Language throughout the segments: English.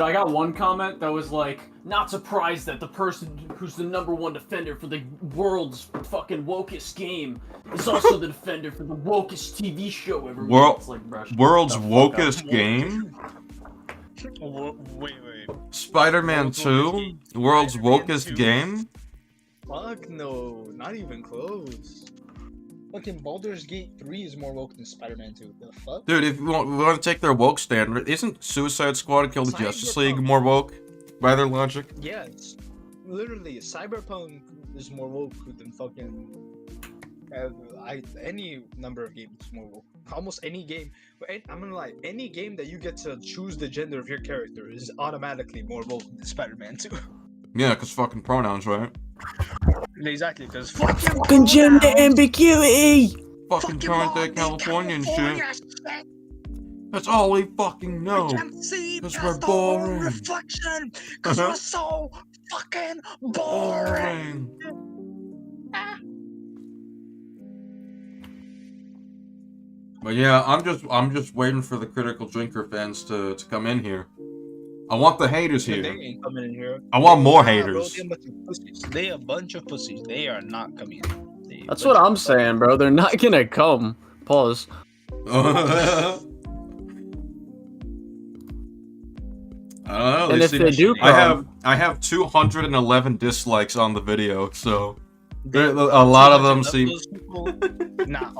I got one comment that was like, not surprised that the person who's the #1 defender for the world's fucking wokest game is also the defender for the wokest TV show ever made. It's like, world's wokest game? Wait. Spider-Man 2? World's wokest game? Fuck no, not even close. Fucking Baldur's Gate 3 is more woke than Spider-Man 2. The fuck? Dude, if we want to take their woke standard, isn't Suicide Squad and Kill the Justice League more woke by their logic? Yeah, it's literally Cyberpunk is more woke than fucking any number of games is more woke. Almost any game. I'm gonna lie, any game that you get to choose the gender of your character is automatically more woke than Spider-Man 2. Yeah, because fucking pronouns, right? Exactly, because fucking gender ambiguity! Fucking current day Californian shit. That's all we fucking know. Because we're boring. Reflection, because we're so fucking boring. But yeah, I'm just waiting for the Critical Drinker fans to come in here. I want the haters here. They ain't coming in here. I want more haters. They a bunch of pussies. They are not coming in. That's what I'm saying, bro. They're not gonna come. Pause. I don't know. And if they do come, I have 211 dislikes on the video, so a lot of them seem.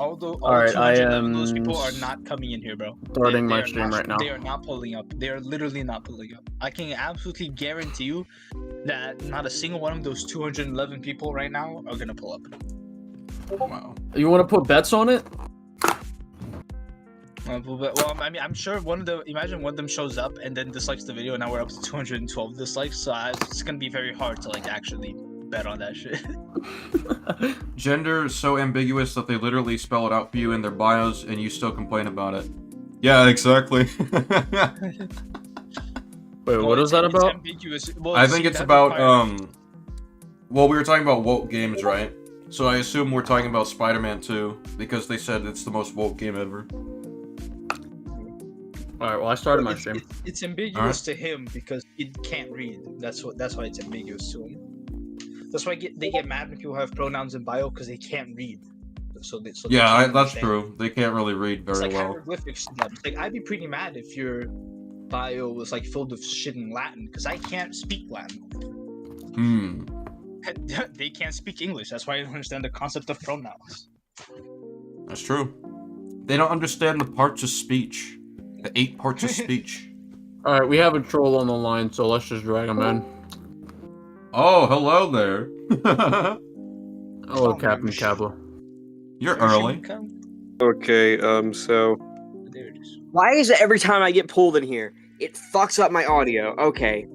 All right, I am. Those people are not coming in here, bro. Starting my stream right now. They are not pulling up. They are literally not pulling up. I can absolutely guarantee you that not a single one of those 211 people right now are gonna pull up. Wow. You want to put bets on it? Well, I mean, I'm sure imagine one of them shows up and then dislikes the video, and now we're up to 212 dislikes. So it's gonna be very hard to like actually bet on that shit. Gender is so ambiguous that they literally spell it out for you in their bios, and you still complain about it. Yeah, exactly. Wait, what is that about? Well, I think it's about well, we were talking about woke games, right? So I assume we're talking about Spider-Man 2 because they said it's the most woke game ever. Alright, well I started my stream. It's ambiguous to him because he can't read. That's why it's ambiguous to him. That's why they get mad when people have pronouns in bio because they can't read. Yeah, that's true. They can't really read very it's like well. Hieroglyphics to them. Like I'd be pretty mad if your bio was like filled with shit in Latin because I can't speak Latin. They can't speak English. That's why I don't understand the concept of pronouns. That's true. They don't understand the parts of speech. The 8 parts of speech. Alright, we have a troll on the line, so let's just drag him in. Oh, hello there. Hello, Captain Cablo. You're early. Okay, so... There it is. Why is it every time I get pulled in here, it fucks up my audio? Okay.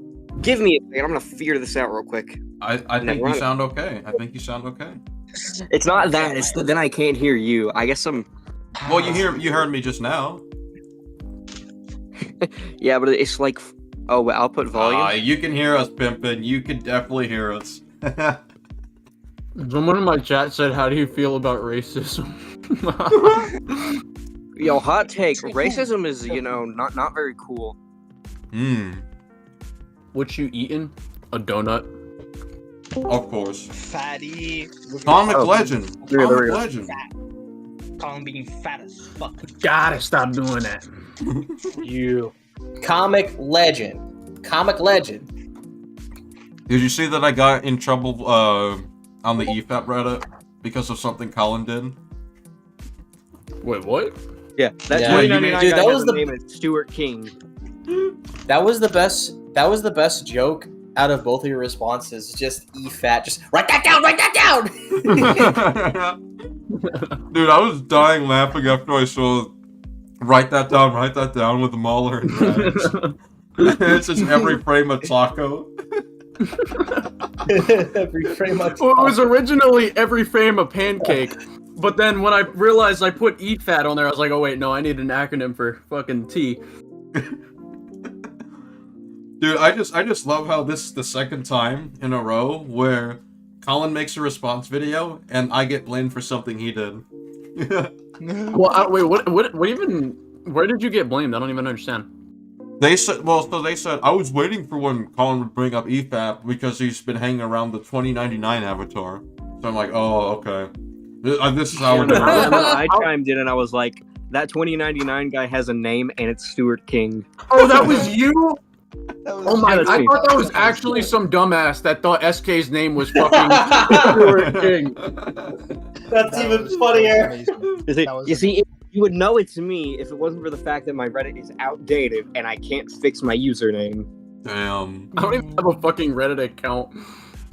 Give me a second, I'm gonna figure this out real quick. I think you sound okay. I think you sound okay. It's not that, it's that then I can't hear you. I guess I'm... Well, you heard me just now. Yeah, but it's like... Oh, output volume? You can hear us, Pimpin'. You can definitely hear us. Someone in my chat said, how do you feel about racism? Yo, hot take. Racism is, not very cool. What you eating? A donut? Of course. Fatty. Comic legend. Comic legend. Colin being fat as fuck. Gotta stop doing that. You. Comic legend. Comic legend. Did you see that I got in trouble on the EFAP Reddit because of something Colin did? Wait, what? Yeah, that Yeah. dude, That was the name is Stuart King. That was the best joke out of both of your responses. Just EFAT. Just write that down. Write that down. Dude, I was dying laughing after I saw write that down with the Mauler and Drax. It's just every frame of taco. Every frame of Well, it was originally every frame of pancake, but then when I realized I put EFAT on there, I was like, oh wait, no, I need an acronym for fucking T. Dude, I just love how this is the second time in a row where Colin makes a response video and I get blamed for something he did. Well, wait, what even? Where did you get blamed? I don't even understand. They said, I was waiting for when Colin would bring up EFAP because he's been hanging around the 2099 avatar. So I'm like, oh, okay. This is how we're doing And it. then I chimed in and I was like, that 2099 guy has a name and it's Stuart King. Oh, that was you? Oh my! Yeah, that's I me. thought that was actually some dumbass that thought SK's name was fucking Stuart King. That's That even was funnier. amazing. That was You see, you would know it's me if it wasn't for the fact that my Reddit is outdated and I can't fix my username. Damn. I don't even have a fucking Reddit account.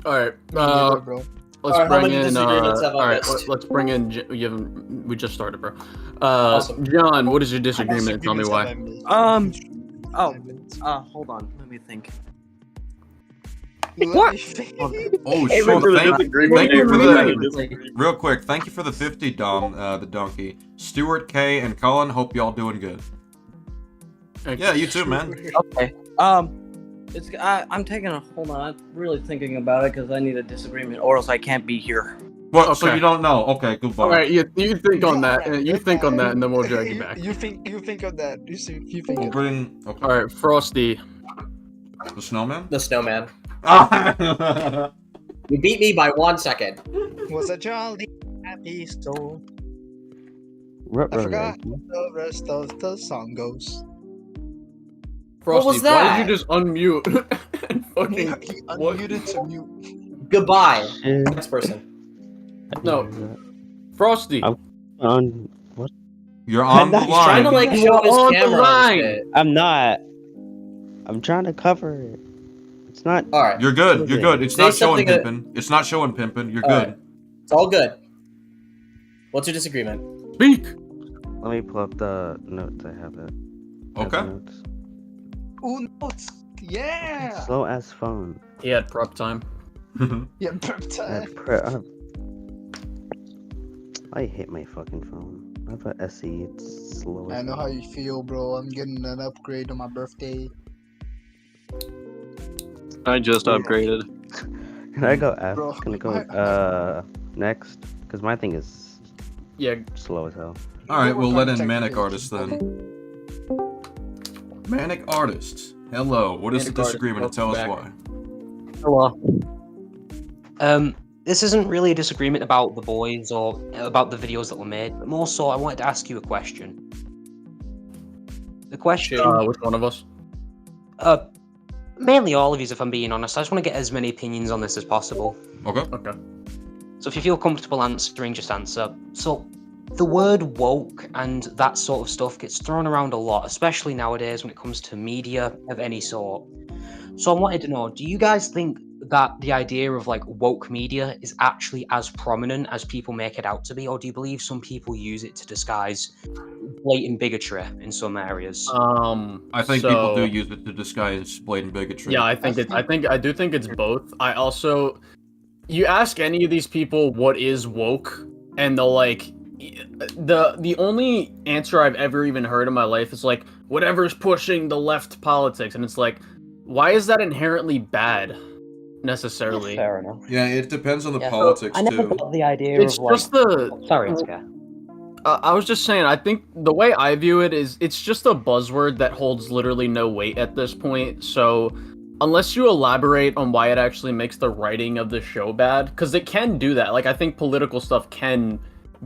All right, neither, bro. let's Alright, how bring many in. disagreements have I All right, missed? let's bring in. We just started, bro. Awesome. John, what is your disagreement? Tell me why. Hold on, let me think. What? Oh, Hey, sure. remember the Thank disagreement? you for Disagreement. the real quick. Thank you for the 50, Dom, the donkey. Stuart K and Colin. Hope y'all doing good. Yeah, you too, man. Okay. I'm taking a hold on. I'm really thinking about it because I need a disagreement, or else I can't be here. What? So Okay. you don't know? Okay, goodbye. All right, you think on that, and you think on that, and then we'll drag you back. You think of that. You think We'll of that. bring. Okay. All right, Frosty. The snowman. The snowman. Ah! You beat me by 1 second. Was a jolly happy soul. I Ruh-roh, forgot Yankee. the rest of the song goes. Frosty, was why that? did you just unmute and He fucking what? unmuted to mute. Goodbye. Shit. Next person. No. Frosty? On what? You're on the not He's trying to line. like You're show his on the camera. line. and shit. I'm not. I'm trying to cover it. It's not. All right. You're good. You're good. It's Say not showing something pimpin'. It's not showing pimpin'. You're All good. right. It's all good. What's your disagreement? Speak. Let me pull up the notes. I have it. I have the Okay. notes. Ooh, notes. Yeah. Slow ass phone. He had prep time. Yeah, prep time. I hate my fucking phone. I have a SE. It's slow. I as know hell. how you feel, bro. I'm getting an upgrade on my birthday. I just upgraded. Can I go F? Bro, Can I go next? Because my thing is Yeah. slow as hell. All right, we'll let in Technically, Manic Artist then. Manic Artist. Hello. What is Manic the Artist, disagreement? Tell us welcome why. Hello. This isn't really a disagreement about the boys or about the videos that were made, but more so I wanted to ask you a question. The question, Which one of us? mainly all of you, if I'm being honest. I just want to get as many opinions on this as possible. Okay. Okay. So if you feel comfortable answering, just answer. So the word woke and that sort of stuff gets thrown around a lot, especially nowadays when it comes to media of any sort. So I wanted to know, do you guys think that the idea of like woke media is actually as prominent as people make it out to be, or do you believe some people use it to disguise blatant bigotry in some areas? I think people do use it to disguise blatant bigotry. Yeah, I do think it's both. I also, you ask any of these people what is woke, and they'll like, the only answer I've ever even heard in my life is like, whatever's pushing the left politics, and it's like, why is that inherently bad, necessarily? Fair enough. Yeah, it depends on the Yeah, so politics I never too. got the idea It's of like. just the. Sorry, Oscar. I was just saying, I think the way I view it is it's just a buzzword that holds literally no weight at this point. So, unless you elaborate on why it actually makes the writing of the show bad, because it can do that. Like, I think political stuff can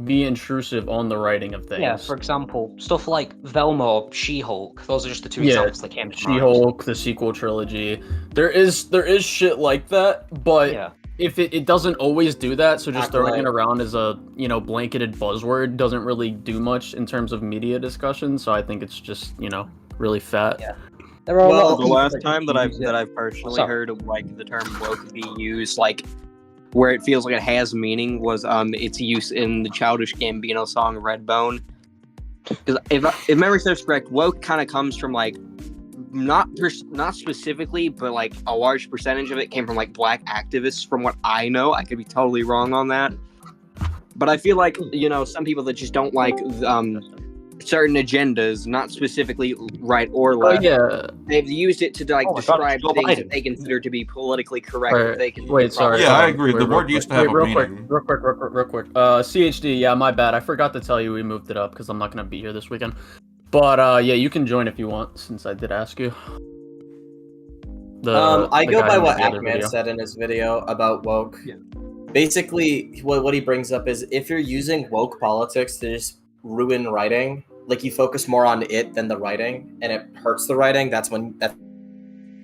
be intrusive on the writing of things. Yeah, for example, stuff like Velma or She-Hulk. Those are just the two Yeah, examples that came to mind. She-Hulk, the sequel trilogy. There is shit like that, but Yeah. if it doesn't always do that, so just throwing Acolyte. it around as a, blanketed buzzword doesn't really do much in terms of media discussion, so I think it's just, really fat. Yeah. There are a lot Well, of The people last that time that I've use it. personally Sorry. heard of like the term woke being used like where it feels like it has meaning was its use in the Childish Gambino song Redbone. Because if memory serves correct, woke kind of comes from like not specifically, but like a large percentage of it came from like black activists. From what I know, I could be totally wrong on that. But I feel like some people that just don't like certain agendas, not specifically right or Oh left. yeah. They've used it to like Oh my God, describe Joe things Biden. that they consider to be politically correct. Alright, that they can wait, sorry. Yeah, hold I on. agree. The Wait, word real used to quick. have a Wait, real meaning. quick. CHD, yeah, my bad. I forgot to tell you we moved it up because I'm not gonna be here this weekend. But yeah, you can join if you want, since I did ask you. I the go guy by who made what the other Ackman video. said in his video about woke. Yeah. Basically, what he brings up is if you're using woke politics to just ruin writing, like you focus more on it than the writing, and it hurts the writing, that's when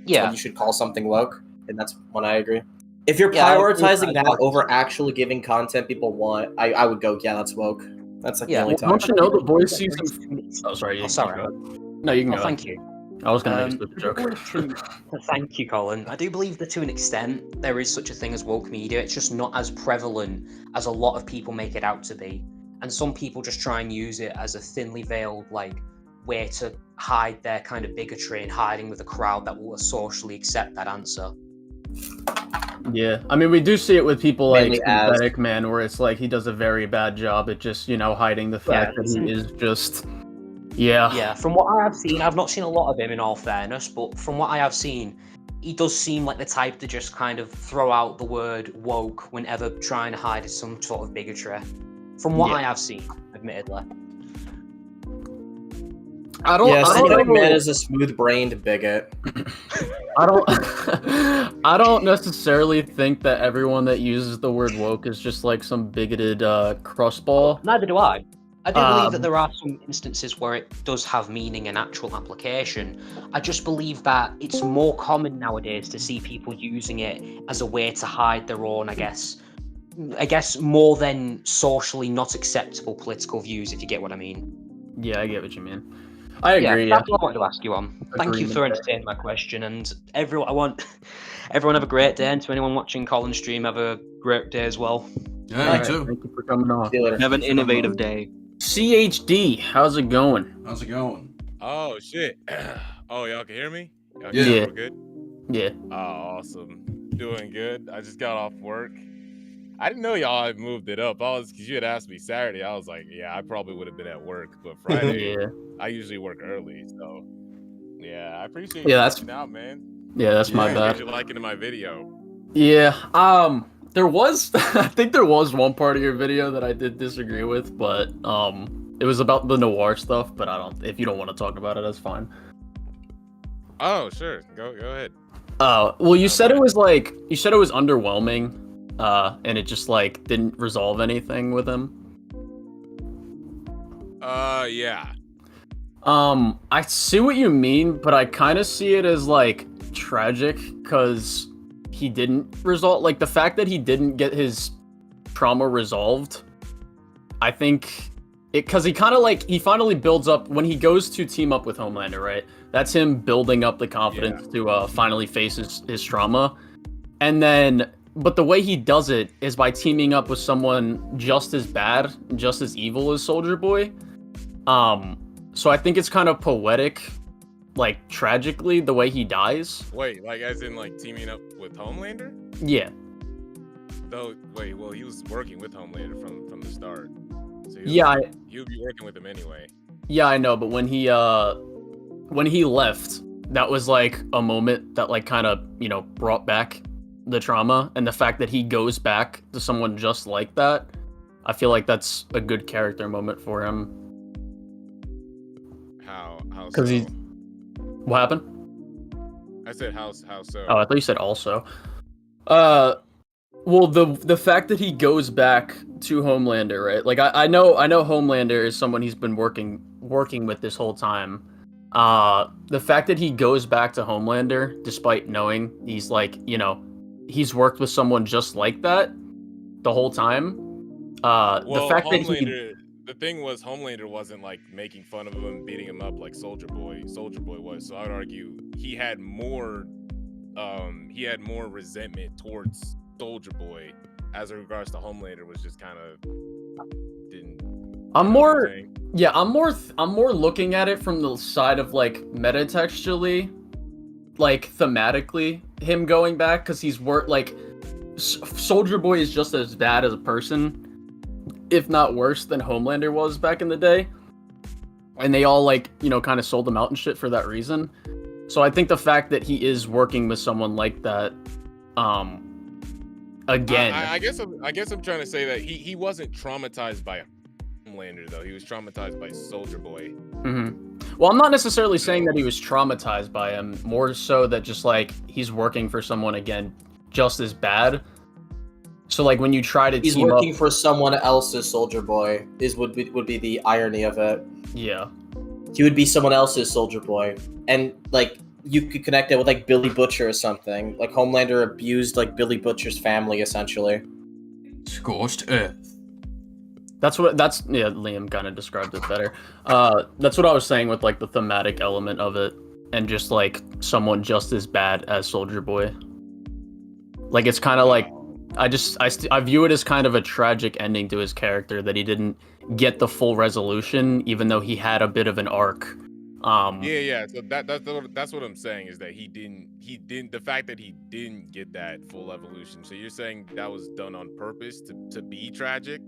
Yeah. you should call something woke, and that's when I agree. If you're Yeah, I agree with prioritizing that. that over actually giving content people want, I would go, yeah, that's woke. That's like the Yeah. only Well, time. don't you know the boys season? Oh, sorry. Oh, You sorry. go ahead. No, you can Oh, go. thank you. I was gonna make a I stupid do joke. believe thank you, Colin. I do believe that to an extent there is such a thing as woke media. It's just not as prevalent as a lot of people make it out to be. And some people just try and use it as a thinly veiled, like, way to hide their kind of bigotry and hiding with a crowd that will socially accept that answer. Yeah, I mean, we do see it with people like Mainly as- Synthetic Man, where it's like he does a very bad job at just, hiding the fact that he is just, Yeah, from what I have seen, I've not seen a lot of him in all fairness, but from what I have seen, he does seem like the type to just kind of throw out the word woke whenever trying to hide some sort of bigotry. From what Yeah. I have seen, admittedly. I don't. Yeah, I don't Synthetic know- Man is a smooth-brained bigot. I don't. I don't necessarily think that everyone that uses the word woke is just like some bigoted crustball. Neither do I. I do believe Um, that there are some instances where it does have meaning and actual application. I just believe that it's more common nowadays to see people using it as a way to hide their own, I guess more than socially not acceptable political views, if you get what I mean. Yeah, I get what you mean. I agree. That's what I wanted to ask you on. Thank you Agreement for there. entertaining my question, and everyone have a great day, and to anyone watching Colin's stream, have a great day as well. Yeah, Alright, you too. Thank you for coming on. See you later. Have an innovative day. CHD, how's it going? How's it going? Oh shit! Oh, y'all can hear me? Y'all can Yeah. hear me real good? Yeah. Oh, awesome. Doing good. I just got off work. I didn't know y'all had moved it up. Because you had asked me Saturday. I was like, yeah, I probably would have been at work. But Friday, Yeah. I usually work early. So, yeah, I appreciate Yeah, you that's- reaching out, man. Yeah, that's my Yeah. bad. You're liking my video. Yeah. There was I think there was one part of your video that I did disagree with, but it was about the noir stuff, but if you don't want to talk about it, that's fine. Oh, sure. Go ahead. Well, you said it was underwhelming, and it just like didn't resolve anything with him. Yeah. I see what you mean, but I kind of see it as like tragic because he didn't resolve, like the fact that he didn't get his trauma resolved. I think it because he kind of like he finally builds up when he goes to team up with Homelander, right? That's him building up the confidence to finally face his trauma, and then. But the way he does it is by teaming up with someone just as bad, just as evil as Soldier Boy. So I think it's kind of poetic, like tragically, the way he dies. Wait, like as in like teaming up with Homelander? Yeah. Though, wait, well, he was working with Homelander from the start. So he would be working with him anyway. Yeah, I know. But when he left, that was like a moment that like kind of brought back the trauma, and the fact that he goes back to someone just like that, I feel like that's a good character moment for him. How? Because so? What happened? I said how so? Oh, I thought you said also. Well, the fact that he goes back to Homelander, right? Like I know Homelander is someone he's been working with this whole time. The fact that he goes back to Homelander, despite knowing he's like, he's worked with someone just like that the whole time. Well, the fact Homelander, the thing was Homelander wasn't like making fun of him and beating him up like Soldier Boy was. So I would argue he had more resentment towards Soldier Boy as in regards to Homelander was just kind of didn't. I'm more looking at it from the side of like metatextually, like thematically, him going back because he's Soldier Boy is just as bad as a person, if not worse than Homelander was back in the day, and they all kind of sold him out and shit for that reason. So I think the fact that he is working with someone like that, again, I guess I'm trying to say that he wasn't traumatized by Homelander though. He was traumatized by Soldier Boy. Well, I'm not necessarily saying that he was traumatized by him. More so that just like he's working for someone again, just as bad. So like when you try to He's team working up, for someone else's Soldier Boy. Would be the irony of it. yeah. He would be someone else's Soldier Boy, and like you could connect it with like Billy Butcher or something. Like Homelander abused like Billy Butcher's family essentially. Scorched earth. That's yeah, Liam kind of described it better. That's what I was saying with like the thematic element of it, and just like someone just as bad as Soldier Boy. Like it's kind of like I view it as kind of a tragic ending to his character that he didn't get the full resolution, even though he had a bit of an arc. Yeah. So that's what I'm saying is that he didn't. The fact that he didn't get that full evolution. So you're saying that was done on purpose to be tragic?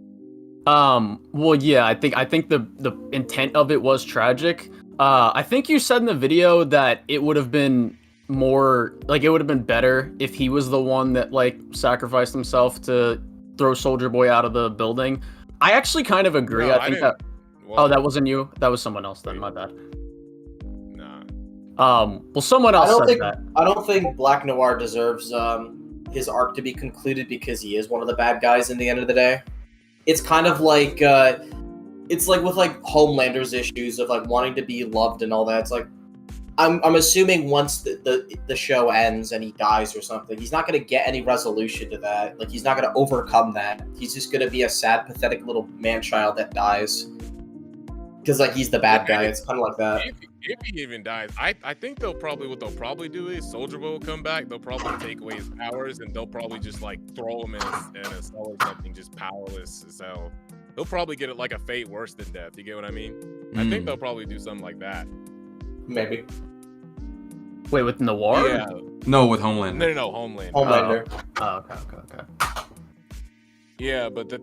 Well, yeah, I think the intent of it was tragic. I think you said in the video that it would have been more like it would have been better if he was the one that like sacrificed himself to throw Soldier Boy out of the building. I actually kind of agree. No, I think that. Well, Oh, that wasn't you. That was someone else. Then my bad. Nah. Well, someone else said that. I don't think Black Noir deserves his arc to be concluded because he is one of the bad guys in the end of the day. It's kind of like it's like with like Homelander's issues of like wanting to be loved and all that. It's like I'm assuming once the show ends and he dies or something, he's not gonna get any resolution to that. Like he's not gonna overcome that. He's just gonna be a sad, pathetic little man-child that dies. Because like he's the bad guy. It's kind of like that. If he even dies, I think what they'll probably do is Soldier Boy will come back. They'll probably take away his powers and they'll probably just like throw him in a cell or something, just powerless. So he'll probably get it like a fate worse than death. You get what I mean? I think they'll probably do something like that. Maybe. Wait, with Noir? Yeah. No, with Homelander. No, Homelander. Homelander. Okay. Yeah, but the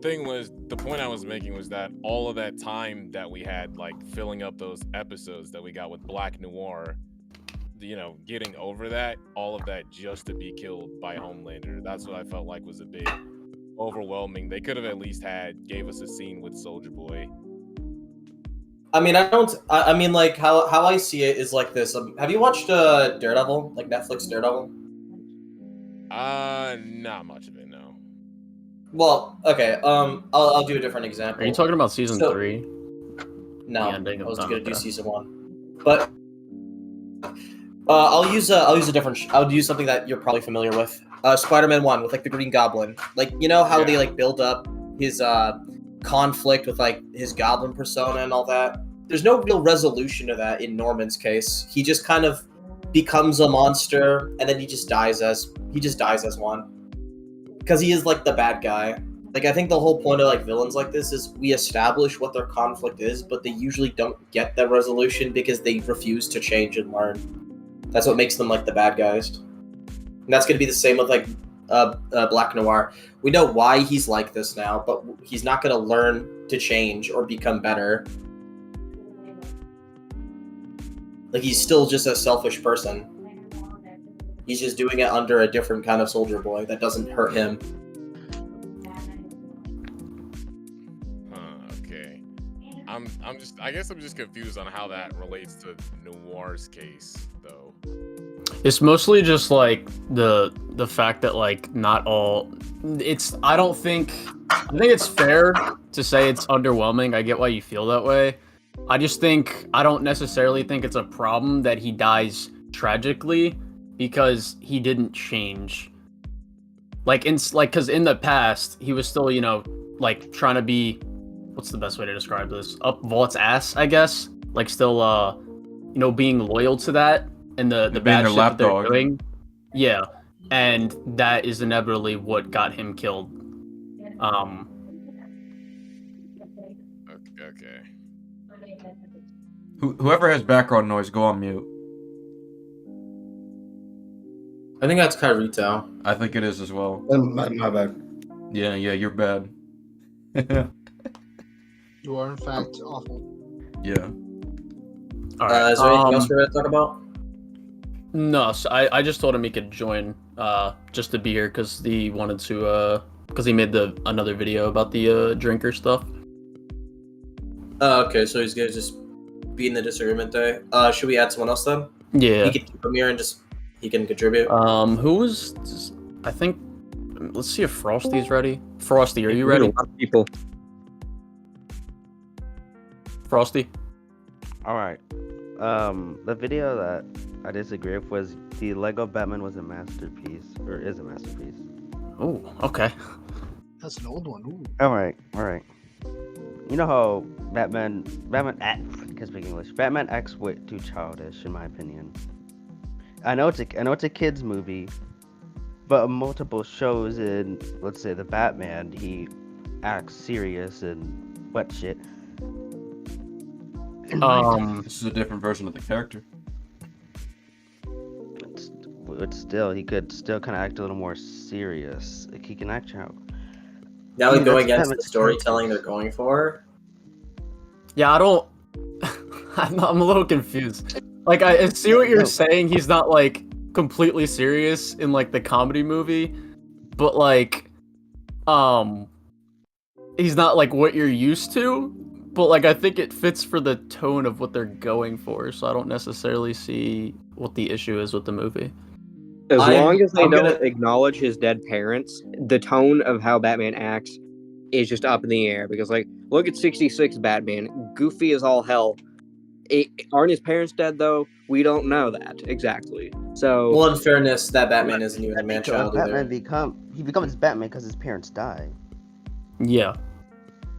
point I was making was that all of that time that we had, like filling up those episodes that we got with Black Noir, you know, getting over that, all of that just to be killed by Homelander. That's what I felt like was a bit overwhelming. They could have at least gave us a scene with Soldier Boy. I mean, I mean, like how I see it is like this. Have you watched Daredevil, like Netflix Daredevil? Not much of it, no. Well, okay. I'll do a different example. Are you talking about season 3? No, The ending I of was that, gonna do okay. season 1, but I'll use a different. I'll use something that you're probably familiar with. Spider-Man 1 with like the Green Goblin. Like you know how they like build up his conflict with like his Goblin persona and all that. There's no real resolution to that in Norman's case. He just kind of becomes a monster and then he just dies as one. Because he is like the bad guy. Like I think the whole point of like villains like this is we establish what their conflict is, but they usually don't get that resolution because they refuse to change and learn. That's what makes them like the bad guys. And that's gonna be the same with like Black Noir. We know why he's like this now, but he's not gonna learn to change or become better. Like he's still just a selfish person. He's just doing it under a different kind of Soldier Boy that doesn't hurt him. Okay. I guess I'm just confused on how that relates to Noir's case, though. It's mostly just like the fact that like not all. I think it's fair to say it's underwhelming. I get why you feel that way. I don't necessarily think it's a problem that he dies tragically. Because he didn't change, because in the past he was still, you know, like trying to be, what's the best way to describe this? Up Vault's ass, I guess. Like still, you know, being loyal to that and the bad shit that they're doing. Yeah, and that is inevitably what got him killed. Okay. Whoever has background noise, go on mute. I think that's Kairito. I think it is as well. My bad. Yeah, you're bad. You are in fact awful. Yeah. All right. Is there anything else we're gonna talk about? No, so I just told him he could join just to be here because he wanted to because he made another video about the drinker stuff. Okay, so he's gonna just be in the disagreement day. Should we add someone else then? Yeah. He can come here and he can contribute. Who was? I think. Let's see if Frosty's ready. Frosty, are you ready? A lot of people. Frosty. All right. The video that I disagree with was the Lego Batman was a masterpiece, or is a masterpiece. Oh, okay. That's an old one. Ooh. All right. You know how Batman can speak English. Batman acts way too childish, in my opinion. I know it's a kids movie, but multiple shows in, let's say, the Batman, he acts serious and what shit. This is a different version of the character. But still, he could still kind of act a little more serious. Like, he can act out. Now we go against the storytelling they're going for. Yeah, I don't. I'm a little confused. Like, I see what you're saying. He's not like completely serious in like the comedy movie, but like, he's not like what you're used to. But like, I think it fits for the tone of what they're going for. So I don't necessarily see what the issue is with the movie. As long as they don't acknowledge his dead parents, the tone of how Batman acts is just up in the air. Because, like, look at 66 Batman. Goofy as all hell. Aren't his parents dead, though? We don't know that exactly. So, well, in fairness, that Batman isn't even a man-child either. He becomes Batman because his parents die. Yeah.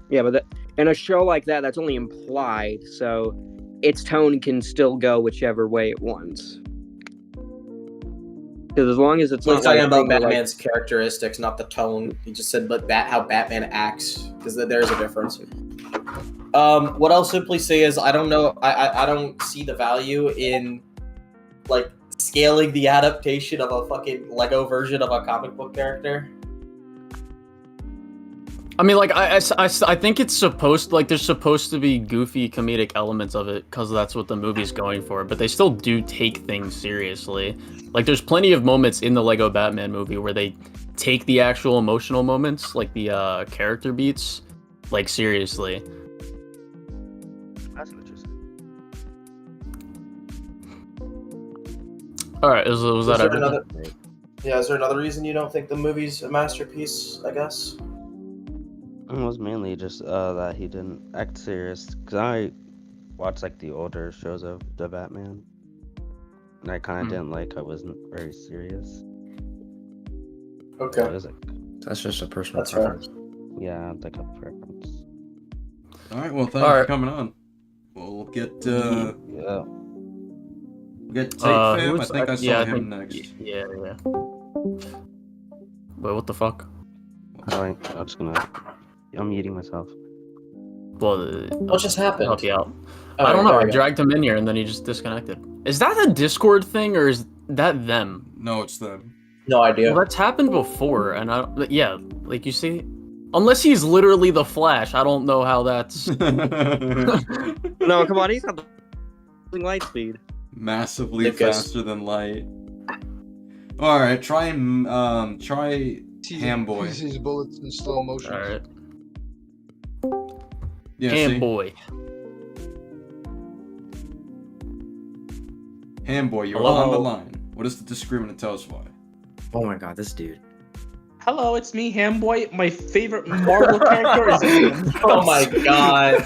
Yeah, but in a show like that, that's only implied. So, its tone can still go whichever way it wants. Because as long as it's We're not talking like, about Batman's characteristics, not the tone. He just said, but how Batman acts, because there's a difference. What I'll simply say is, I don't know. I don't see the value in like scaling the adaptation of a fucking Lego version of a comic book character. I mean, like, I think it's supposed, like, there's supposed to be goofy comedic elements of it, because that's what the movie's going for, but they still do take things seriously. Like, there's plenty of moments in the Lego Batman movie where they take the actual emotional moments, like the character beats, like, seriously. That's interesting. Alright, was that everything? Is there another reason you don't think the movie's a masterpiece, I guess? It was mainly just that he didn't act serious. Because I watched like the older shows of the Batman, and I kind of didn't like how it wasn't very serious. Okay. It was like, that's just a personal That's preference. Yeah, like a preference. All right. Well, thanks for coming on. We'll get Yeah. we'll get Take Fam. I think I saw him next. Yeah. Wait, what the fuck? Alright, I'm just gonna. I'm eating myself. Well, What just happened? Help you out. Oh, I don't know. there I we go. dragged him in here and then he just disconnected. Is that a Discord thing or is that them? No, it's them. No idea. Well, that's happened before, and yeah, like you see, unless he's literally the Flash, I don't know how that's. No, come on, he's got the light speed. Massively faster than light. All right, try Hamboy. He sees bullets in slow motion. All right. Yeah, Hamboy. Hamboy, you're Hello? on the line. What is the disagreement and tell us why? Oh my god, this dude. Hello, it's me, Hamboy. My favorite Marvel character is Venom. Oh my god.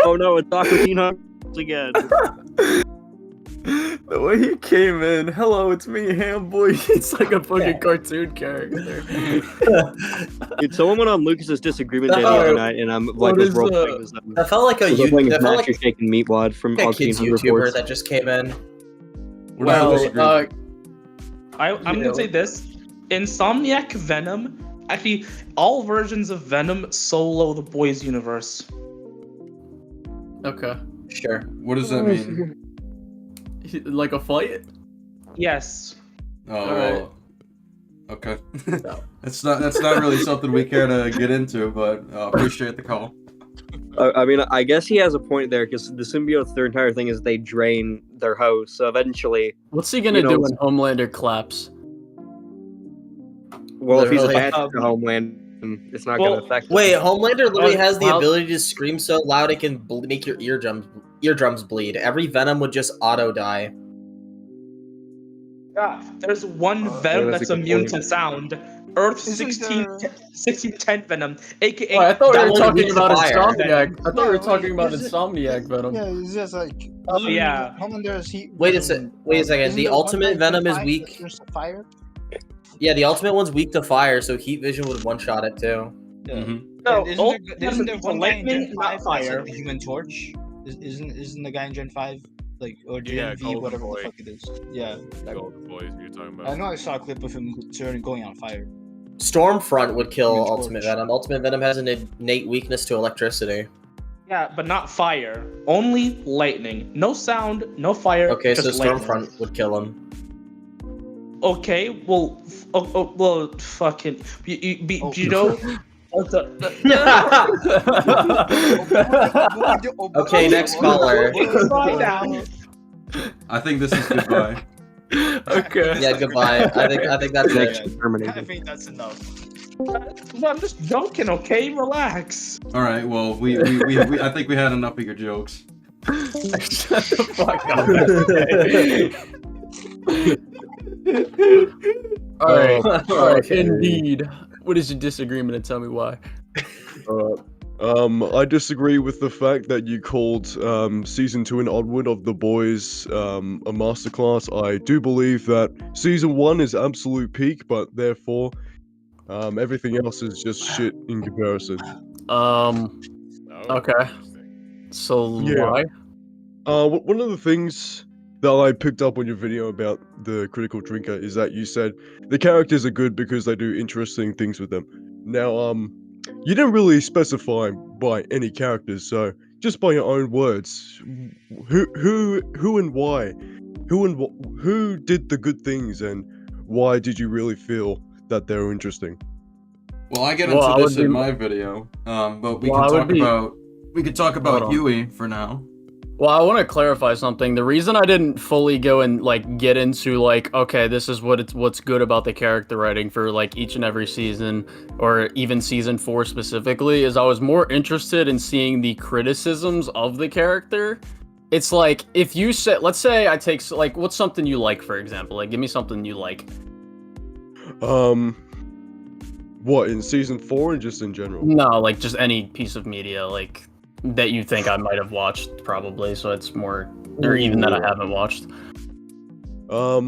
Oh no, it's Dr. Tina again. The way he came in, hello, it's me, Hamboy. It's like a fucking cartoon character. Dude, someone went on Lucas's disagreement day the other night, and I'm like, was role playing as them. That felt like a Master Shake and Meatwad from a All kids Teen YouTuber Reports. that just came in. Well, I'm gonna say this: Insomniac Venom. Actually, all versions of Venom solo the Boys universe. Okay. Sure. What does that mean? Like a fight? Yes. Oh, Alright. well, okay. That's not really something we care to get into, but appreciate the call. I mean, I guess he has a point there because the symbiotes, their entire thing is they drain their host. So eventually, What's he gonna do when Homelander claps? well, if he's Literally. attached to Homeland, It's not Well, gonna affect. Wait, Homelander literally has the well- ability to scream so loud it can make your eardrums bleed. Every Venom would just auto die. Yeah, there's one Yeah, Venom that's that's a good immune point. to sound. Earth Isn't 1610 Venom, aka Oh, I thought we that were one talking leads about to fire. Insomniac. I thought we were wait, talking about is it- Insomniac Venom. Yeah, it's just like. Oh, yeah. Homelander's heat. Wait a vision, wait a second. isn't The there one ultimate that Venom is fire- weak. There's a fire. Yeah, the ultimate one's weak to fire, so heat vision would one-shot it too. No, isn't there one guy in Gen lightning, 5 not that's fire. like the Human Torch? Isn't the guy in Gen 5 like or Yeah, Gen V, Golden whatever Boy. the fuck it is? Yeah, that- Golden Boys you're talking I about. know I saw a clip of him going on fire. Stormfront would kill Human Ultimate Torch. Venom. Ultimate Venom has an innate weakness to electricity. Yeah, but not fire. Only lightning. No sound, no fire. Okay, so just lightning. Stormfront would kill him. Okay, well, well, fucking, you know. Okay, next caller. Bye now. I think this is goodbye. Okay. Yeah, goodbye. I think that's it. I think that's enough. I'm just joking, okay? Relax. All right. Well, we I think we had enough of your jokes. Shut the fuck up. Alright, indeed. What is your disagreement and tell me why? I disagree with the fact that you called season 2 and onward of The Boys a masterclass. I do believe that season 1 is absolute peak, but therefore everything else is just shit in comparison. Okay. So Yeah. why? One of the things that I picked up on your video about the Critical Drinker is that you said the characters are good because they do interesting things with them. Now, you didn't really specify by any characters, so just by your own words, who and why, who did the good things, and why did you really feel that they were interesting? Well, I get Well, I into would this in be- my video, but we Well, I can would talk be- about Hold on. Huey for now. Well, I want to clarify something. The reason I didn't fully go and like get into like, okay, this is what's good about the character writing for like each and every season, or even season 4 specifically, is I was more interested in seeing the criticisms of the character. It's like if you say, let's say I take like, what's something you like, for example? Like, give me something you like. What, in season 4 and just in general? No, like just any piece of media like that you think I might have watched, probably. So it's more, or even that I haven't watched. Well,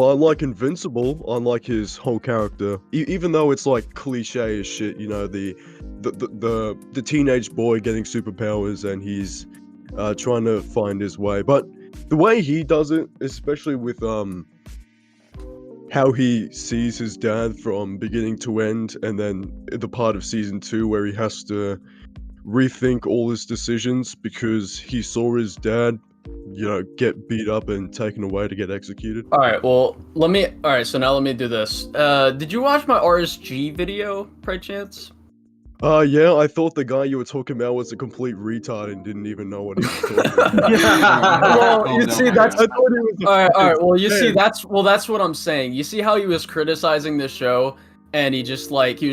I like Invincible. I like his whole character, even though it's like cliche as shit. You know, the teenage boy getting superpowers and he's trying to find his way. But the way he does it, especially with how he sees his dad from beginning to end, and then the part of season 2 where he has to rethink all his decisions because he saw his dad, you know, get beat up and taken away to get executed. All right, well, so now let me do this. Did you watch my RSG video, by chance? Yeah, I thought the guy you were talking about was a complete retard and didn't even know what he was talking about. Well, you see, that's. All right. Well, you see, that's what I'm saying. You see how he was criticizing the show, and he was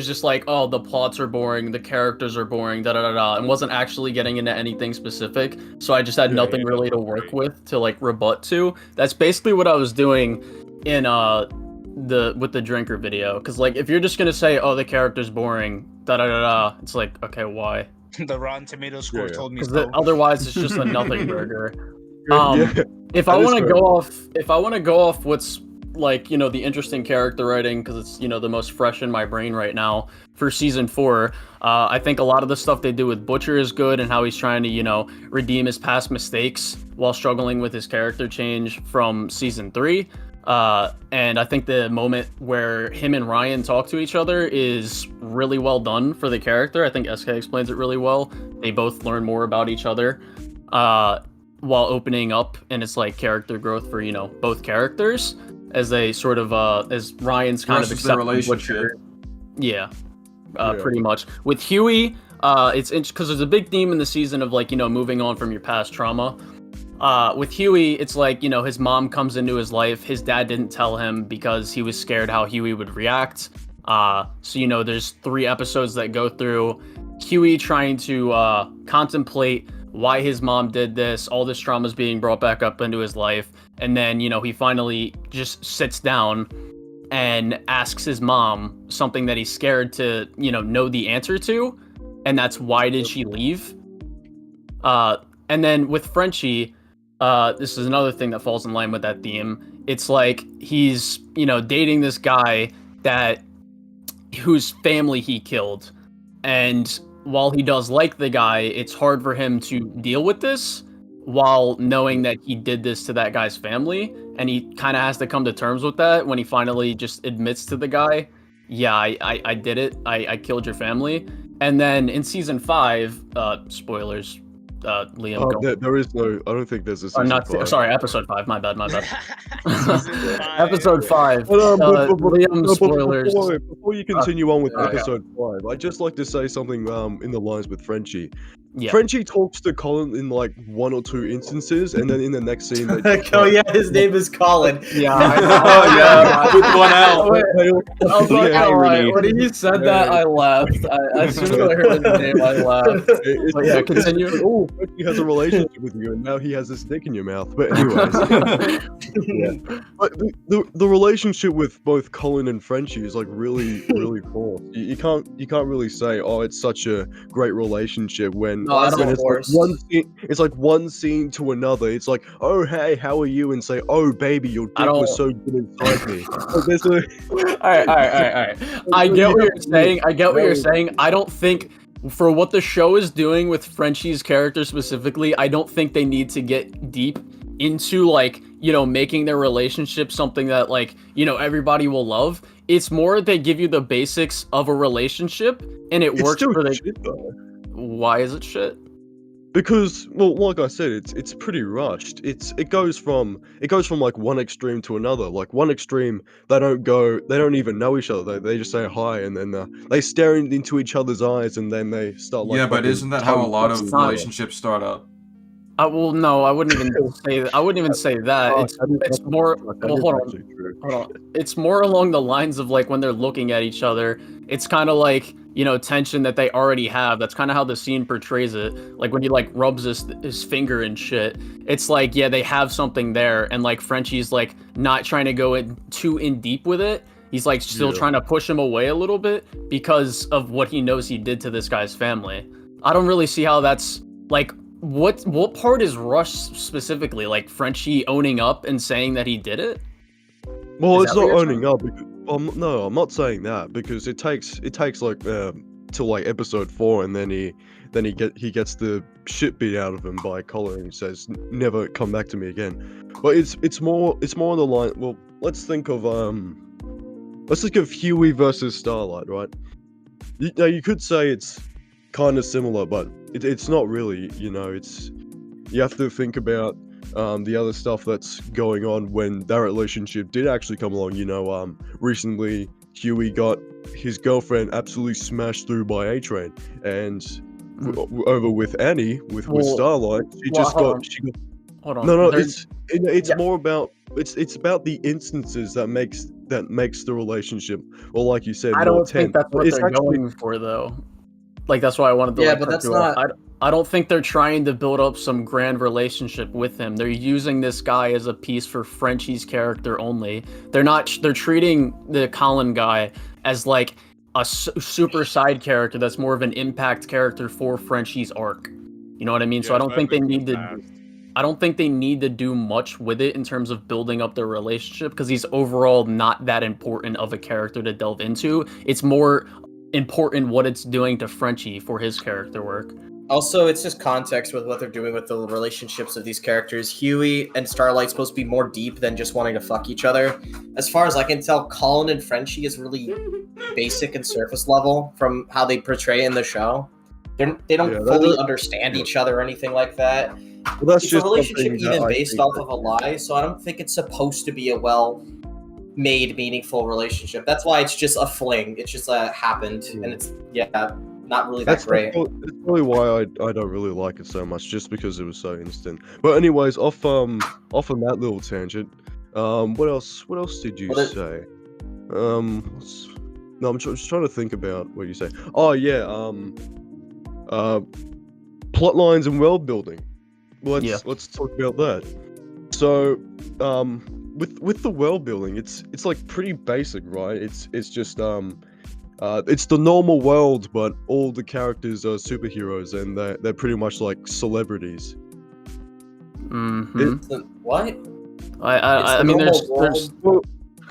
just like, oh, the plots are boring, the characters are boring, and wasn't actually getting into anything specific. So I just had nothing really to work with to like rebut to. That's basically what I was doing in with the drinker video, because like if you're just gonna say, oh, the character's boring, it's like, okay, why? The Rotten Tomato score told me Because so. otherwise it's just a nothing burger. Yeah, if I that is want to fair. go off what's like, you know, the interesting character writing, because it's, you know, the most fresh in my brain right now for season 4, I think a lot of the stuff they do with Butcher is good, and how he's trying to, you know, redeem his past mistakes while struggling with his character change from season 3. And I think the moment where him and Ryan talk to each other is really well done for the character. I think SK explains it really well. They both learn more about each other while opening up, and it's like character growth for, you know, both characters as they sort of as Ryan's kind of Versus their accepting relationship. Butcher. Yeah, pretty much. With Huey, it's because there's a big theme in the season of like, you know, moving on from your past trauma. With Huey, it's like, you know, his mom comes into his life. His dad didn't tell him because he was scared how Huey would react. So you know, there's 3 episodes that go through Huey trying to contemplate why his mom did this, all this trauma is being brought back up into his life, and then, you know, he finally just sits down and asks his mom something that he's scared to, you know the answer to, and that's why did she leave? And then with Frenchie, this is another thing that falls in line with that theme. It's like he's, you know, dating this guy whose family he killed, and while he does like the guy, it's hard for him to deal with this while knowing that he did this to that guy's family, and he kind of has to come to terms with that when he finally just admits to the guy, yeah, I did it, I killed your family. And then in season 5, spoilers, Liam, go. There is no. I don't think there's a season not 5. sorry, episode 5. My bad. Episode 5. Liam, spoilers. Before you continue on with yeah. episode 5, I'd just like to say something in the lines with Frenchie. Yeah. Frenchie talks to Colin in like 1 or 2 instances, and then in the next scene, they Oh yeah, his name is Colin. Yeah, I Oh yeah, with one L. I was like, irony. when he said that, I laughed. As soon as I heard his name, I laughed. But yeah, continue. Oh, he has a relationship with you, and now he has a stick in your mouth. But anyways, yeah. But the relationship with both Colin and Frenchie is like really forced. You can't really say, oh, it's such a great relationship when it's like one scene to another. It's like, oh hey, how are you? And say, oh baby, your dick was so good inside me. Like, All right. I get what you're saying. I don't think, for what the show is doing with Frenchie's character specifically, I don't think they need to get deep into, like, you know, making their relationship something that, like, you know, everybody will love. It's more they give you the basics of a relationship, and it works for the. Shit, though. Why is it shit? Because, well, like I said, it's pretty rushed. It goes from like one extreme to another. Like one extreme, they don't even know each other. They just say hi, and then they stare into each other's eyes, and then they start like. Yeah, but isn't that how a lot of relationships start up? Well, no, I wouldn't even say that. I wouldn't even say that. It's more. Well, hold on. It's more along the lines of, like, when they're looking at each other, it's kind of like, you know, tension that they already have. That's kind of how the scene portrays it. Like when he like rubs his finger and shit. It's like, yeah, they have something there, and like Frenchie's like not trying to go too in deep with it. He's like still trying to push him away a little bit because of what he knows he did to this guy's family. I don't really see how that's like. What part is rushed specifically? Like Frenchie owning up and saying that he did it? Well, it's not owning up. No, I'm not saying that, because it takes like till like episode 4, and then he gets the shit beat out of him by Colin, and he says, "Never come back to me again." But it's more on the line. Well, let's think of Huey versus Starlight, right? Now you could say it's kind of similar, but it's not really. You know, you have to think about the other stuff that's going on when that relationship did actually come along. You know, recently Huey got his girlfriend absolutely smashed through by A-Train, and over with Annie with Starlight, hold on. No, it's more about it's about the instances that makes the relationship, or like you said, I more don't think that's what they're going for, though. Like, that's why I wanted to. Yeah, but that's not. I don't think they're trying to build up some grand relationship with him. They're using this guy as a piece for Frenchie's character only. They're treating the Colin guy as like a super side character that's more of an impact character for Frenchie's arc. You know what I mean? So I don't think they need to. I don't think they need to do much with it in terms of building up their relationship, because he's overall not that important of a character to delve into. It's more important what it's doing to Frenchie for his character work. Also, it's just context with what they're doing with the relationships of these characters. Huey and Starlight's supposed to be more deep than just wanting to fuck each other. As far as I can tell, Colin and Frenchie is really basic and surface level from how they portray it in the show. They don't fully understand each other or anything like that. Well, that's it's just a relationship even based off of a lie, so I don't think it's supposed to be a well-made, meaningful relationship. That's why it's just a fling. It's just happened, and it's not really that great. That's probably why I don't really like it so much, just because it was so instant. But anyways, off on that little tangent, what else did you say? No, I'm just trying to think about what you say. Oh yeah, plot lines and world building. Let's talk about that. So, with the world building, it's like pretty basic, right? It's just it's the normal world, but all the characters are superheroes, and they're pretty much like celebrities. What? I mean, there's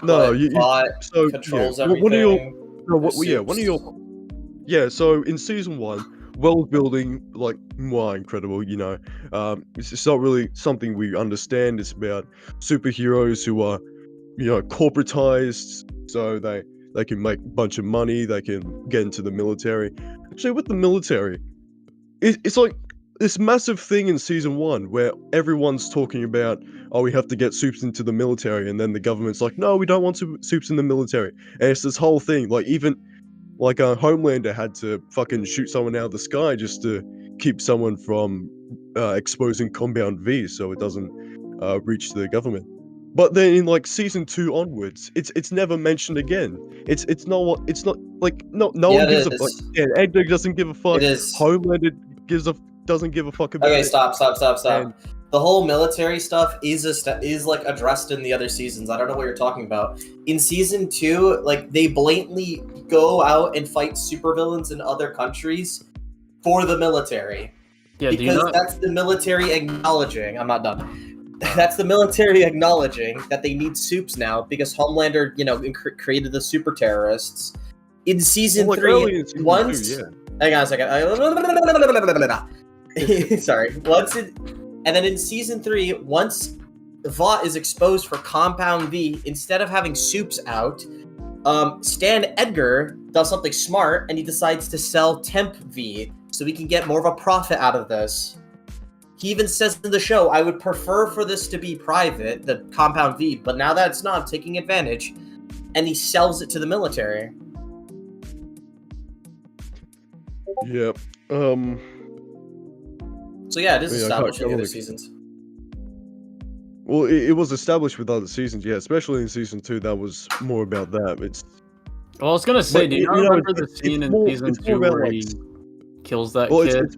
No, you plot so controls yeah. What are your everything. no, what, There's yeah, one of your yeah. So in season 1, world building, like, wow, incredible. You know, it's not really something we understand. It's about superheroes who are, you know, corporatized, so they can make a bunch of money. They can get into the military. Actually, with the military, it's like this massive thing in season 1 where everyone's talking about, oh, we have to get soups into the military, and then the government's like, no, we don't want soups in the military. And it's this whole thing, like, even like a Homelander had to fucking shoot someone out of the sky just to keep someone from exposing Compound V so it doesn't reach the government. But then in like season 2 onwards, it's never mentioned again. It's not like no one gives a fuck. Yeah, Edgar doesn't give a fuck. It is. Homelander doesn't give a fuck about it. Okay, stop. And- The whole military stuff is like addressed in the other seasons. I don't know what you're talking about. In season 2, like, they blatantly go out and fight supervillains in other countries for the military. Yeah, because that's the military acknowledging. I'm not done. That's the military acknowledging that they need soups now because Homelander, you know, created the super terrorists. In season 3, once. Hang on a second. Sorry. And then in season 3, once Vought is exposed for Compound V, instead of having soups out, Stan Edgar does something smart and he decides to sell Temp V so we can get more of a profit out of this. He even says in the show, I would prefer for this to be private, the Compound V, but now that it's not, I'm taking advantage. And he sells it to the military. Yep. So yeah, it is Yeah, I established in can't the other really- seasons. Well, it was established with other seasons, yeah. Especially in season 2, that was more about that. It's Well, I was gonna say, But, do you you not know, remember the it's scene in more- season it's 2 more about, where like, he kills that well, kid?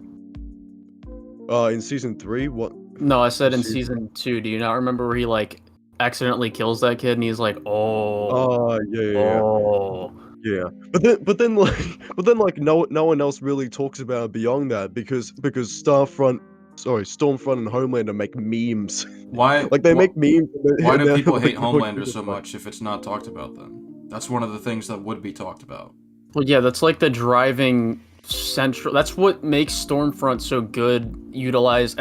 in season 3, what? No, I said in season- season 2. Do you not remember where he like accidentally kills that kid and he's like, oh, Oh, yeah. oh. Yeah, but then like no one else really talks about it beyond that because Stormfront and Homelander make memes. Why? Like they make memes. Why and do they're, people like, hate putting Homelander it so like- much if it's not talked about then? That's one of the things that would be talked about. Well, yeah, that's like the driving central. That's what makes Stormfront so good, utilized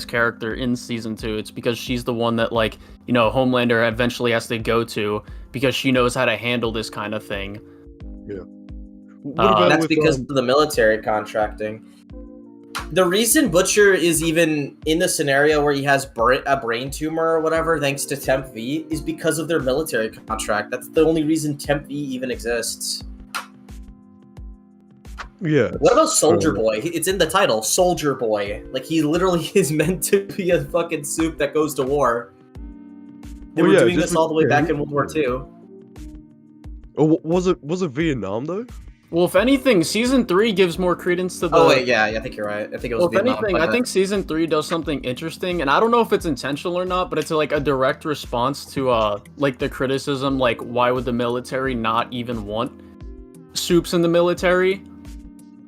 character in season 2. It's because she's the one that, like, you know, Homelander eventually has to go to because she knows how to handle this kind of thing. Yeah. That's because of the military contracting. The reason Butcher is even in the scenario where he has a brain tumor or whatever, thanks to Temp V, is because of their military contract. That's the only reason Temp V even exists. Yeah. What about Soldier Boy? It's in the title, Soldier Boy. Like, he literally is meant to be a fucking soup that goes to war. They were doing this all the way back in World War II. Oh, was it Vietnam though? Well, if anything, season 3 gives more credence to the. Oh wait, yeah, I think you're right. I think it was. Well, if Vietnam, anything, I think season 3 does something interesting, and I don't know if it's intentional or not, but it's like a direct response to like the criticism, like why would the military not even want soups in the military?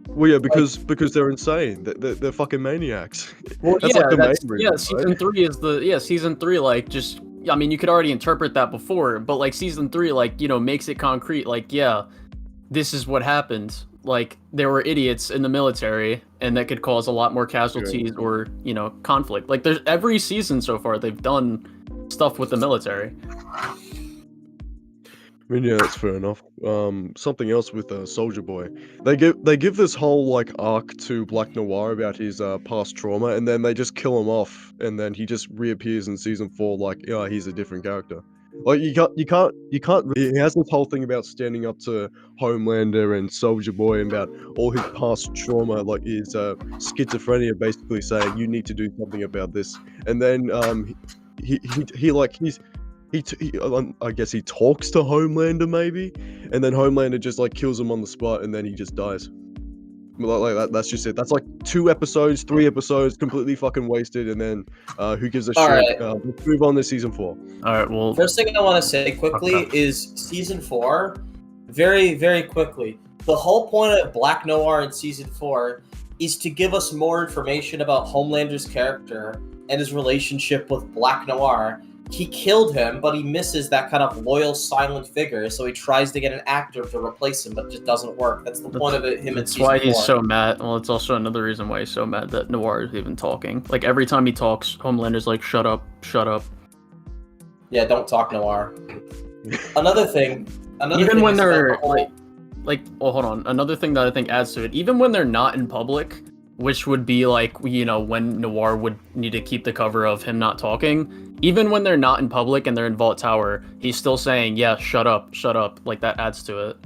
Well, yeah, because they're insane. They're fucking maniacs. Well, That's yeah, like the that's, main reason, season right? 3 is season 3, like, just, I mean, you could already interpret that before, but like season 3, like, you know, makes it concrete, like, yeah, this is what happened. Like, there were idiots in the military, and that could cause a lot more casualties or, you know, conflict. Like, there's every season so far they've done stuff with the military. I mean, yeah, that's fair enough. Something else with Soldier Boy, they give this whole like arc to Black Noir about his past trauma, and then they just kill him off, and then he just reappears in season 4 like, yeah, he's a different character. Like you can't. He has this whole thing about standing up to Homelander and Soldier Boy and about all his past trauma, like his schizophrenia, basically saying you need to do something about this, and then I guess he talks to Homelander maybe, and then Homelander just like kills him on the spot, and then he just dies. Like that. That's just it. That's like 2 episodes, 3 episodes, completely fucking wasted, and then who gives a All shit? right. Let's move on to season 4. All right. Well, First thing I want to say quickly Okay. is season 4, very, very quickly. The whole point of Black Noir in season 4 is to give us more information about Homelander's character and his relationship with Black Noir. He killed him, but he misses that kind of loyal, silent figure, so he tries to get an actor to replace him, but it just doesn't work. That's the point of it. Him in That's season why 4. he's so mad. Well, it's also another reason why he's so mad that Noir is even talking. Like every time he talks, Homelander's like, "Shut up, shut up." Yeah, don't talk Noir. Another thing. Even when is about they're the whole- well, hold on. Another thing that I think adds to it, even when they're not in public, which would be like, when Noir would need to keep the cover of him not talking. Even when they're not in public and they're in Vault Tower, he's still saying, "Yeah, shut up, shut up." Like that adds to it.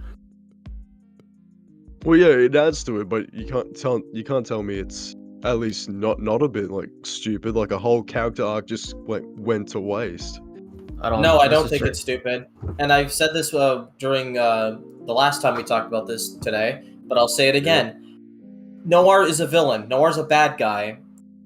Well, yeah, it adds to it, but you can't tell me it's at least not a bit like stupid. Like a whole character arc just went to waste. I don't. No, I don't think it's stupid. And I've said this during the last time we talked about this today, but I'll say it again. Noir is a villain. Noir's a bad guy.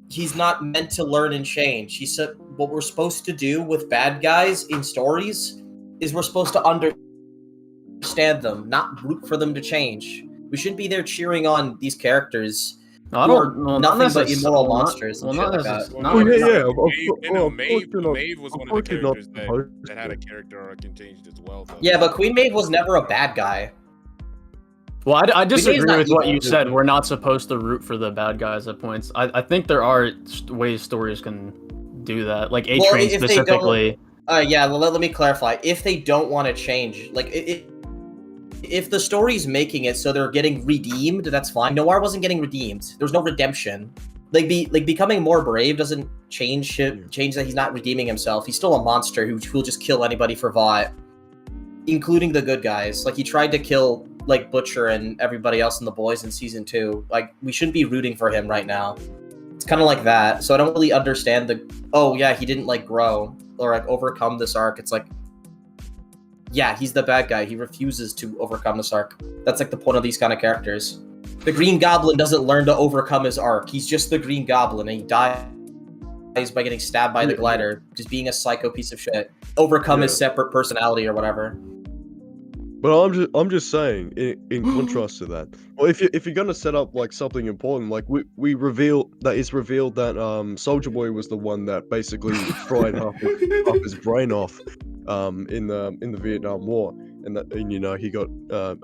He's not meant to learn and change. He said what we're supposed to do with bad guys in stories is we're supposed to understand them, not root for them to change. We shouldn't be there cheering on these characters No, I who are don't. Well, nothing but necess- immoral well, not- monsters and well, shit not like that. necess- Oh not- yeah, not- yeah. Maeve was one of the characters that had a character arc and changed as well. Though. Yeah, but Queen Maeve was never a bad guy. Well, I Queen Maeve's disagree not with what evil. you said. We're not supposed to root for the bad guys at points. I think there are ways stories can do that, like A Train if they specifically. Yeah, well, let me clarify. If they don't want to change, like, if the story's making it so they're getting redeemed, that's fine. Noir wasn't getting redeemed. There's no redemption. Becoming more brave doesn't change that he's not redeeming himself. He's still a monster who'll just kill anybody for Vought, including the good guys. Like, he tried to kill, like, Butcher and everybody else in the boys in season 2. Like, we shouldn't be rooting for him right now. It's kind of like that. So I don't really understand he didn't, like, grow or, like, overcome this arc. It's like, yeah, he's the bad guy. He refuses to overcome this arc. That's, like, the point of these kind of characters. The Green Goblin doesn't learn to overcome his arc. He's just the Green Goblin, and he dies by getting stabbed by the glider, just being a psycho piece of shit. Overcome his separate personality or whatever. But I'm just saying, in contrast to that, well, if you're gonna set up like something important, like it's revealed that Soldier Boy was the one that basically fried half his brain off, in the Vietnam War, and he got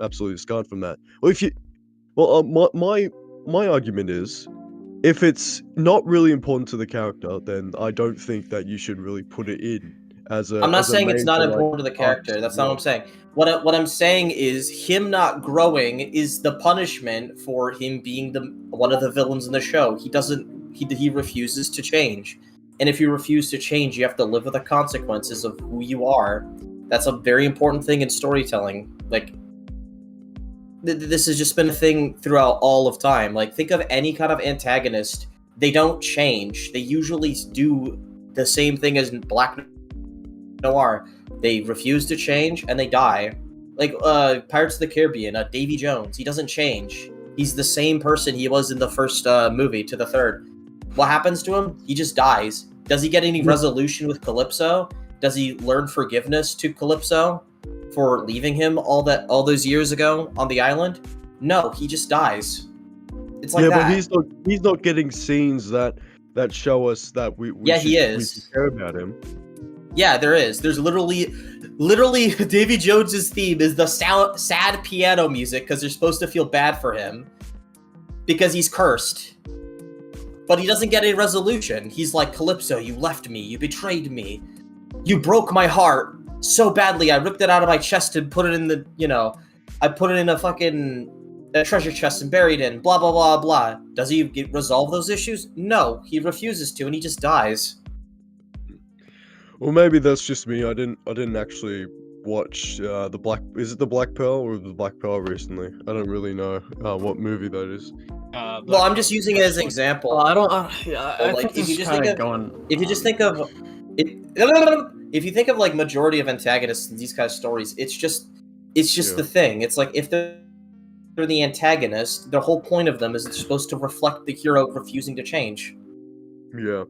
absolutely scarred from that. My argument is, if it's not really important to the character, then I don't think that you should really put it in as a. I'm not as a saying it's not major, important to the character. arc. That's not what I'm saying. What I'm saying is him not growing is the punishment for him being one of the villains in the show. He refuses to change. And if you refuse to change, you have to live with the consequences of who you are. That's a very important thing in storytelling. Like, this has just been a thing throughout all of time. Like, think of any kind of antagonist. They don't change. They usually do the same thing as Black Noir. They refuse to change and they die. Like Pirates of the Caribbean, Davy Jones. He doesn't change. He's the same person he was in the first movie to the third. What happens to him? He just dies. Does he get any resolution with Calypso? Does he learn forgiveness to Calypso for leaving him all those years ago on the island? No, he just dies. It's like that. But he's not getting scenes that show us that we he is. we should care about him. Yeah, there is. There's literally Davy Jones's theme is the sad piano music because they're supposed to feel bad for him because he's cursed. But he doesn't get a resolution. He's like, Calypso, you left me. You betrayed me. You broke my heart so badly. I ripped it out of my chest and put it in I put it in a treasure chest and buried it in, blah, blah, blah, blah. Does he resolve those issues? No, he refuses to and he just dies. Well, maybe that's just me. I didn't actually watch the Black. Is it the Black Pearl or the Black Pearl recently? I don't really know what movie that is. Well, I'm just using it as an example. I don't. If you just think of if you think of like majority of antagonists in these kind of stories, it's just Yeah. the thing. It's like if they're the antagonist, the whole point of them is it's supposed to reflect the hero refusing to change. Yeah.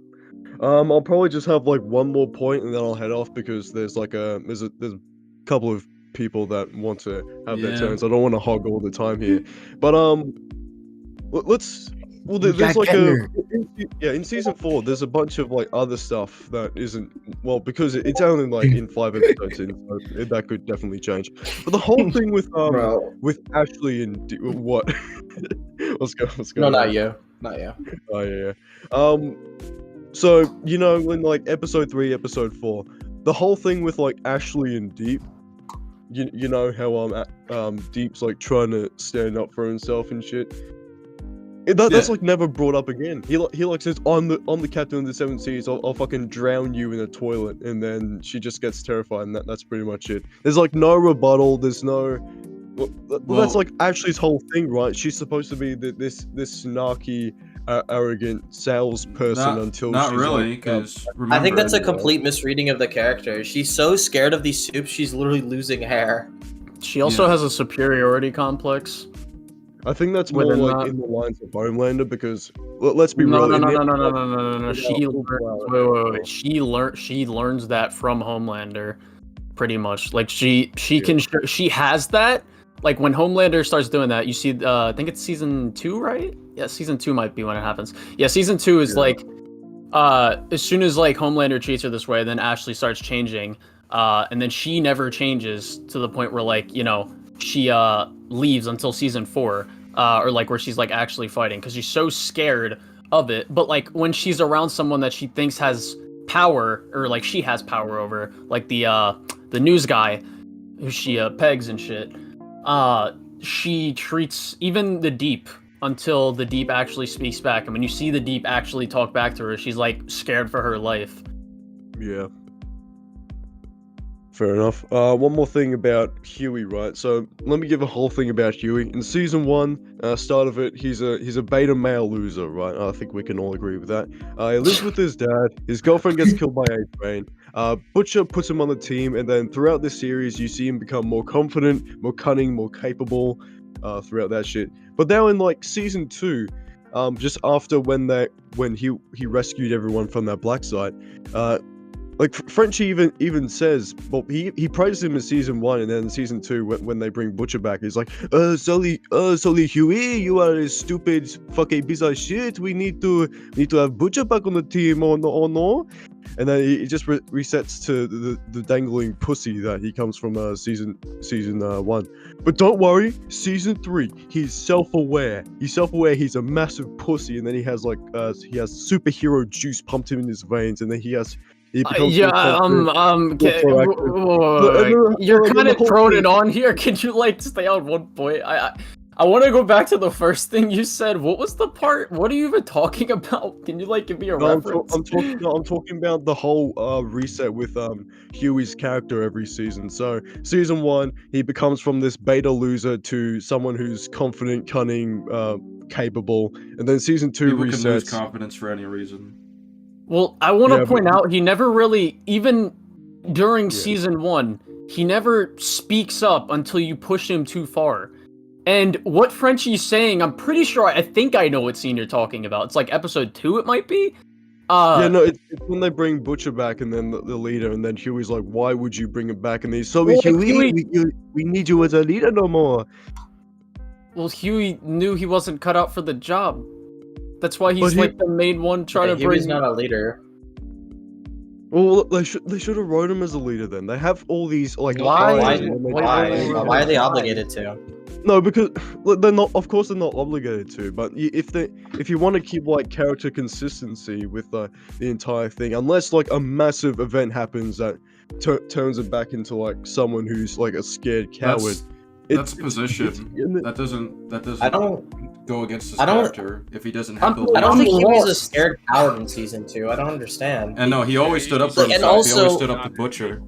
I'll probably just have like one more point and then I'll head off because there's a couple of people that want to have their Yeah. turns. I don't want to hog all the time here. But let's well You there's got like Kettner. in season 4 there's a bunch of like other stuff that isn't well because it's only like in 5 episodes in, so that could definitely change. But the whole thing with Bro. with Ashley and what what's going No, on? not you. Not you. Oh yeah. So you know, in like episode 3, episode 4, the whole thing with like Ashley and Deep, you know how Deep's like trying to stand up for himself and shit. That's like never brought up again. He like says, I'm the captain of the 7 seas. I'll fucking drown you in a toilet, and then she just gets terrified, and that's pretty much it. There's like no rebuttal. There's no. Well, that's like Ashley's whole thing, right? She's supposed to be this snarky, arrogant salesperson until not she's really, like, because I think that's a complete misreading of the character. She's so scared of these soups, she's literally losing hair. She also has a superiority complex. I think that's more Within like that. in the lines of Homelander because let's be No, real. no, in no, the no, no, episode- no, no, no, no. She learns. She learns that from Homelander, pretty much. Like she can. She has that. Like when Homelander starts doing that, you see. I think it's season 2, right? Yeah, season 2 might be when it happens. Yeah, season 2 is like. As soon as like Homelander treats her this way, then Ashley starts changing. And then she never changes to the point where like she leaves until season 4. Or like where she's like actually fighting because she's so scared of it. But like when she's around someone that she thinks has power or like she has power over, like the news guy who she pegs and shit, she treats even the Deep until the Deep actually speaks back. And when you see the Deep actually talk back to her, she's like scared for her life. Yeah. Fair enough. One more thing about Huey, right? So let me give a whole thing about Huey. In season 1, start of it, he's a beta male loser, right? I think we can all agree with that. He lives with his dad. His girlfriend gets killed by A-Train. Butcher puts him on the team, and then throughout this series, you see him become more confident, more cunning, more capable. Throughout that shit. But now in like season 2, just after when he rescued everyone from that black site, like Frenchie even says, well, he praised him in season 1, and then in season 2 when they bring Butcher back, he's like, sorry Huey, you are a stupid fucking piece of shit. We need to have Butcher back on the team, or no. And then he just resets to the dangling pussy that he comes from season 1. But don't worry, season 3, he's self-aware. He's a massive pussy, and then he has superhero juice pumped in his veins, and then he becomes You're kind of throwing it on here. Can you like stay on one point? I want to go back to the first thing you said. What was the part? What are you even talking about? Can you like give me a reference? I'm talking about the whole reset with Huey's character every season. So season 1, he becomes from this beta loser to someone who's confident, cunning, capable, and then season 2 People can lose resets. confidence for any reason. Well, I want to Yeah, point out he never really, even during season 1, he never speaks up until you push him too far. And what Frenchie's saying, I'm pretty sure, I think I know what scene you're talking about. It's like episode 2, it might be? Yeah, no, it's when they bring Butcher back and then the leader, and then Huey's like, why would you bring him back? And he's, Huey, we need you as a leader no more. Well, Huey knew he wasn't cut out for the job. That's why he's But like the main one trying to bring... Huey's not a leader. Well, they should have wrote him as a leader then. They have all these, like... Why Why are they obligated to? No, because they're not. Of course, they're not obligated to. But if you want to keep like character consistency with the entire thing, unless like a massive event happens that turns it back into like someone who's like a scared coward. That's position. That doesn't I don't go against his I don't- character if he doesn't have the I don't think leadership. he was a scared coward in season 2. I don't understand. And no, he always stood up for And himself. He always also- stood up to Butcher.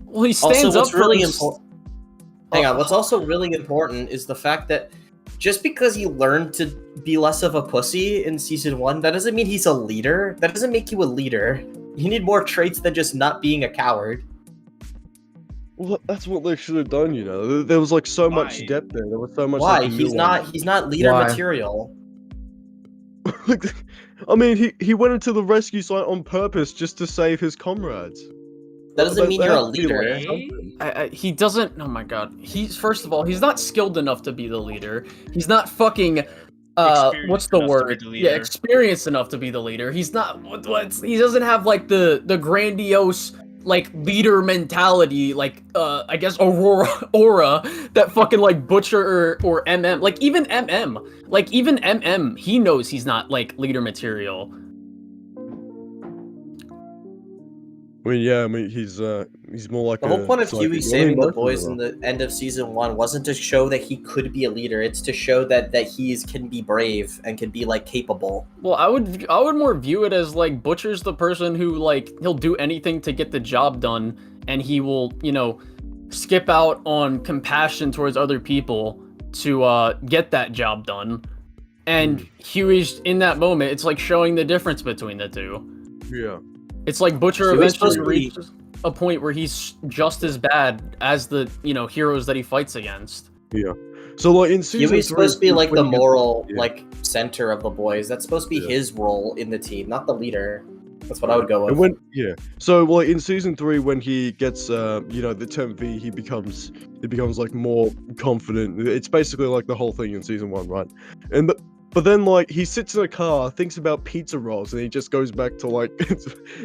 Well, he stands Also, up what's for really him- important. Hang on. What's also really important is the fact that just because he learned to be less of a pussy in season 1, that doesn't mean he's a leader. That doesn't make you a leader. You need more traits than just not being a coward. Well, that's what they should have done, you know. There was like so much depth there. There was so much. Why? Like, He's nuance. not leader Why? material. I mean, he went into the rescue site on purpose just to save his comrades. That doesn't mean There you're a has to be, like, leader. something. He doesn't. Oh my god. He's first of all, he's not skilled enough to be the leader. He's not fucking. What's the word? Yeah, experienced enough to be the leader. He's not. He doesn't have like the grandiose like leader mentality. Like I guess aura that fucking like Butcher or MM. Like even MM. He knows he's not like leader material. I mean, yeah. I mean, he's more like The whole point of Huey saving the boys in in the end of season 1 wasn't to show that he could be a leader. It's to show that he can be brave and can be like capable. Well, I would more view it as like Butcher's the person who like he'll do anything to get the job done, and he will skip out on compassion towards other people to get that job done. And Huey's in that moment. It's like showing the difference between the two. Yeah. It's like Butcher Huey's eventually supposed to be- reaches a point where he's just as bad as the heroes that he fights against. Yeah. So like in season Huey's 3, supposed to be like the when he gets- moral yeah. like center of the boys. That's supposed to be his role in the team, not the leader. That's what I would go with. And so well in season 3 when he gets the temp V, he becomes like more confident. It's basically like the whole thing in season 1, right? But then like he sits in a car, thinks about pizza rolls, and he just goes back to like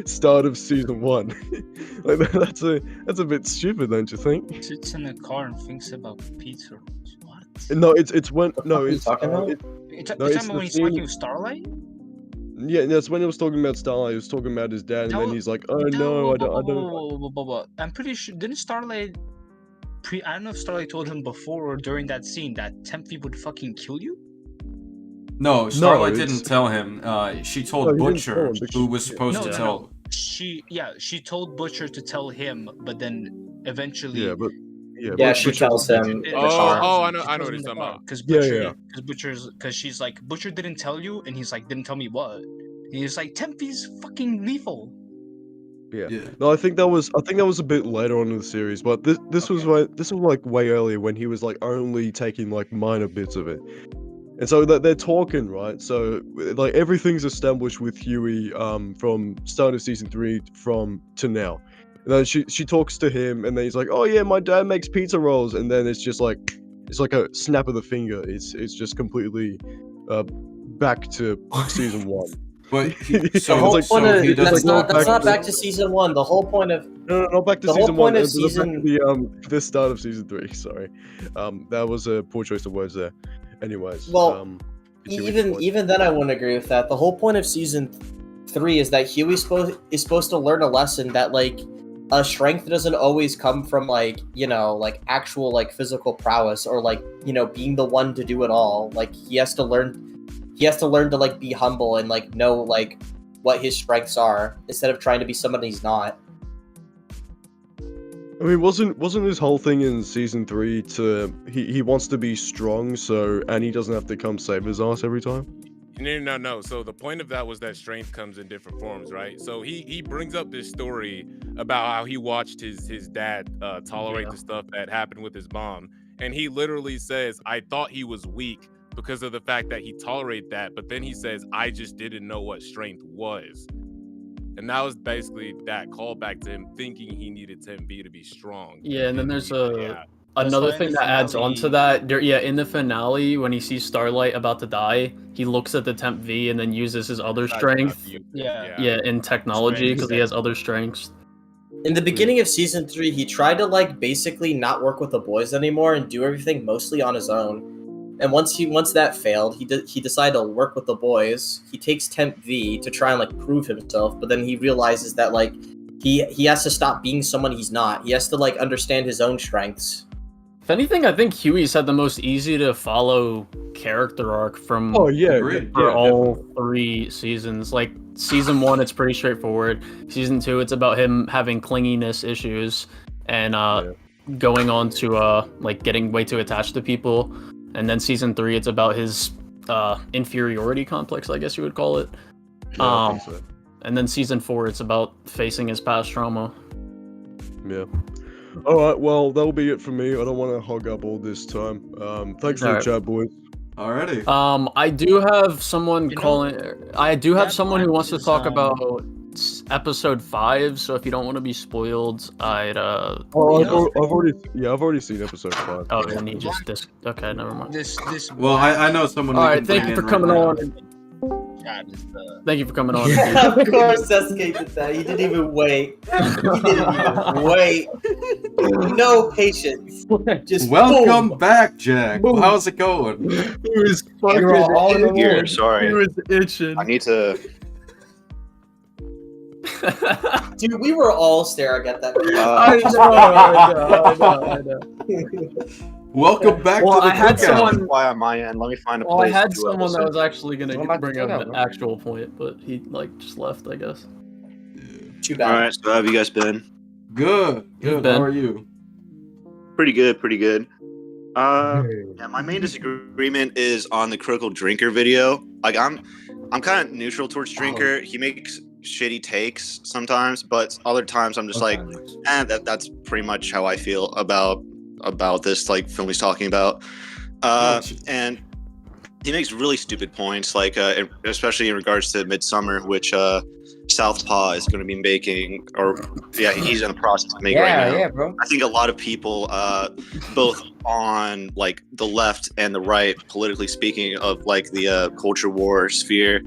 start of season 1. Like that's a bit stupid, don't you think? Sits in a car and thinks about pizza rolls. What? No, it's when no, it's talking about? It's No, it's when the he's scene- talking with Starlight? yeah, that's when he was talking about Starlight. He was talking about his dad, and then he's like, "Oh no, I don't." I'm pretty sure. Didn't Starlight? I don't know if Starlight told him before or during that scene that Tempe would fucking kill you. No, Starlight it's- didn't tell him. She No, told he didn't Butcher, tell him, but who was supposed to No, tell. no. She told Butcher to tell him, but then eventually. Yeah, but Yeah, she tells him. I know what he's talking about. Because Yeah. because she's like, Butcher didn't tell you, and he's like, didn't tell me what. And he's like, Tempe's fucking lethal. Yeah. No, I think that was a bit later on in the series, but this was like way earlier when he was like only taking like minor bits of it. And so that they're talking, right? So like everything's established with Huey from start of season 3 to now. And then she talks to him, and then he's like, "Oh yeah, my dad makes pizza rolls," and then it's like a snap of the finger. It's just completely back to season 1. But The whole point of that's not back to season 1. The whole point of No, not back to the season whole point 1. of season The start of season 3. Sorry, that was a poor choice of words there. Anyways, Well, even then, I wouldn't agree with that. The whole point of season 3 is that Huey is supposed to learn a lesson that like strength doesn't always come from like actual like physical prowess or like being the one to do it all. Like he has to learn to like be humble and like know like what his strengths are instead of trying to be somebody he's not. I mean, wasn't his whole thing in season 3 to he wants to be strong, so Annie doesn't have to come save his ass every time? No. So the point of that was that strength comes in different forms, right? So he brings up this story about how he watched his dad tolerate the stuff that happened with his mom, and he literally says, "I thought he was weak because of the fact that he tolerated that," but then he says, "I just didn't know what strength was." And that was basically that callback to him thinking he needed Temp V to be strong. Yeah, and then there's another thing that adds on to that. In the finale, when he sees Starlight about to die, he looks at the Temp V and then uses his other strength. In technology because he has other strengths. In the beginning of season 3, he tried to like basically not work with the boys anymore and do everything mostly on his own. And once that failed, he decided to work with the boys. He takes Temp V to try and like prove himself, but then he realizes that like he has to stop being someone he's not. He has to like understand his own strengths. If anything, I think Huey's had the most easy to follow character arc from all 3 seasons. Like season 1, it's pretty straightforward. Season 2, it's about him having clinginess issues and going on to like getting way too attached to people. And then season 3, it's about his inferiority complex, I guess you would call it. And then season 4, it's about facing his past trauma. Yeah. All right. Well, that'll be it for me. I don't want to hog up all this time. Thanks for the Alright. chat, boys. Alrighty. I do have someone You know, calling. I do have that someone who black wants to is, talk about episode 5. So if you don't want to be spoiled, I'd Oh, I've already seen episode 5. Oh, then he just okay, never mind. This Well, I know someone. All we right, can thank bring you for in coming right on. now. Thank you for coming on. Of course, SK did that. He didn't even wait. He didn't even wait. No patience. Just Welcome boom. back, Jack. Boom. How's it going? He was fucking You're all in the Here, mood. sorry. He was itching. I need to. Dude, we were all staring at that. I know. Welcome back Well, to the I had cookout. someone. Why on my end? Let me find a Well, I place. had to someone that listen. was actually gonna What am I bring doing up now, an bro? actual point, but he just left, I guess. Too All bad. right. So how have you guys been? Good. You've Good. been- How are you? Pretty good. Pretty good. Yeah. My main disagreement is on the Critical Drinker video. Like, I'm kind of neutral towards Drinker. He makes shitty takes sometimes, but other times I'm just like, that's pretty much how I feel about this like film he's talking about. And he makes really stupid points, like especially in regards to Midsummer, which Southpaw is going to be making, or he's in the process of making right now. Yeah, bro. I think a lot of people, both on like the left and the right, politically speaking, of like the culture war sphere,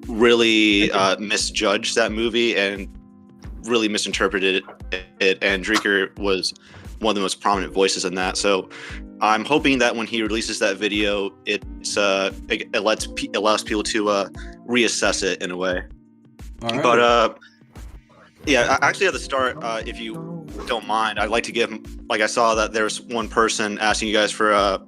really misjudged that movie and really misinterpreted it. And Drinker was one of the most prominent voices in that. So I'm hoping that when he releases that video, it allows people to reassess it in a way. All right. But actually at the start, if you don't mind, I'd like to give, like, I saw that there's one person asking you guys for a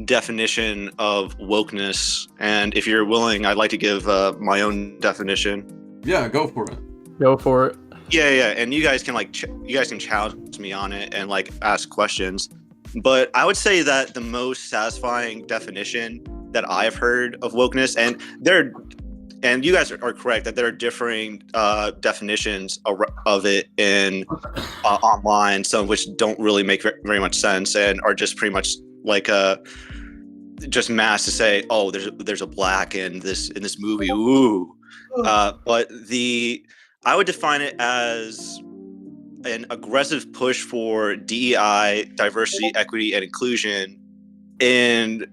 definition of wokeness, and if you're willing, I'd like to give my own definition. Yeah, go for it. Go for it. Yeah, and you guys can challenge me on it and like ask questions. But I would say that the most satisfying definition that I've heard of wokeness, and you guys are correct that there are differing definitions of it in online, some of which don't really make very much sense and are just pretty much like just mass to say, oh, there's a black in this movie, ooh. But I would define it as an aggressive push for DEI, diversity, equity, and inclusion in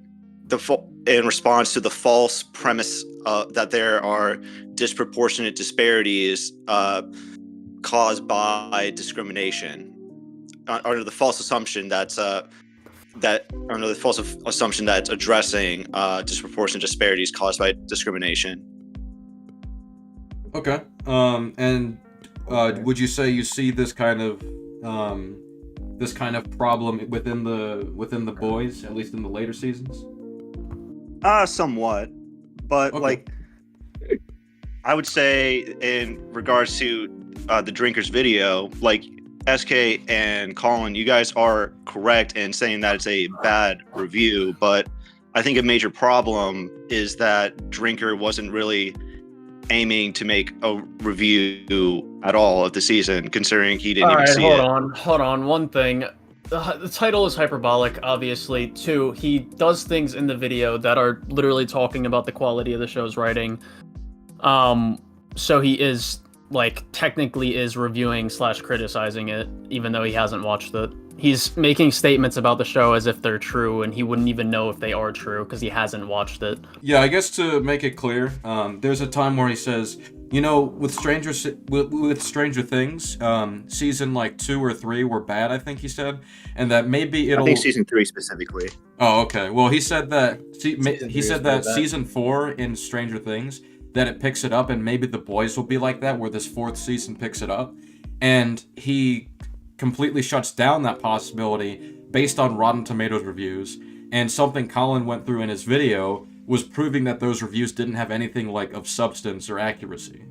response to the false premise that there are disproportionate disparities caused by discrimination, under the false assumption that's addressing disproportionate disparities caused by discrimination. Okay. And would you say you see this kind of problem within the boys, at least in the later seasons? Somewhat, but Okay. like I would say in regards to the Drinkers video, like SK and Colin, you guys are correct in saying that it's a bad review, but I think a major problem is that Drinker wasn't really aiming to make a review at all of the season, considering he didn't even see it. Hold on. One thing. The title is hyperbolic, obviously. 2, he does things in the video that are literally talking about the quality of the show's writing. So he is, like, technically is reviewing / criticizing it, even though he hasn't watched it. He's making statements about the show as if they're true, and he wouldn't even know if they are true because he hasn't watched it. Yeah, I guess to make it clear, there's a time where he says, you know, with Stranger Things, season like 2 or 3 were bad, I think he said, and that maybe it'll. I think season 3 specifically. Oh, okay. Well, he said that bad. season 4 in Stranger Things, that it picks it up, and maybe the boys will be like that, where this 4th season picks it up, and he completely shuts down that possibility based on Rotten Tomatoes reviews, and something Colin went through in his video was proving that those reviews didn't have anything like of substance or accuracy.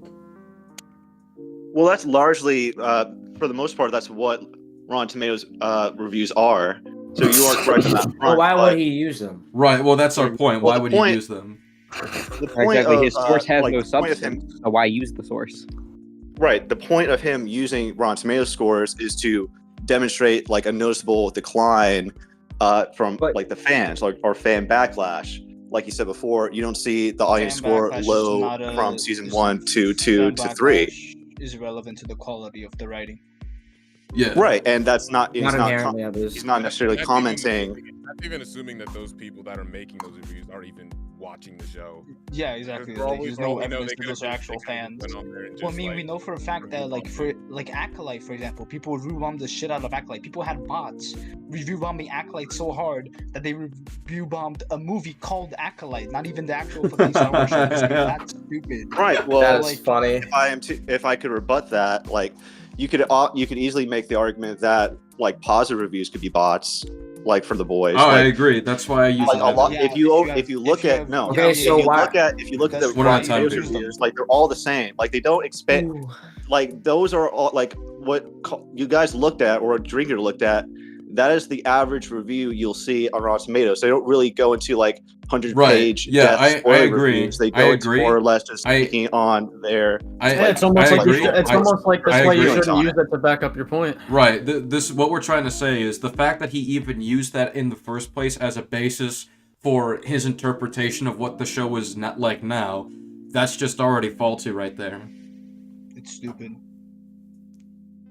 Well, that's largely, for the most part, that's what Rotten Tomatoes reviews are. So you are correct on that front. Well, why would he use them? Right, well, that's our point. Well, Why would he use them? The point Exactly. of, His source has like, no the point of him substance, so why use the source? Right. The point of him using Rotten Tomatoes scores is to demonstrate like a noticeable decline from like the fans, like or fan backlash. Like you said before, you don't see the audience score low from season 1 to 2 to 3. Is relevant to the quality of the writing. Yeah. Right, and that's not. Not inherently others. He's not necessarily commenting. That's even assuming that those people that are making those reviews aren't even watching the show. Yeah, exactly. For all we There's know, no we know evidence they that could've those are just actual fans. went on there and Well, I just, mean, we like, know for a fact that, like, for like Acolyte, for example, people review bomb the shit out of Acolyte. People had bots review bombing Acolyte so hard that they review bombed a movie called Acolyte, not even the actual fucking Star Wars show. That's stupid. Right. Well, That is funny. If I could rebut that, like, you could easily make the argument that like positive reviews could be bots, like for The Boys. Oh, like, I agree. That's why I use like a lot. If you look at the One at a time, Rotten Tomatoes reviews, like they're all the same. Like they don't expect. Like those are all like what you guys looked at or Drinker looked at. That is the average review you'll see on Rotten Tomatoes. They don't really go into like 100-page. Yeah, I agree. Reviews. They go into more or less just speaking on their. It's almost like that's why you shouldn't use it to back up your point. Right. This what we're trying to say is the fact that he even used that in the first place as a basis for his interpretation of what the show is not like now. That's just already faulty right there. It's stupid.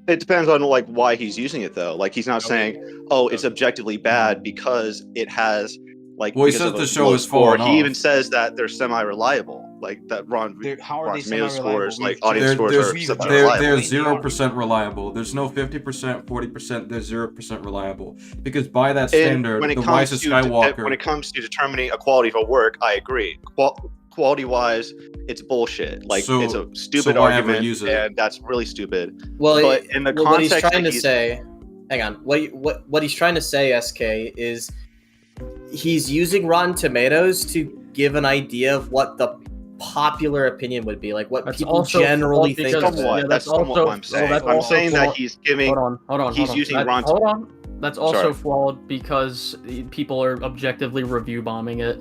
It depends on like why he's using it though. Like he's not saying, "Oh, it's objectively bad because it has like." Well, he says the show is falling off. He even says that they're semi-reliable. Like that Rotten Tomatoes scores, like audience scores are semi-reliable. They're 0% reliable. There's no 50%, 40%. They're 0% reliable because by that standard, the Rise of Skywalker. When it comes to determining a quality of a work, I agree. Quality-wise, it's bullshit. Like it's a stupid argument, and that's really stupid. Well, but in the what he's context trying that to say, hang on. What he's trying to say, SK, is he's using Rotten Tomatoes to give an idea of what the popular opinion would be, like what people generally think. That's somewhat what I'm saying. I'm saying that he's giving. Hold on. He's using Rotten. Hold on. That's also flawed because people are objectively review bombing it.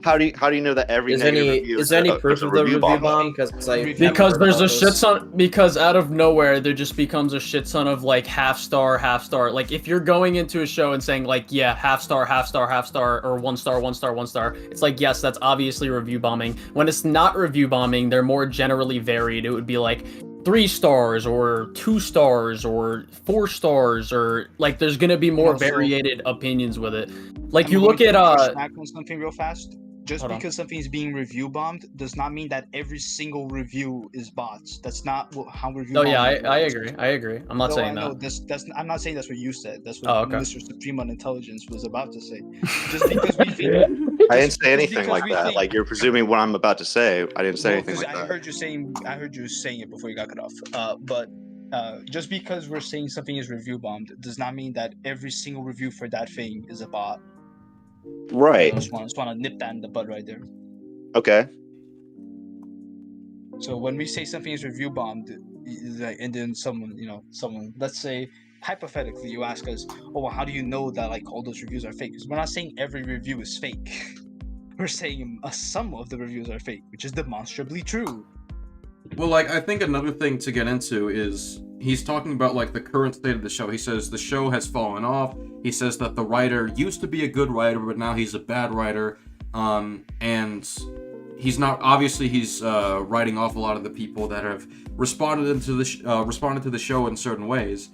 How do you know that every negative review is there any proof of the review bomb? Because there's a shit ton. Because out of nowhere there just becomes a shit ton of like half star. Like if you're going into a show and saying like half star, or 1 star, it's like yes, that's obviously review bombing. When it's not review bombing, they're more generally varied. It would be like 3 stars or 2 stars or 4 stars or like there's gonna be more variated opinions with it. Like you look at back on something real fast. Just because something is being review bombed does not mean that every single review is bots. That's not how review. Oh yeah, I agree. I'm not saying that. I'm not saying that's what you said. That's what Mr. Supreme on Intelligence was about to say. Just because we think. I didn't say anything like that. Like you're presuming what I'm about to say. I didn't say anything like that. I heard you saying it before you got cut off. But just because we're saying something is review bombed does not mean that every single review for that thing is a bot. Right. I just want to nip that in the bud right there. Okay. So when we say something is review bombed, and then someone, let's say hypothetically, you ask us, "Oh, well, how do you know that like all those reviews are fake?" Because we're not saying every review is fake. We're saying some of the reviews are fake, which is demonstrably true. Well, like I think another thing to get into is he's talking about like the current state of the show. He says the show has fallen off. He says that the writer used to be a good writer, but now he's a bad writer. And he's not. Obviously, he's writing off a lot of the people that have responded to the show in certain ways.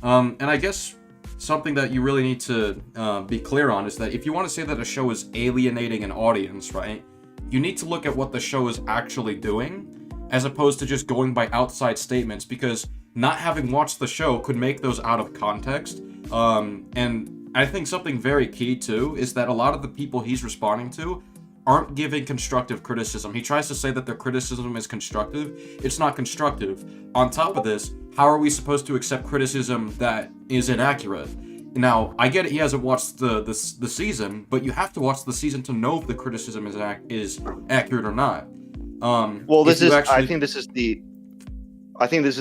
And I guess something that you really need to be clear on is that if you want to say that a show is alienating an audience, right, you need to look at what the show is actually doing, as opposed to just going by outside statements, because not having watched the show could make those out of context. And I think something very key too is that a lot of the people he's responding to aren't giving constructive criticism. He tries to say that their criticism is constructive. It's not constructive. On top of this, how are we supposed to accept criticism that is inaccurate? Now, I get it, he hasn't watched the season, but you have to watch the season to know if the criticism is accurate or not. Well, I think this is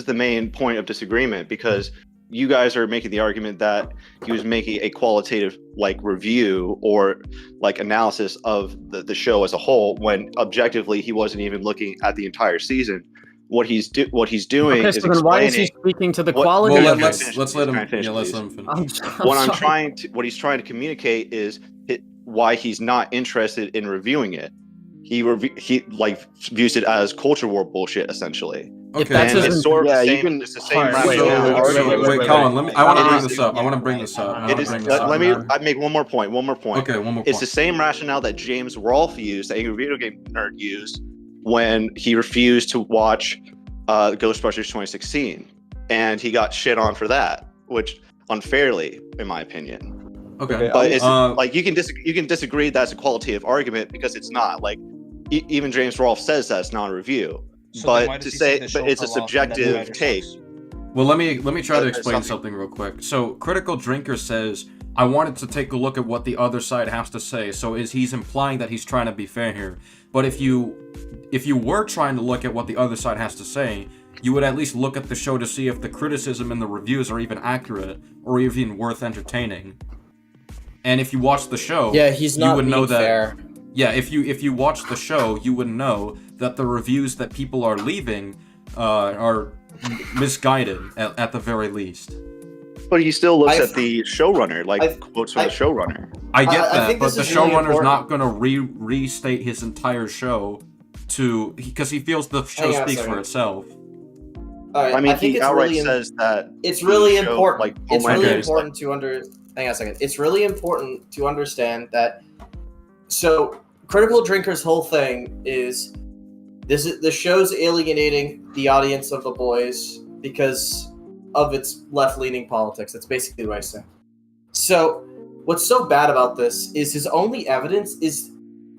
the main point of disagreement, because you guys are making the argument that he was making a qualitative like review or like analysis of the show as a whole, when objectively he wasn't even looking at the entire season. what he's doing Okay, is so then why is he explaining speaking to the what- quality Well, of let's it? let him. Can I finish, Yeah, let's please? let him finish. What he's trying to communicate is why he's not interested in reviewing it. He like views it as culture war bullshit essentially. If that's and his it's sort of yeah, the you same. can- It's the same Alright, rationale. Wait, Colin. Let me. I want to bring this up. I want to bring this up. It is. Let me. I make one more point. One more point. Okay, one more It's point. the same rationale that James Rolfe used, the angry video game nerd used, when he refused to watch Ghostbusters 2016, and he got shit on for that, which unfairly, in my opinion. Okay, But it's like you can disagree that's a qualitative argument because it's not. Like even James Rolfe says that's not a review. So then why But to does he say, the show but it's a fell off and then subjective writer take. sucks? Well, let me try to explain something. something real quick. So, Critical Drinker says, I wanted to take a look at what the other side has to say. So, he's implying that he's trying to be fair here. But if you were trying to look at what the other side has to say, you would at least look at the show to see if the criticism in the reviews are even accurate or even worth entertaining. And if you watch the show, Yeah, he's not you would know being that. fair. Yeah, if you watch the show, you would know that the reviews that people are leaving are misguided at the very least. But he still looks at the showrunner, like quotes from the showrunner. I get I that, think but this the is really showrunner's important. not going to restate his entire show because he feels the show Hang on a speaks for second. itself. Alright, I mean, think he it's outright really says that it's the really show, important. like, It's Homer really is, important to hang on a second. It's really important to understand that. So, Critical Drinker's whole thing is the show's alienating the audience of The Boys because of its left-leaning politics. That's basically what I say. So, what's so bad about this is his only evidence is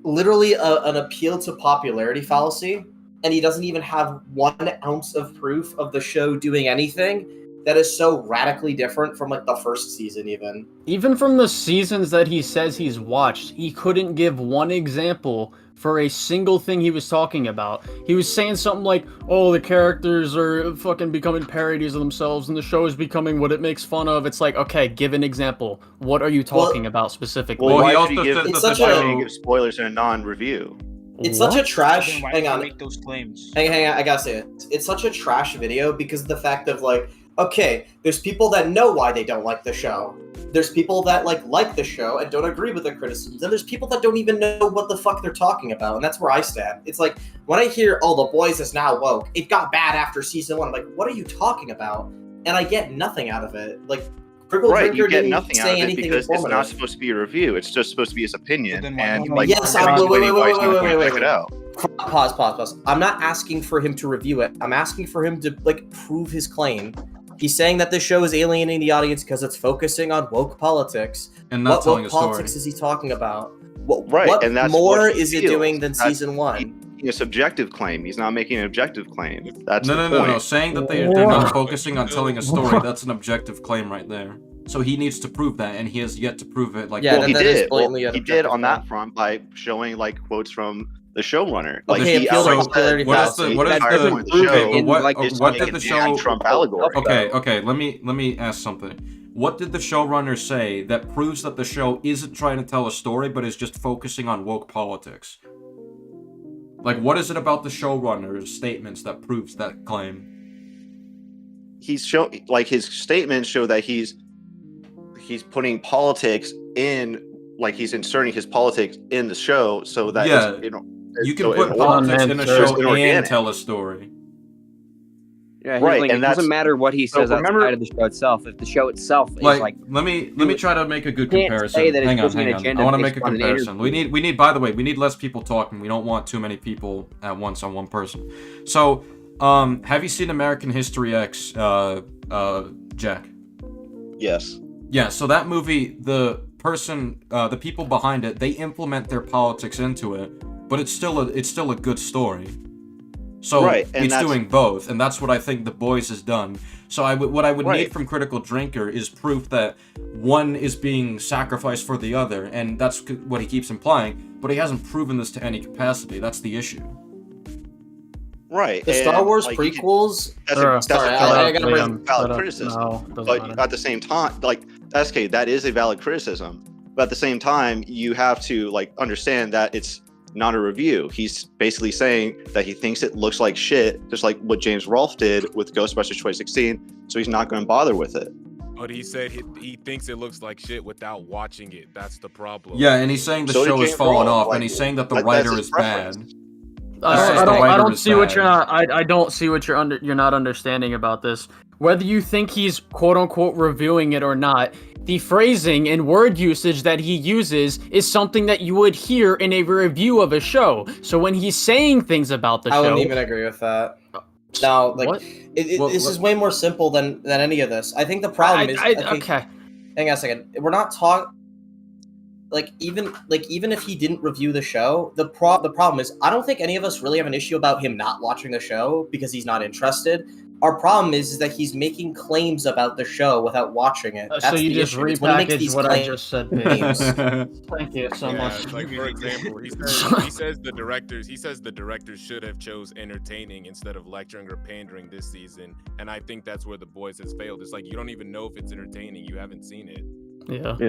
literally an appeal to popularity fallacy, and he doesn't even have 1 ounce of proof of the show doing anything that is so radically different from like the first season even. Even from the seasons that he says he's watched, he couldn't give one example for a single thing he was talking about. He was saying something like, oh, the characters are fucking becoming parodies of themselves and the show is becoming what it makes fun of. It's like, okay, give an example. What are you talking about specifically? Well, why should he give spoilers in a non-review? It's such a trash. Then why Hang do you on. make those claims? Hang on, I gotta say it. It's such a trash video because of the fact of like, okay, there's people that know why they don't like the show. There's people that like the show and don't agree with the criticisms, and there's people that don't even know what the fuck they're talking about, and that's where I stand. It's like when I hear, "Oh, The Boys is now woke," it got bad after season 1. I'm like, what are you talking about? And I get nothing out of it. Like, Critical Right, Drinker you get didn't nothing say out of it anything because it's informative. not supposed to be a review. It's just supposed to be his opinion, and Like, yes, wait, check it out. Pause. I'm not asking for him to review it. I'm asking for him to like prove his claim. He's saying that this show is alienating the audience because it's focusing on woke politics. And not what telling woke a story. politics is he talking about? What, Right, what and that's more what he is it feels. doing than That's season 1? making a subjective claim. He's not making an objective claim. That's the No. point. Saying that they're not focusing on telling a story, that's an objective claim right there. So he needs to prove that, and he has yet to prove it. Like, well, he did. blatantly He did on that front by showing like quotes from the showrunner. Like Okay, he appeal to outright popularity said fallacy. what is the entire the point of the show okay? But is what to did make the an show? anti-Trump allegory? Okay. Let me ask something. What did the showrunner say that proves that the show isn't trying to tell a story, but is just focusing on woke politics? Like, what is it about the showrunner's statements that proves that claim? His statements show that he's putting politics in, like he's inserting his politics in the show so that it's, you can so put in politics in a show and inorganic. tell a story. Yeah, Right, like, and it that's- doesn't matter what he so says remember- outside of the show itself. If the show itself is Like, like, let me try to make a good you can't comparison. say that it's Hang on. pushing an agenda I want to based make a on an comparison. We need. By the way, we need less people talking. We don't want too many people at once on one person. So, have you seen American History X, Jack? Yes. Yeah. So that movie, the people behind it, they implement their politics into it, but it's still a good story. So Right, and it's that's- doing both, and that's what I think The Boys has done. So what I would Right. need from Critical Drinker is proof that one is being sacrificed for the other, and that's what he keeps implying. But he hasn't proven this to any capacity. That's the issue. Right. The Star and, Wars like, prequels. That's Sorry, I gotta bring Liam, valid no, criticism. doesn't But matter. at the same time, like SK, that is a valid criticism. But at the same time, you have to like understand that it's not a review. He's basically saying that he thinks it looks like shit, just like what James Rolfe did with Ghostbusters 2016. So he's not going to bother with it. But he said he thinks it looks like shit without watching it. That's the problem. Yeah, and he's saying the So did show is James falling Rolfe, off, and he's saying that the like, writer that's his is bad. preference. I don't see what you're not. I don't see what you're not understanding about this. Whether you think he's quote unquote reviewing it or not, the phrasing and word usage that he uses is something that you would hear in a review of a show. So when he's saying things about the I show, wouldn't even agree with that. No, like What? this is way more simple than any of this. I think the problem is okay. Hang on a second. We're not talking. Even if he didn't review the show, the problem is I don't think any of us really have an issue about him not watching the show because he's not interested. Our problem is that he's making claims about the show without watching it. So you just repackaged what I just said. claims. Thank you so Yeah, much. like for example, he says the directors should have chose entertaining instead of lecturing or pandering this season, and I think that's where The Boys has failed. It's like you don't even know if it's entertaining. You haven't seen it. Yeah.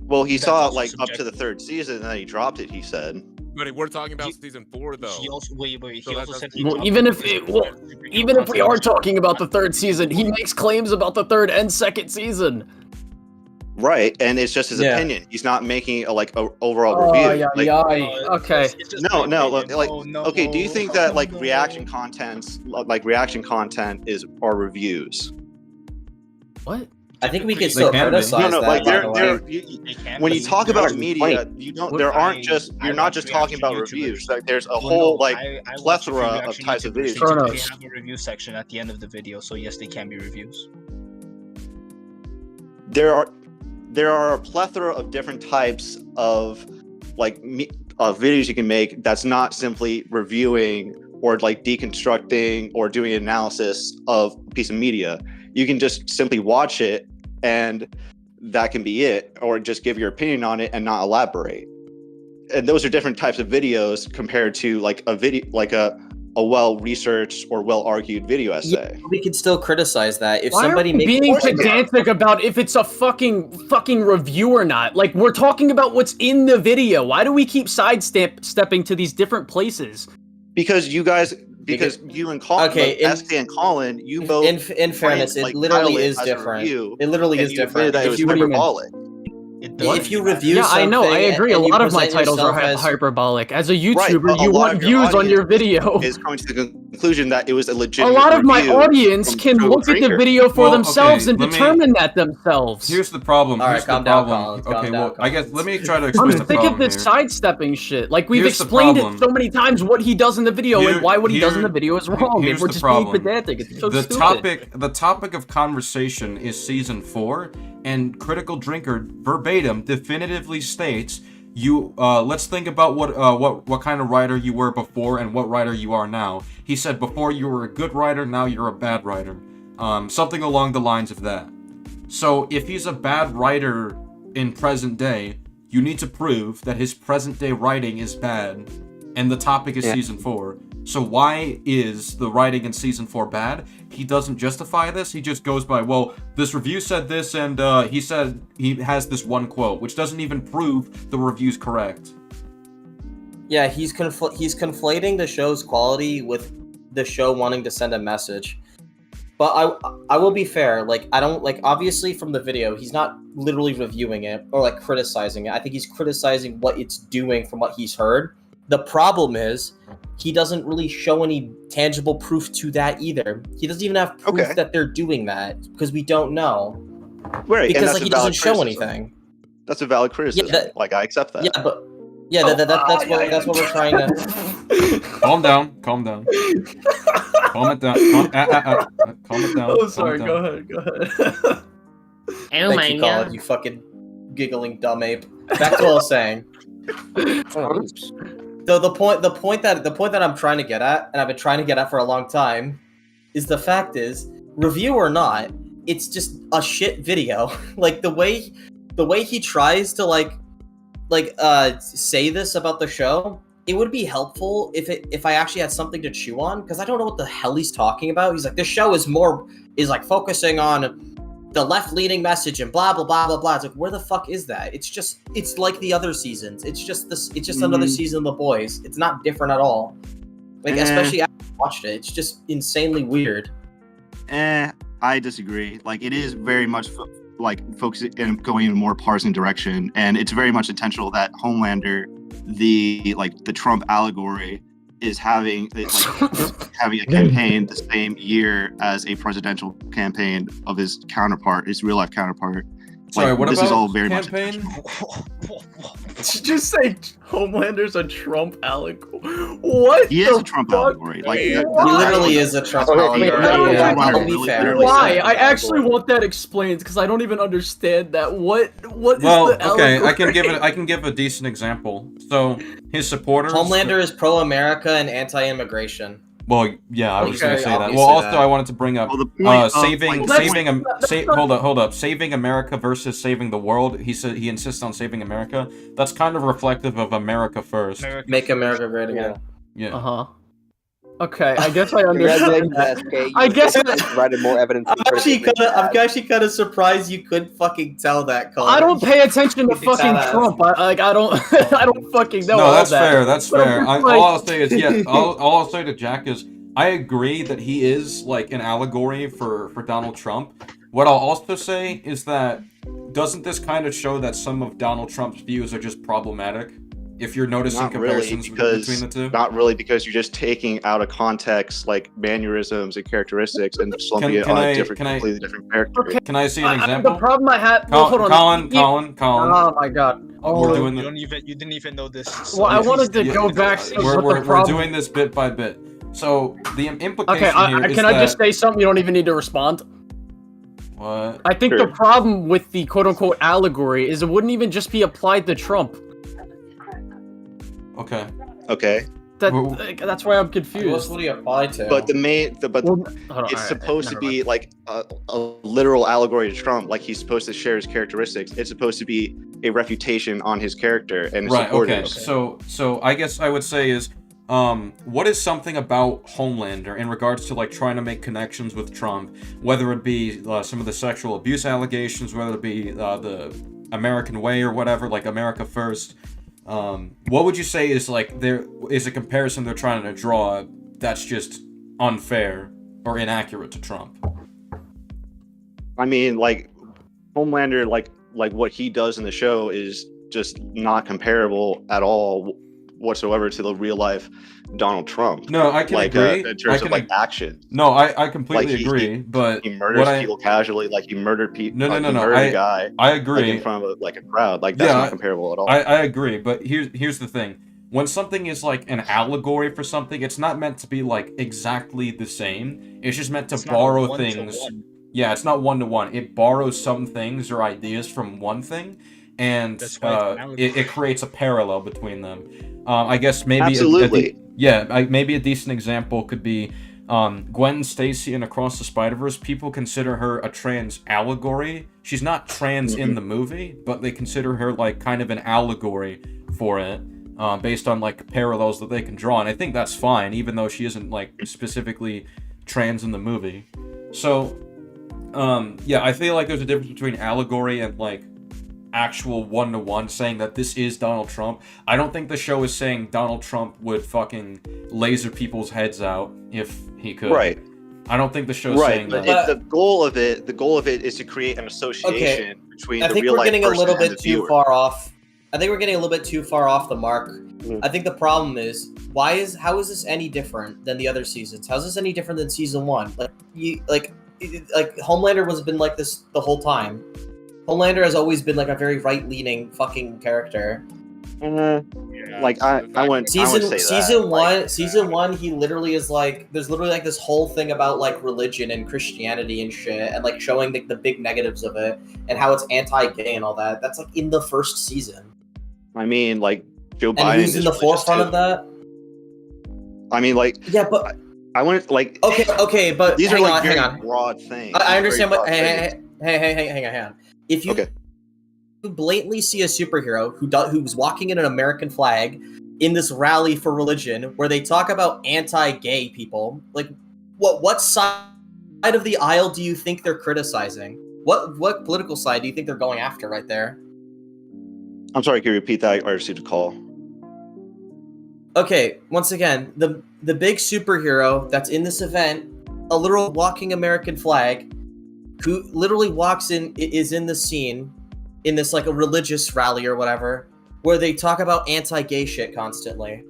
Well, he That's saw it also like up subjective. to the third season, and then he dropped it. He said. But we're talking about season 4 though. He also wait. So He that's- also said Well, even if we are talking about the third season, he makes claims about the third and second season. Right, and it's just his Yeah. opinion. He's not making a overall Oh, review. yeah, Like, yeah. Okay. Okay. Do you think that like reaction content are reviews? What? I think we can They still can be. criticize No, that. like by they're, the they're, way. when you talk about media, there aren't I just you're not watch just talking about reaction reviews. YouTubers. Like there's a Well, whole no, like I watch plethora of reaction types of YouTubers. videos. They have a review section at the end of the video, so yes, they can be reviews. There are a plethora of different types of videos you can make that's not simply reviewing or like deconstructing or doing an analysis of a piece of media. You can just simply watch it and that can be it, or just give your opinion on it and not elaborate. And those are different types of videos compared to like a video, like a well-researched or well-argued video essay. Yeah, we could still criticize that if Why somebody are we makes being pedantic about if it's a fucking review or not? Like, we're talking about what's in the video. Why do we keep stepping to these different places? Because you and Colin, SK and Colin, you both. In fairness, it literally is different. It literally is different. That it was hyperbolic. If you review Yeah, I know, I something agree. A and you lot of my present titles are yourself as- hyperbolic. As a Right, YouTuber, but a you lot want of your views on your video. Is coming to the conclusion that it was a A legitimate lot of my review audience from can Joe look at the Drinker. video for Well, themselves okay, and let me- determine that themselves. Here's the problem. All right, Here's the calm down, problem. Collins, calm Okay, down, well, I guess let me try to I'm explain the sick problem of this here. sidestepping shit. Like, we've Here's the explained it problem. so many times what he does in the video and why what he does in the video is wrong. Here's And we're the just problem. being pedantic. It's so the stupid. the topic of conversation is season 4, and Critical Drinker verbatim definitively states you let's think about what kind of writer you were before and what writer you are now. He said before you were a good writer, now you're a bad writer. Something along the lines of that. So if he's a bad writer in present day, you need to prove that his present day writing is bad, and the topic is season 4. So why is the writing in season 4 bad? He doesn't justify this. He just goes by, well, this review said this, and he said he has this one quote, which doesn't even prove the review's correct. Yeah, he's conflating the show's quality with the show wanting to send a message. But I will be fair. Like, I don't like, obviously from the video, he's not literally reviewing it or like criticizing it. I think he's criticizing what it's doing from what he's heard. The problem is he doesn't really show any tangible proof to that either. He doesn't even have proof that they're doing that because we don't know. Right, and Because that's like a he doesn't valid show criticism. anything. That's a valid criticism. Like I accept that. Yeah, but that's what we're trying to. Calm down. Calm it down. Calm it down. Oh, sorry. Go ahead. Thank you, Colin, you fucking giggling dumb ape. Back to what I was saying. So the point that I'm trying to get at, and I've been trying to get at for a long time, is the fact is, review or not, it's just a shit video. Like the way he tries to say this about the show, it would be helpful if I actually had something to chew on, because I don't know what the hell he's talking about. He's like, this show is like focusing on the left-leaning message and blah blah blah blah blah. It's like, where the fuck is that? It's like the other seasons. It's just another season of The Boys. It's not different at all. Like, especially after I watched it, it's just insanely weird. I disagree. Like, it is very much focusing and going in a more partisan direction, and it's very much intentional that Homelander, the Trump allegory, is having a campaign the same year as a presidential campaign of his counterpart, his real life counterpart. Sorry, what this about is all very campaign? Did you just say Homelander's a Trump allegory? What? He is a Trump allegory. Like, He literally is a Trump allegory. I'll be fair. Why? I actually want that explained because I don't even understand that. What is the allegory? Okay, I can give a decent example. So his supporters. Homelander is pro-America and anti-immigration. Well, yeah, I was Okay, going to say that. obviously Well, also that. I wanted to bring up hold up, saving America versus saving the world. He said he insists on saving America. That's kind of reflective of America first. Make America great again. Yeah. Uh-huh. Okay, I guess I understand that. I guess provided more evidence. I'm actually kind of surprised you couldn't fucking tell that. Colin. I don't pay attention to fucking Trump. I don't I don't fucking know. No, that's all that. fair. That's fair. All I'll say is all I'll say to Jack is I agree that he is like an allegory for Donald Trump. What I'll also say is that doesn't this kind of show that some of Donald Trump's views are just problematic? If you're noticing comparisons between the two? Not really, because you're just taking out of context like mannerisms and characteristics and slumping it on a completely different character. Okay. Can I see an example? The problem I had. Hold on. Colin. Oh my god. We're doing You didn't even know this. Well, I wanted to go back. We're doing this bit by bit. So the implication here is can I just say something? You don't even need to respond. What? I think the problem with the quote-unquote allegory is it wouldn't even just be applied to Trump. Okay. That's why I'm confused. What do you apply to? But it's supposed to be like a literal allegory to Trump. Like, he's supposed to share his characteristics. It's supposed to be a refutation on his character and his supporters. Okay. So I guess I would say is what is something about Homelander in regards to like trying to make connections with Trump, whether it be some of the sexual abuse allegations, whether it be the American way or whatever, like America first. What would you say is like there is a comparison they're trying to draw that's just unfair or inaccurate to Trump? I mean, like, Homelander, like what he does in the show is just not comparable at all whatsoever to the real life Donald Trump. No, I can agree. In terms of like action. No, I completely agree. But he murders people casually, like he murdered people. No. He murdered a guy. I agree. Like, in front of a crowd. Like, that's not comparable at all. I agree, but here's the thing. When something is like an allegory for something, it's not meant to be like exactly the same. It's just meant to borrow things. Yeah, it's not one-to-one. It borrows some things or ideas from one thing, and it creates a parallel between them. I guess maybe absolutely. Maybe a decent example could be Gwen Stacy in Across the Spider-Verse. People consider her a trans allegory. She's not trans in the movie, but they consider her like kind of an allegory for it, based on like parallels that they can draw. And I think that's fine, even though she isn't like specifically trans in the movie. So, I feel like there's a difference between allegory and like actual one-to-one, saying that this is Donald Trump. I don't think the show is saying Donald Trump would fucking laser people's heads out if he could. Right. I don't think the show's saying that. The goal of it is to create an association between the real life person and the viewer. I think we're getting a little bit too far off. I think we're getting a little bit too far off the mark. I think the problem is how is this any different than the other seasons? How is this any different than season 1? Like Homelander has been like this the whole time. Homelander has always been like a very right-leaning fucking character. Like I wouldn't say that. Season one, he literally is like, there's literally like this whole thing about like religion and Christianity and shit, and like showing the big negatives of it and how it's anti-gay and all that. That's like in the first season. I mean, like Joe Biden. And who's in the forefront of that? I mean, like, yeah, but I wouldn't like. Okay, but these are like very hang on. broad things. I understand what. Hang on. If you blatantly see a superhero who's walking in an American flag in this rally for religion where they talk about anti-gay people, like what side of the aisle do you think they're criticizing? What political side do you think they're going after right there? I'm sorry, can you repeat that? I received a call. Okay, once again, the big superhero that's in this event, a literal walking American flag, who literally walks in, is in the scene, in this like a religious rally or whatever, where they talk about anti-gay shit constantly.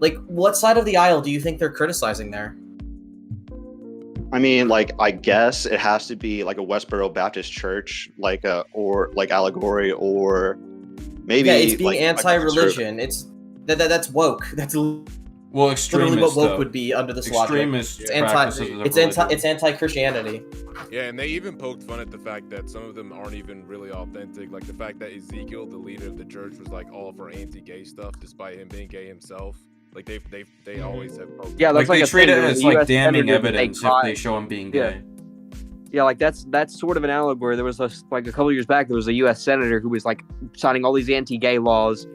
Like, what side of the aisle do you think they're criticizing there? I mean, like, I guess it has to be like a Westboro Baptist Church, like or like allegory, or maybe Yeah, it's being like, anti-religion. It's that's woke. That's literally extremist, what woke though. would be under this Extremist logic. It's practices of anti-Christianity. Yeah, and they even poked fun at the fact that some of them aren't even really authentic. Like the fact that Ezekiel, the leader of the church, was like all for anti-gay stuff, despite him being gay himself. Like they always have poked. Yeah, that's like they a treat thing, it the as like US damning senator that evidence if caught- they show him being Yeah. gay. Yeah, like that's sort of an allegory. There was like a couple years back, there was a U.S. senator who was like signing all these anti-gay laws,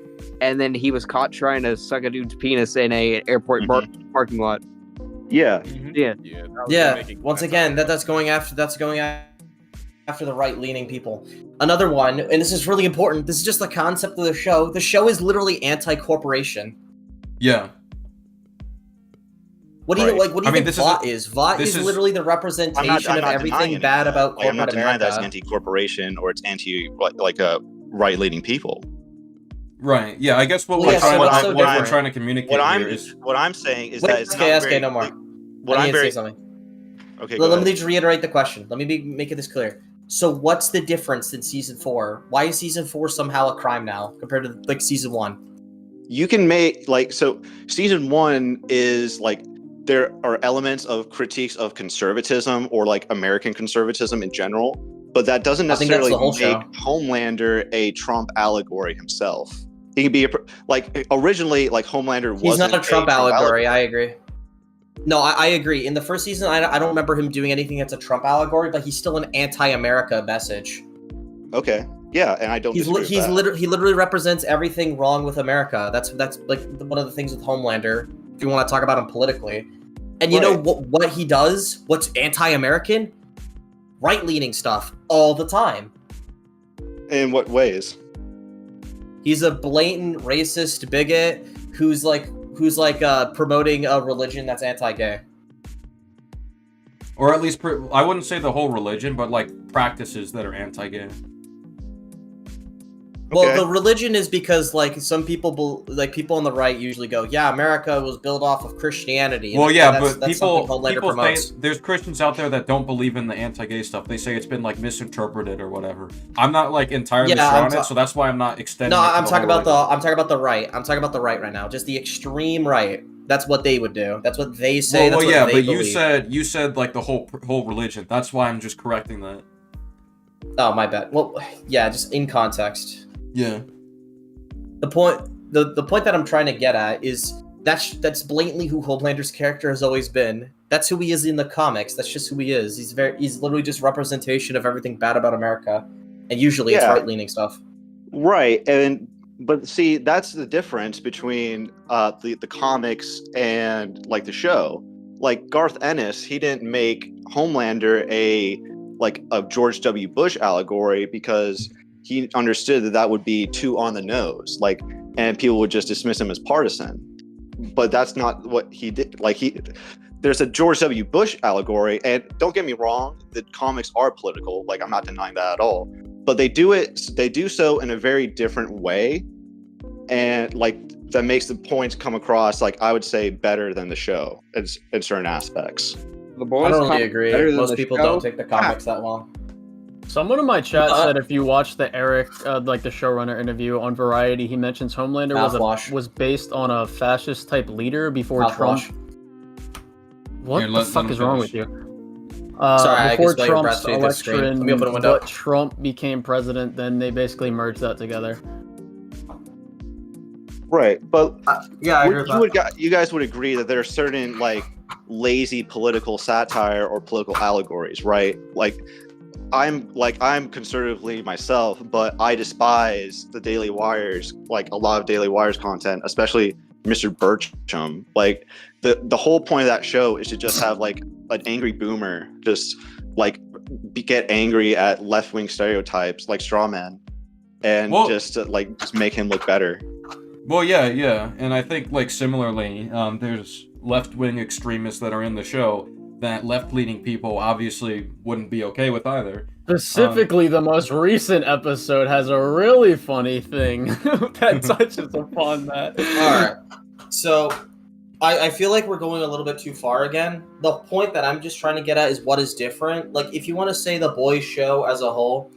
and then he was caught trying to suck a dude's penis in a airport parking lot. Yeah. Yeah. Yeah. Once again, that's going after the right-leaning people. Another one, and this is really important. This is just the concept of the show. The show is literally anti-corporation. Yeah. What do you Right. like? What do you think this VOT is? VOT is literally the representation of denying everything it. bad about Like, I'm not corporate denying America. that's anti-corporation or it's anti like right-leaning people. Right. Yeah. I guess what Well, we're yeah, trying so to it's so what we're different. trying to communicate here is What I'm saying is Wait, that it's okay, not SK, very, no more. what I I'm need to very say something. okay. Let Go me ahead. just reiterate the question. Let me make it this clear. So, what's the difference in season 4? Why is season 4 somehow a crime now compared to like season 1? You can make like so. Season 1 is like there are elements of critiques of conservatism or like American conservatism in general, but that doesn't I think that's necessarily the whole make show. Homelander a Trump allegory himself. He can be like originally like Homelander wasn't He's not a Trump allegory. allegory. I agree. No, I agree. In the first season, I don't remember him doing anything that's a Trump allegory, but he's still an anti-America message. Okay. Yeah, and I don't. He literally represents everything wrong with America. That's like one of the things with Homelander. If you want to talk about him politically, and you know what he does? What's anti-American? Right-leaning stuff all the time. In what ways? He's a blatant racist bigot who's promoting a religion that's anti-gay. or at least I wouldn't say the whole religion, but like practices that are anti-gay. Well, the religion is because like some people people on the right usually go, yeah, America was built off of Christianity. Well, yeah, that's but people promotes. say there's Christians out there that don't believe in the anti-gay stuff. They say it's been like misinterpreted or whatever. I'm not like entirely sure on it, so that's why I'm not extending. No, it to I'm the talking whole about I'm talking about the right. I'm talking about the right now. Just the extreme right. That's what they would do. That's what they say. Well, that's yeah, what they but believe. you said like the whole religion. That's why I'm just correcting that. Oh, my bad. Well, yeah, just in context. Yeah. The point that I'm trying to get at is that's blatantly who Homelander's character has always been. That's who he is in the comics. That's just who he is. He's literally just representation of everything bad about America, and usually it's right-leaning stuff. Right, but see, that's the difference between the comics and like the show. Like Garth Ennis, he didn't make Homelander a George W. Bush allegory because he understood that would be too on the nose, and people would just dismiss him as partisan. But that's not what he did. There's a George W. Bush allegory, and don't get me wrong, the comics are political. Like, I'm not denying that at all. But they do so in a very different way, and that makes the points come across, I would say, better than the show in certain aspects. I don't really agree. Most people don't take the comics that long. Someone in my chat said if you watch the Eric, the showrunner interview on Variety, he mentions Homelander was based on a fascist type leader before Trump. What the fuck is wrong with you? Sorry, before I guess Trump's election, but Trump became president, then they basically merged that together. Right, but yeah, I agree with you guys would agree that there are certain lazy political satire or political allegories, right? I'm conservatively myself, but I despise the Daily Wire's a lot of Daily Wire's content, especially Mr. Burcham. The whole point of that show is to just have an angry boomer just get angry at left-wing stereotypes like straw man, and just make him look better. Well, yeah, and I think like similarly, there's left-wing extremists that are in the show that left-leaning people obviously wouldn't be okay with either. Specifically, the most recent episode has a really funny thing that touches upon that. Alright. So, I feel like we're going a little bit too far again. The point that I'm just trying to get at is what is different. Like, if you want to say the boys' show as a whole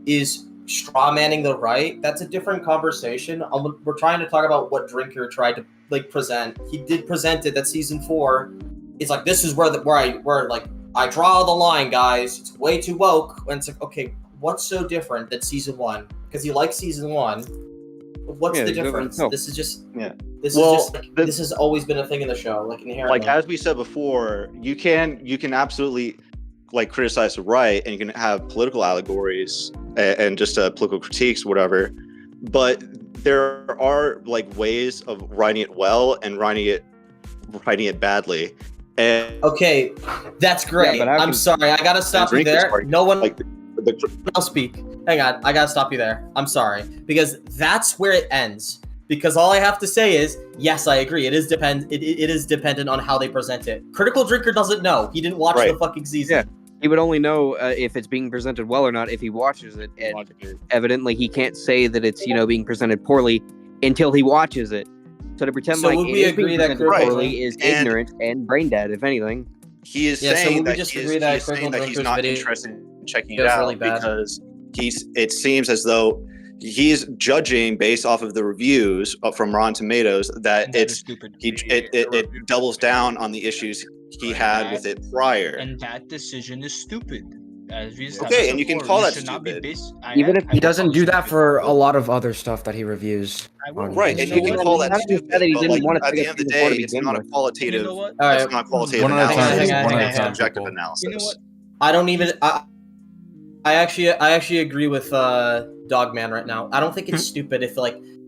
is strawmanning the right, that's a different conversation. We're trying to talk about what Drinker tried to like present. He did present it that season 4. It's like, this is where I draw the line, guys. It's way too woke. And it's like, okay, what's so different than season 1? Because you like season 1. What's the difference? This is just this has always been a thing in the show, like inherently. Like as we said before, you can absolutely like criticize the right, and you can have political allegories and just political critiques, whatever. But there are like ways of writing it well and writing it badly. And okay, that's great. Yeah, I'm sorry, I gotta stop you there. No one I'll speak. Hang on, I gotta stop you there. I'm sorry. Because that's where it ends. Because all I have to say is, yes, I agree. It is dependent on how they present it. Critical Drinker doesn't know. He didn't watch the fucking season. Yeah. He would only know if it's being presented well or not if he watches it. And evidently he can't say that it's, being presented poorly until he watches it. So to pretend like it is being presented poorly is ignorant and brain dead, if anything. He is saying that he's not interested in checking it out because it seems as though he's judging based off of the reviews from Rotten Tomatoes that it doubles down on the issues he had with it prior. And that decision is stupid. Okay, and you can call that stupid. Even if he doesn't do that for a lot of other stuff that he reviews. Right, and you can call that stupid, but like, at the end of the day, it's not a qualitative. It's not qualitative analysis. It's an objective analysis. I don't even. I actually agree with Dogman right now. I don't think it's stupid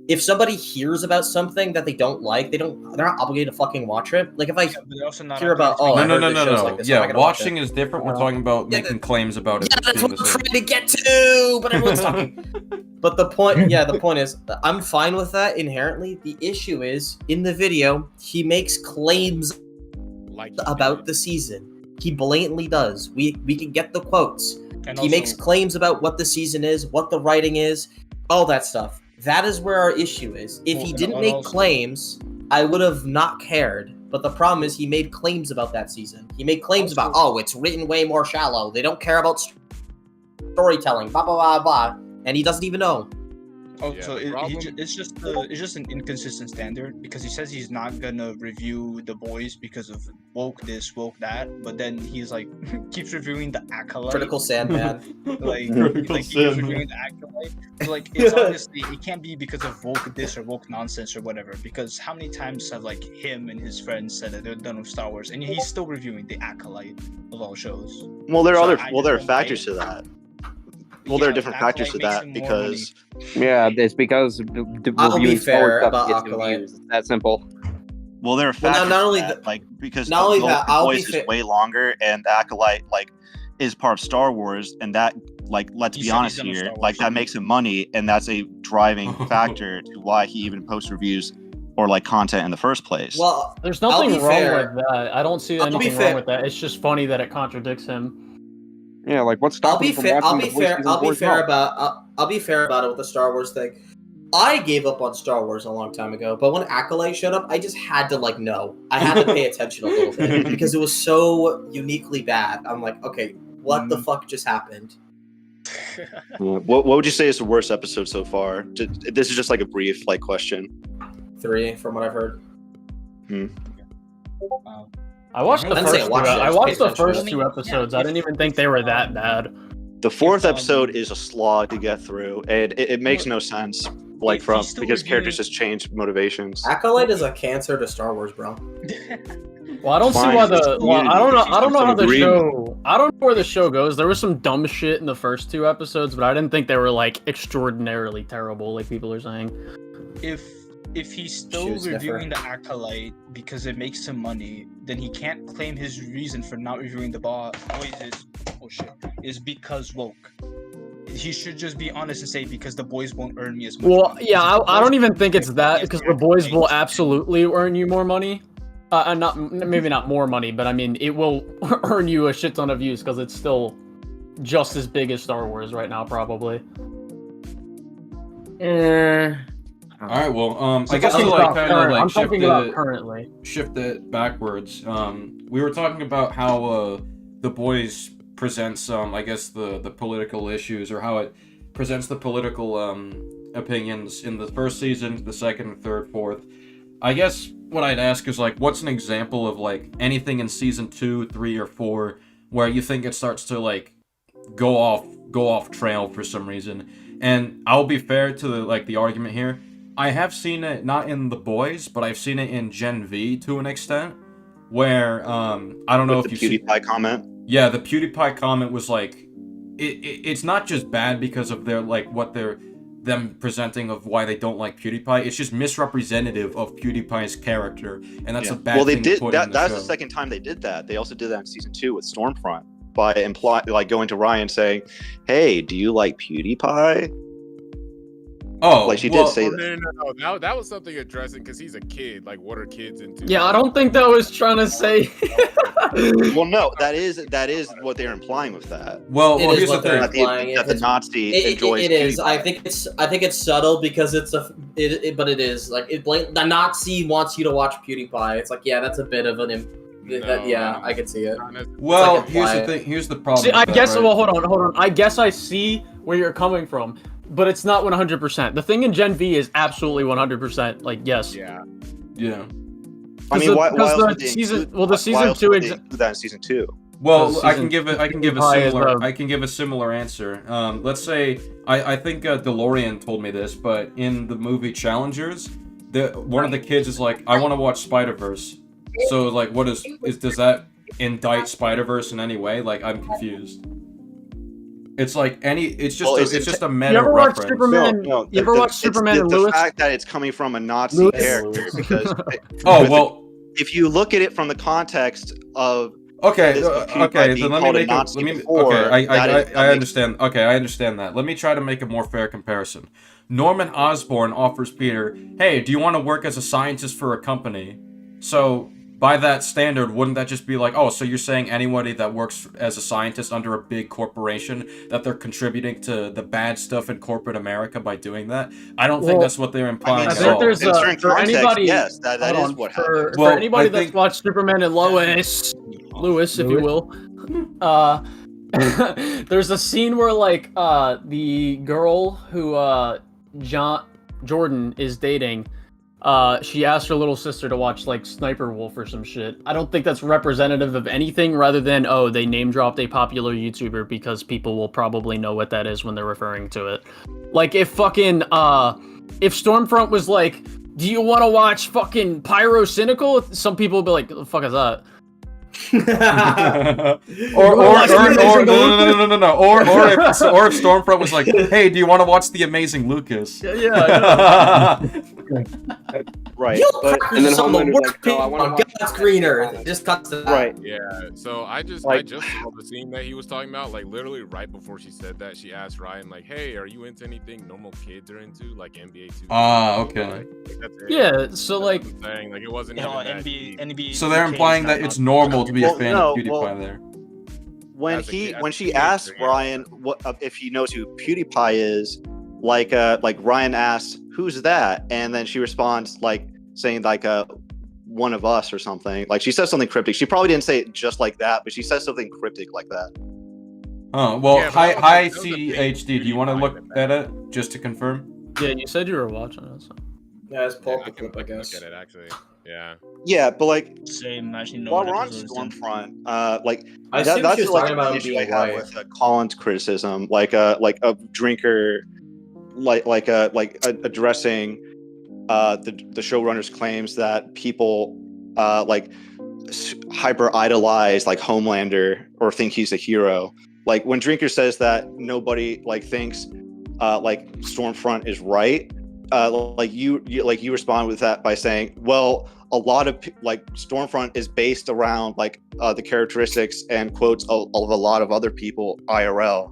if somebody hears about something that they don't like, they're not obligated to fucking watch it. Like if I hear about no. Like this, yeah, watching is different. We're talking about making claims about it. Yeah, that's what I'm trying to get to, but everyone's talking. But the point is, I'm fine with that inherently. The issue is, in the video, he makes claims about the season. He blatantly does. We can get the quotes. And he makes claims about what the season is, what the writing is, all that stuff. That is where our issue is. If he didn't make claims, I would have not cared. But the problem is he made claims about that season. He made claims about, it's written way more shallow. They don't care about storytelling, blah, blah, blah, blah. And he doesn't even know. It's just an inconsistent standard because he says he's not gonna review The Boys because of woke this, woke that, but then he's like keeps reviewing The Acolyte. Critical Sandman. Keeps reviewing The Acolyte. Like it's honestly it can't be because of woke this or woke nonsense or whatever. Because how many times have like him and his friends said that they're done with Star Wars and he's still reviewing The Acolyte of all shows. Well, there are factors to that. Well, there are different factors to that because it's because reviewing fair about Acolyte. It's that simple. Well, there are factors because The Boys is way longer and The Acolyte is part of Star Wars, and that let's be honest here, that makes him money, and that's a driving factor to why he even posts reviews or content in the first place. Well, there's nothing wrong with that. I don't see anything wrong with that. It's just funny that it contradicts him. Yeah, what's stopping him from watching I'll be fair about it with the Star Wars thing. I gave up on Star Wars a long time ago, but when Acolyte showed up, I just had to know. I had to pay attention a little bit because it was so uniquely bad. I'm like, okay, what the fuck just happened? What would you say is the worst episode so far? This is just a brief question. 3 from what I've heard. I watched the first 2 episodes. I didn't even think they were that bad. The 4th episode is a slog to get through, and it makes no sense. Because characters just change motivations. Acolyte is a cancer to Star Wars, bro. Well, I don't see why I don't know how the show. I don't know where the show goes. There was some dumb shit in the first 2 episodes, but I didn't think they were extraordinarily terrible, like people are saying. If he's still reviewing The Acolyte because it makes him money, then he can't claim his reason for not reviewing The Boys is is because woke. He should just be honest and say because the boys won't earn me as much. Well, money. yeah, Because the I don't boys even won't think it's earn me that as because the much boys money. will absolutely earn you more money. Not maybe not more money, but I mean it will earn you a shit ton of views because it's still just as big as Star Wars right now, probably. All right, well, I I'm guess to talking like about kind of current- like I'm shift talking about it, currently. shift it backwards. We were talking about how the boys presents I guess the political issues or how it presents the political opinions in the first season, the second, third, fourth. I guess what I'd ask is like, what's an example of like anything in season 2, 3, or 4 where you think it starts to like go off trail for some reason? And I'll be fair to the argument here. I have seen it not in The Boys, but I've seen it in Gen V to an extent, where I don't know With if the you PewDiePie comment. Yeah, the PewDiePie comment was like, it's not just bad because of their like what they're them presenting of why they don't like PewDiePie. It's just misrepresentative of PewDiePie's character, and that's a bad Well, they thing to did put that. in the That's show. the second time they did that. They also did that in season 2 with Stormfront by going to Ryan saying, "Hey, do you like PewDiePie?" Oh, like she did say No, that. no. That was something addressing because he's a kid. Like, what are kids into? Yeah, I don't think that was trying to say. Well, no, that is what they're implying with that. Well, It is here's what the they're thing. implying. That the Nazi enjoys It is. PewDiePie. I think it's subtle because it's but it is like the Nazi wants you to watch PewDiePie. It's like, yeah, that's a bit of an. Yeah, I can see it. Well, It's like here's the imply- thing. Here's the problem. See, I with that, guess. right? Well, hold on. I guess I see where you're coming from, but it's not 100%. The thing in Gen V is absolutely 100%. Like, yes. Yeah. Yeah. I mean, why because else the would they season, include- well, the why season else 2 would they include that in season 2? Well, Because I can give a PewDiePie is similar. the- I can give a similar answer. Let's say I think DeLorean told me this, but in the movie Challengers, one of the kids is like, I want to watch Spider-Verse. So like, what does that indict Spider-Verse in any way? Like, I'm confused. It's like it's just a meta You ever watch reference. Superman? You ever watch Superman and the Lewis? fact that it's coming from a Nazi Lewis? character because Oh, well- if you look at it from the context of Okay, this okay, being then let me called a make Nazi it. before, Okay, that I makes- understand. Okay, I understand that. Let me try to make a more fair comparison. Norman Osborn offers Peter, "Hey, do you want to work as a scientist for a company?" So by that standard, wouldn't that just be like, oh, so you're saying anybody that works as a scientist under a big corporation, that they're contributing to the bad stuff in corporate America by doing that? I don't think Well, that's what they're implying I at think all. there's In certain for context, anybody. yes, that hold is on, what for, happened. Well, for anybody I that's think- watched Superman and Lois, Lewis, if you will. There's a scene where like the girl who Jordan is dating, she asked her little sister to watch like Sniper Wolf or some shit. I don't think that's representative of anything rather than, oh, they name dropped a popular YouTuber because people will probably know what that is when they're referring to it. Like if fucking if Stormfront was like, do you want to watch fucking Pyro Cynical? Some people would be like, the fuck is that? or if Stormfront was like, hey, do you want to watch The Amazing Lucas? Yeah. Right. You But, crackers and then are some of the Homelander's worst like, no, I people wanna on watch God's green earth. It just cuts to that. right. Yeah, so I just Like- saw the scene that he was talking about. Like literally right before she said that, she asked Ryan like, "Hey, are you into anything normal kids are into, like NBA 2K?" Ah, okay. Like, that's it. Yeah, so like That's what I'm saying. Like it wasn't You know, even that NBA, deep. NBA. So they're 2K is implying not that it's about- normal to be a Well, fan no, of PewDiePie well- there. When As a he kid- as when a she kid, asked yeah. Ryan what if he knows who PewDiePie is, like Ryan asks, "Who's that?" And then she responds like saying like one of us or something. Like she says something cryptic. She probably didn't say it just like that, but she says something cryptic like that. Oh, well, Yeah, but hi, that was hi a- that was a big CHD, do you want to PewDiePie look in at it just to confirm? yeah, you said you were watching it. So. Yeah, it's pull up I the can clip, I guess. look at it actually. Yeah. Yeah, but like Same, actually, no. while that we're on doesn't really sound- Stormfront, like I that, see what that's she was like talking about an him issue I being have white. with Colin's criticism, like a drinker, addressing the showrunner's claims that people hyper idolize like Homelander or think he's a hero. Like when Drinker says that nobody thinks Stormfront is right, you respond with that by saying, well, a lot of like Stormfront is based around like the characteristics and quotes of a lot of other people IRL,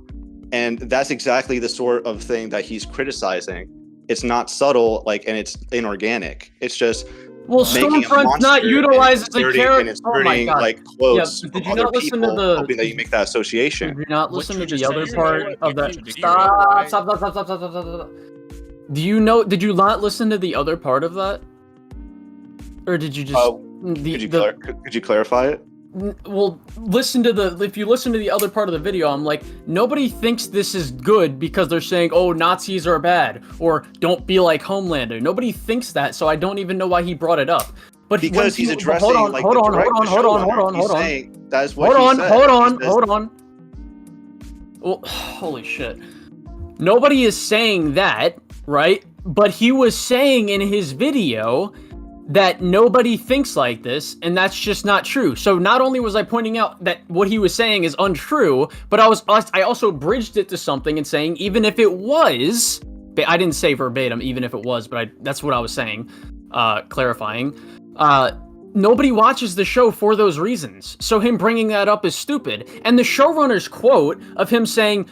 and that's exactly the sort of thing that he's criticizing. It's not subtle, like, and it's inorganic. It's just making a Stormfront's not monster utilized as a and character. it's Oh my inserting, god! like quotes Did you from other not listen to people, the? hoping that you make that association. Did you not listen to the just other said, part of that? did you Stop! Do you know? Did you not listen to the other part of that? Or did you just? Could you clarify it? Well, if you listen to the other part of the video, I'm like, nobody thinks this is good because they're saying, oh, Nazis are bad, or don't be like Homelander. Nobody thinks that, so I don't even know why he brought it up. But because he's addressing, hold on. Well, holy shit. Nobody is saying that, right? But he was saying in his video that nobody thinks like this, and that's just not true. So not only was I pointing out that what he was saying is untrue, but I also bridged it to something and saying, even if it was, I didn't say verbatim, even if it was, but that's what I was saying, clarifying. Nobody watches the show for those reasons. So him bringing that up is stupid. And the showrunner's quote of him saying,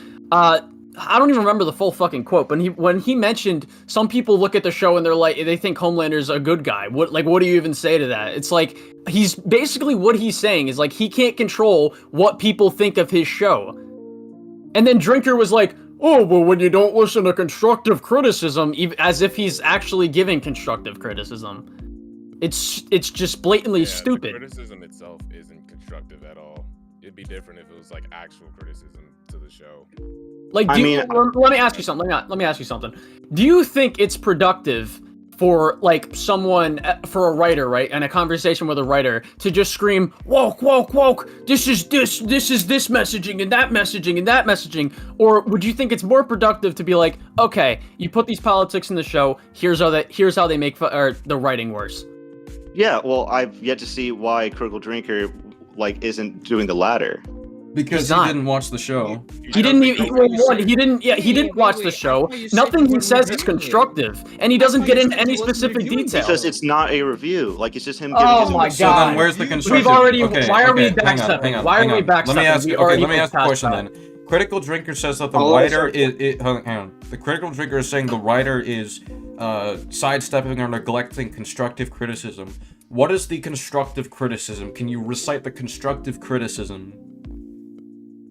I don't even remember the full fucking quote, but when he mentioned some people look at the show and they think Homelander's a good guy. What do you even say to that? It's like, he's basically, what he's saying is like, he can't control what people think of his show. And then Drinker was like, oh, well, when you don't listen to constructive criticism, as if he's actually giving constructive criticism. It's just blatantly stupid. The criticism itself isn't constructive at all. It'd be different if it was like actual criticism to the show. Like, let me ask you something. Let me ask you something. Do you think it's productive for like for a writer, right, and a conversation with a writer to just scream woke, woke, woke? This is this messaging and that messaging and that messaging, or would you think it's more productive to be like, okay, you put these politics in the show. Here's how they make the writing worse. Yeah, well, I've yet to see why Critical Drinker isn't doing the latter. Because he didn't watch the show. He didn't watch the show. Nothing he says is constructive, and he doesn't get into any specific details. Because it's not a review. Like, it's just him giving Oh his my god. So then where's the constructive? We've already. Okay, why are we okay, hang on, backstepping? hang on, Why hang are we on. backstepping? Let me ask the question then. Critical Drinker says that the writer is. Hang on. The Critical Drinker is saying the writer is sidestepping or neglecting constructive criticism. What is the constructive criticism? Can you recite the constructive criticism?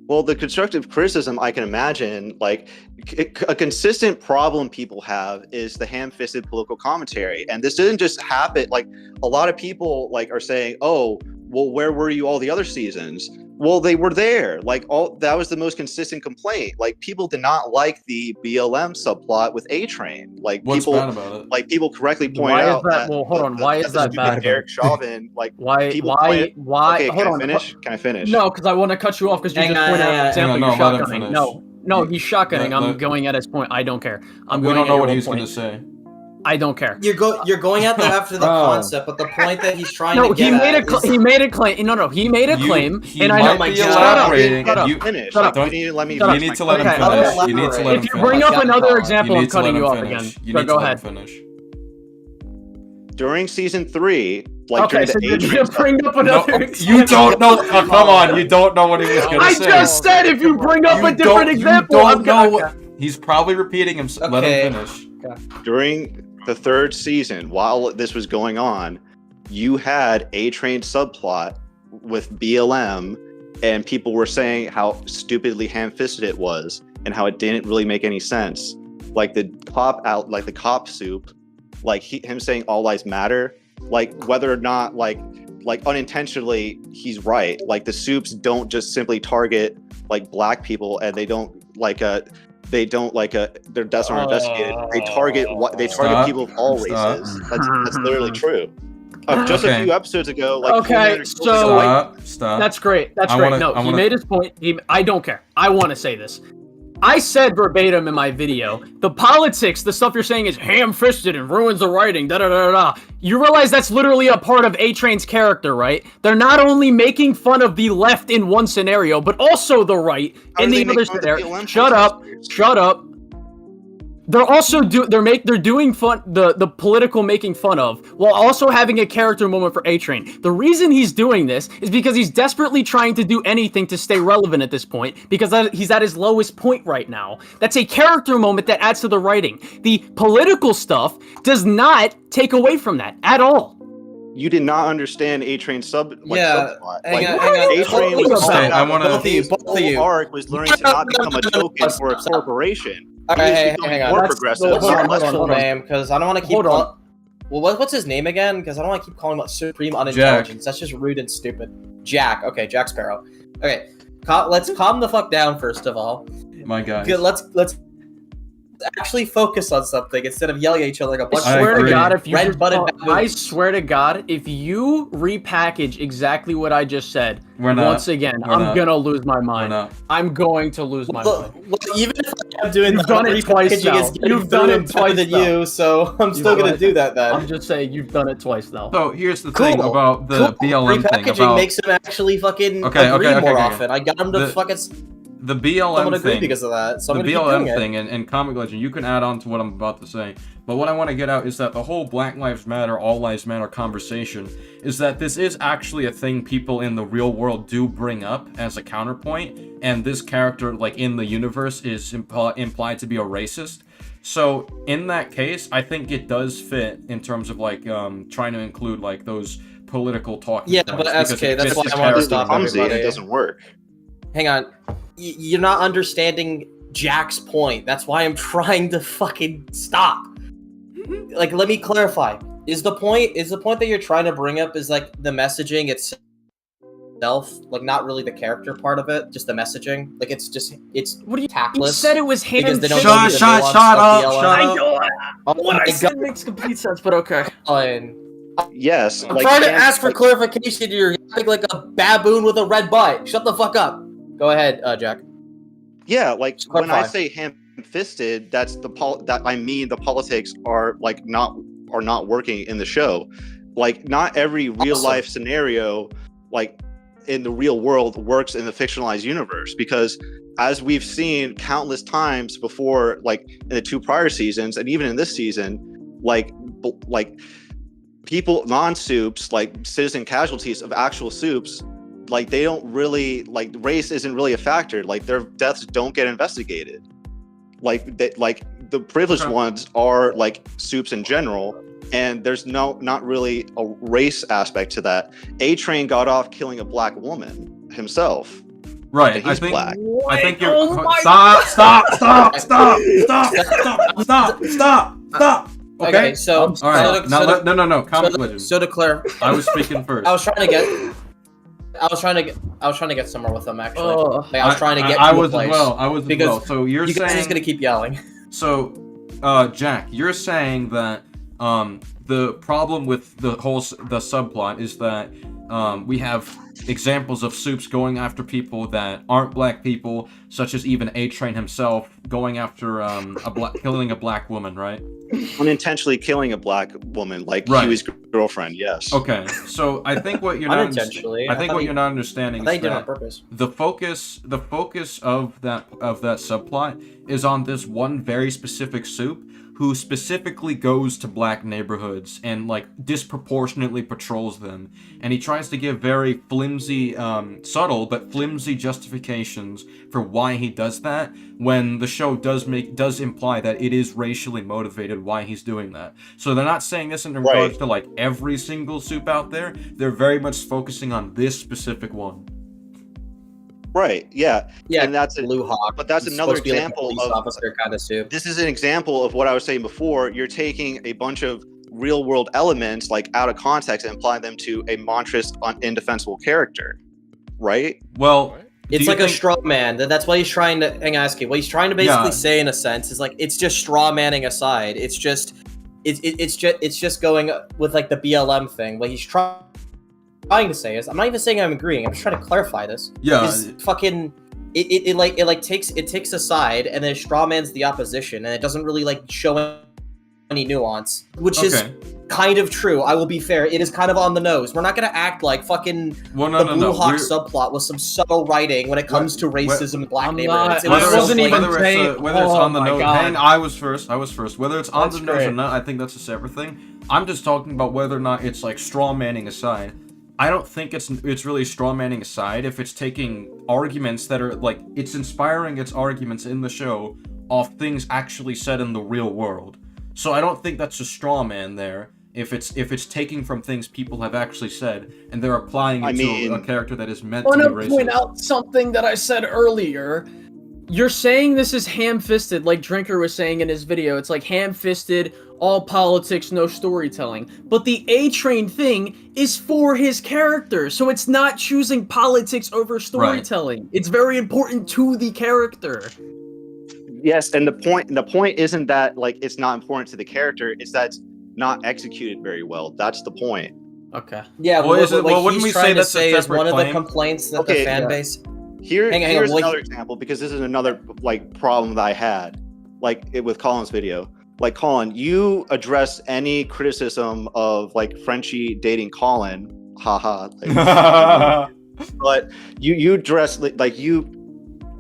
Well, the constructive criticism, I can imagine, like, a consistent problem people have is the ham-fisted political commentary. And this didn't just happen. Like, a lot of people, like, are saying, oh, well, where were you all the other seasons? Well, they were there. Like, that was the most consistent complaint. Like, people did not like the BLM subplot with A-Train. Like, what's bad about it? Like, people correctly pointed out that. Well, hold on. Why is that bad? Eric Chauvin, like, why? Okay, hold on. Can I finish? No, because I want to cut you off because you just pointed out an example you're shotgunning. No, he's shotgunning. I'm going at his point. I don't care. We don't know what he's going to say. I don't care. You're going at that after the concept, but the point that he's trying to get he made a claim. No, he made a claim, and I know. Shut up. You need to let me finish. You need to let him finish. You need to let him finish. If you bring up another example, I'm cutting you off again. You need to go let ahead. him finish. During season 3, like, okay, so you're gonna bring up another example. You don't know. Oh, come on, you don't know what he was gonna say. I just said if you bring up a different example, you don't know. He's probably repeating himself. Let him finish. During the 3rd season, while this was going on, you had A-Train subplot with BLM, and people were saying how stupidly ham-fisted it was and how it didn't really make any sense. Like the cop soup, like him saying all lives matter, like whether or not like unintentionally he's right. Like the soups don't just simply target like black people, and their deaths aren't investigated. They target people of all races. That's literally true. Just a few episodes ago, stop. That's great. He made his point. I don't care. I want to say this. I said verbatim in my video, the politics, the stuff you're saying is ham-fisted and ruins the writing, da-da-da-da-da. You realize that's literally a part of A-Train's character, right? They're not only making fun of the left in one scenario, but also the right in the other scenario. Shut up. they're also they're doing fun the political making fun of while also having a character moment for A-Train. The reason he's doing this is because he's desperately trying to do anything to stay relevant at this point because he's at his lowest point right now. That's a character moment that adds to the writing. The political stuff does not take away from that at all. You did not understand A-Train's subplot. Hang on. A-Train was Okay, I both of you. whole arc was learning to not become a token for a corporation. Okay, He was hang on. more progressive. Hold on, because I don't want to keep. Well, what's his name again? Because I don't want to keep calling him supreme unintelligence. That's just rude and stupid. Jack. Okay, Jack Sparrow. Okay, let's calm the fuck down first of all. My guy. Let's actually focus on something instead of yelling at each other like a bunch I swear of to God, if you I swear to God, if you repackage exactly what I just said, We're not. once again, We're I'm not. gonna lose my mind. not. I'm going to lose my mind. Even if I'm doing You've done it twice now. You've done it twice than now. you, so I'm still gonna do that then. I'm just saying you've done it twice now. So here's the thing about the BLM thing. Repackaging About makes him actually fucking Okay, agree okay, more okay. often. I got him to fucking. the Someone BLM agree thing because of that, so I'm the gonna keep doing BLM it. thing and Comic Legend, you can add on to what I'm about to say. But what I want to get out is that the whole Black Lives Matter, All Lives Matter conversation is that this is actually a thing people in the real world do bring up as a counterpoint, and this character, like in the universe, is implied to be a racist. So in that case, I think it does fit in terms of like trying to include like those political talking Yeah, points. but because SK, it that's fits why the I want to character. stop Clumsy, everybody. it doesn't work. Hang on, you're not understanding Jack's point. That's why I'm trying to fucking stop. Like, let me clarify. Is the point that you're trying to bring up is like the messaging itself, like not really the character part of it, just the messaging? Like it's What do you tactless. You said it was because they don't shut know the nuance of BLM. I know Oh what my I said God. makes complete sense, but okay. Yes. I'm trying to ask for clarification. You're acting like a baboon with a red butt. Shut the fuck up. Go ahead, Jack. Yeah, like when I clarify. say ham-fisted, that's that I mean the politics are like not working in the show. Like not every real life scenario, like in the real world, works in the fictionalized universe because as we've seen countless times before, like in the 2 prior seasons and even in this season, like people, non-soups, like citizen casualties of actual soups, like they don't really, like race isn't really a factor. Like their deaths don't get investigated. Like the privileged ones are like soups in general, and there's not really a race aspect to that. A-Train got off killing a black woman himself. Right, and he's black. I think you're stop. Okay, so all right. No. Comic Legend. So to clarify, I was speaking first. I was trying to get somewhere with them actually. Like, I was trying to get. I to a was place as well. I was as because well. So you're you guys saying just gonna keep yelling. So, Jack, you're saying that the problem with the subplot is that we have examples of soups going after people that aren't black people, such as even A-Train himself going after killing a black woman, right? Unintentionally killing a black woman, like Huey's girlfriend. Yes. Okay, so I think what you're not Unintentionally. I think what you're not understanding They is did it on that purpose. the focus of that subplot is on this one very specific soup who specifically goes to black neighborhoods and like disproportionately patrols them, and he tries to give very flimsy, subtle but flimsy justifications for why he does that, when the show does imply that it is racially motivated why he's doing that. So they're not saying this in regards to like every single soup out there. They're very much focusing on this specific one. Right. Yeah. Yeah. And that's Blue Hawk. But that's It's another supposed to be like a example police of officer kind of soup. This is an example of what I was saying before. You're taking a bunch of real world elements like out of context and applying them to a monstrous, indefensible character. Right. Well, it's like a straw man. That's what he's trying to. Hang on, ask you. What he's trying to basically say, in a sense, is like it's just straw manning aside. It's just going with like the BLM thing. What he's trying to say is, I'm not even saying I'm agreeing. I'm just trying to clarify this. Yeah. Is fucking. It takes a side and then it straw mans the opposition, and it doesn't really like show any nuance, which is kind of true. I will be fair. It is kind of on the nose. We're not gonna act like fucking the Blue Hawk subplot was some subtle writing when it comes to racism in black neighborhoods. It Whether it's oh on the my nose, God. hang, I was first. Whether it's on That's the nose or great. not, I think that's a separate thing. I'm just talking about whether or not it's like straw manning aside. I don't think it's really straw manning aside if it's taking arguments that are like it's inspiring its arguments in the show off things actually said in the real world. So I don't think that's a straw man there. If it's taking from things people have actually said and they're applying it to a character that is meant to I be want to racist. point out something that I said earlier. You're saying this is ham-fisted, like Drinker was saying in his video. It's like ham-fisted, all politics, no storytelling. But the A-Train thing is for his character, so it's not choosing politics over storytelling. Right. It's very important to the character. Yes, and the point isn't that like it's not important to the character, it's that it's not executed very well. That's the point. Okay. Yeah, well, wouldn't we say that's is one of the complaints that the fan base. Here's another example, because this is another like problem that I had, like with Colin's video. Like Colin, you address any criticism of like Frenchie dating Colin, haha. Like, but you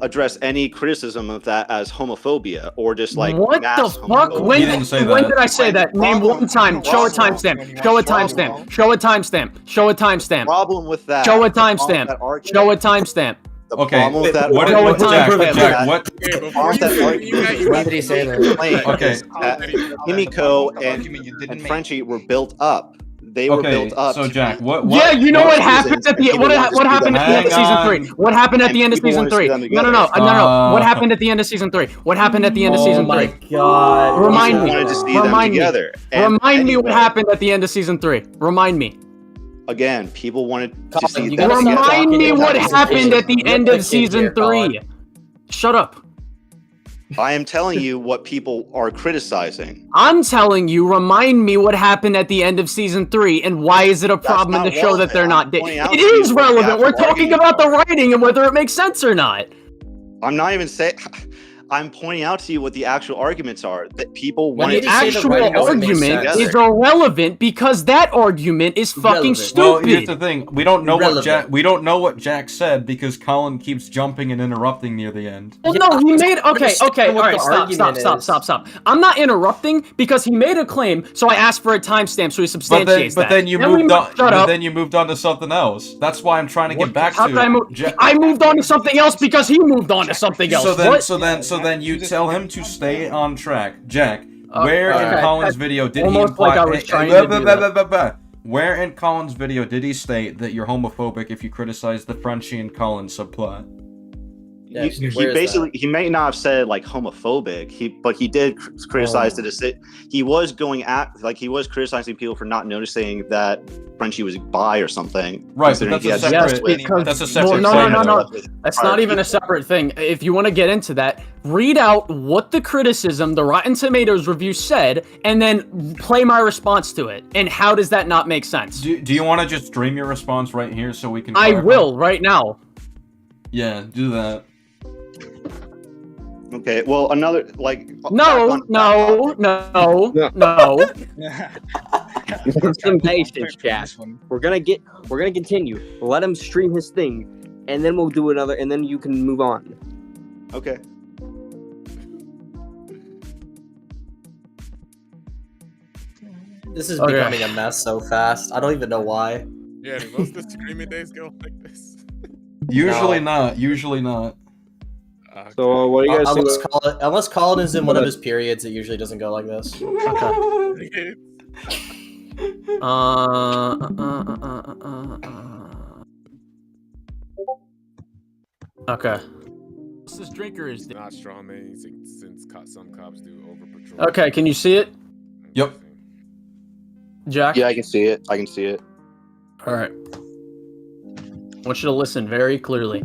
address any criticism of that as homophobia or just like what the fuck? When did I say that? Name one time. Show a timestamp. Show a timestamp. Show a timestamp. Show a timestamp. Problem with that. Show a timestamp. Show a timstamp. Okay. Problem with that. What did he say that? Okay. Himiko and Frenchie were built up. They were built up. So Jack, what? Yeah, you know what happened at the what happened at the end of season 3? What happened at the end of season 3? No. What happened at the end of season 3? What happened at the end of season 3? Oh my God. Remind me. Remind me what happened at the end of season 3. Remind me. Again, people wanted to see that. Remind me what happened at the end of season 3. Shut up. I am telling you what people are criticizing. I'm telling you, remind me what happened at the end of season 3, and why is it a problem in the show that they're not dating? It is relevant. We're talking about the writing and whether it makes sense or not. I'm not even saying. I'm pointing out to you what the actual arguments are that people want. The actual argument is irrelevant because that argument is fucking stupid. Well, here's the thing: we don't know what Jack said because Colin keeps jumping and interrupting near the end. Well, no, he made okay. All right, stop. I'm not interrupting because he made a claim, so I asked for a timestamp so he substantiates that. But then you moved on. But then you moved on to something else. That's why I'm trying to get back to. I moved on to something else because he moved on to something else. So then you tell him to stay on track. Jack, where in Colin's video did he imply... Where in Colin's video did he state that you're homophobic if you criticize the Frenchie and Colin subplot? He may not have said like homophobic, but he did criticize the decision. He was criticizing people for not noticing that Frenchie was bi or something. Right, but that's a separate No. That's not even a separate thing. If you want to get into that, read out what the criticism, the Rotten Tomatoes review said, and then play my response to it. And how does that not make sense? Do you want to just stream your response right here so we can... I will, right now. Yeah, do that. Okay, well, another, like... No. Some patience, Jack. We're gonna continue. Let him stream his thing, and then we'll do another, and then you can move on. Okay. This is becoming a mess so fast. I don't even know why. Yeah, do most Disagreement days go like this? Usually not. So what do you guys think? Unless Colin is in one of his periods, it usually doesn't go like this. Okay. This drinker is not strong, man. Since some cops do over patrol. Okay, can you see it? Yep. Jack? Yeah, I can see it. All right. I want you to listen very clearly.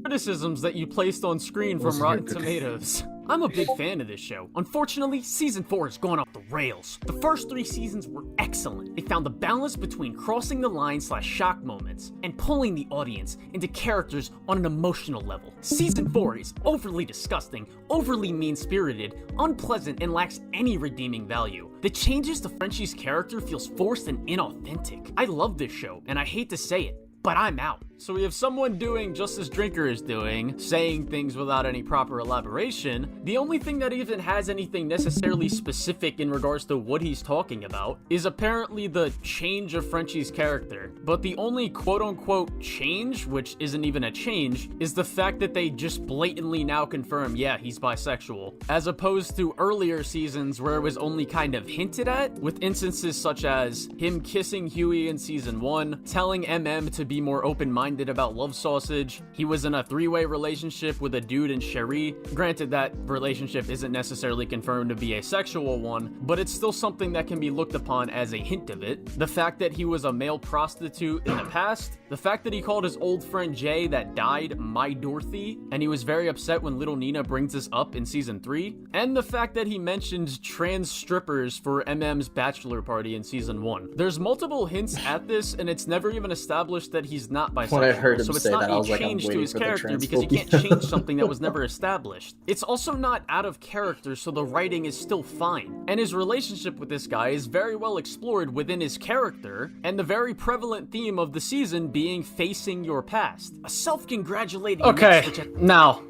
Criticisms that you placed on screen from Rotten Tomatoes. I'm a big fan of this show. Unfortunately, season 4 has gone off the rails. The first 3 seasons were excellent. They found the balance between crossing the line/shock moments and pulling the audience into characters on an emotional level. Season 4 is overly disgusting, overly mean-spirited, unpleasant, and lacks any redeeming value. The changes to Frenchie's character feels forced and inauthentic. I love this show, and I hate to say it, but I'm out. So we have someone doing just as Drinker is doing, saying things without any proper elaboration. The only thing that even has anything necessarily specific in regards to what he's talking about is apparently the change of Frenchie's character. But the only quote-unquote change, which isn't even a change, is the fact that they just blatantly now confirm, yeah, he's bisexual. As opposed to earlier seasons where it was only kind of hinted at, with instances such as him kissing Huey in season 1, telling MM to be more open-minded about love sausage. He was in a 3-way relationship with a dude and Cherie. Granted, that relationship isn't necessarily confirmed to be a sexual one, but it's still something that can be looked upon as a hint of it. The fact that he was a male prostitute in the past, the fact that he called his old friend Jay that died my Dorothy, and he was very upset when little Nina brings this up in season 3, and the fact that he mentioned trans strippers for MM's bachelor party in season 1. There's multiple hints at this, and it's never even established that he's not bisexual. When I heard him So it's say not that, I a was like, I'm change to waiting his for the character because you can't transphobia. change something that was never established. It's also not out of character, so the writing is still fine. And his relationship with this guy is very well explored within his character, and the very prevalent theme of the season being facing your past. A self-congratulating Okay, message at- now.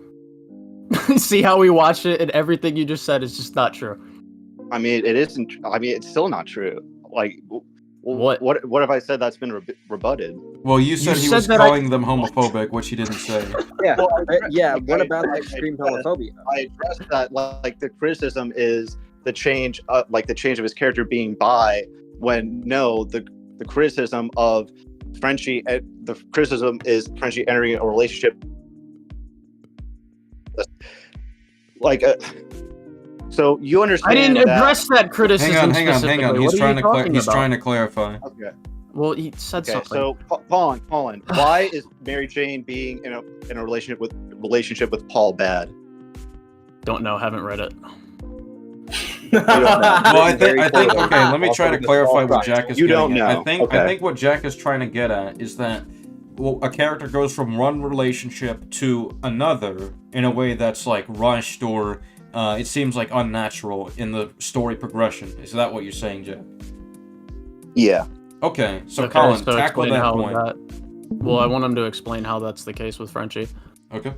See how we watch it, and everything you just said is just not true. I mean, it isn't. I mean, it's still not true. Like, what? What have I said that's been rebutted? Well, you said he was calling them homophobic, which he didn't say. Yeah, Well, yeah. What I- about I- extreme I- homophobia? I addressed that. Like, the criticism is the change, like the change of his character being bi. When no, the criticism of Frenchie, the criticism is Frenchie entering a relationship. Like, so you understand? I didn't that- address that criticism Hang on. specifically. He's What trying are to you talking he's about? trying to clarify. Okay. Well, he said Okay, something. so Paulin, why is Mary Jane being in a relationship with Paul bad? Don't know, haven't read it. Well, I think okay. Let me try to clarify what Jack is You getting don't at. know. I Okay. think what Jack is trying to get at is that a character goes from one relationship to another in a way that's like rushed or it seems like unnatural in the story progression. Is that what you're saying, Jack? Yeah. Okay, so Okay, Colin, so tackle explain that how point. Well, I want him to explain how that's the case with Frenchie. Okay.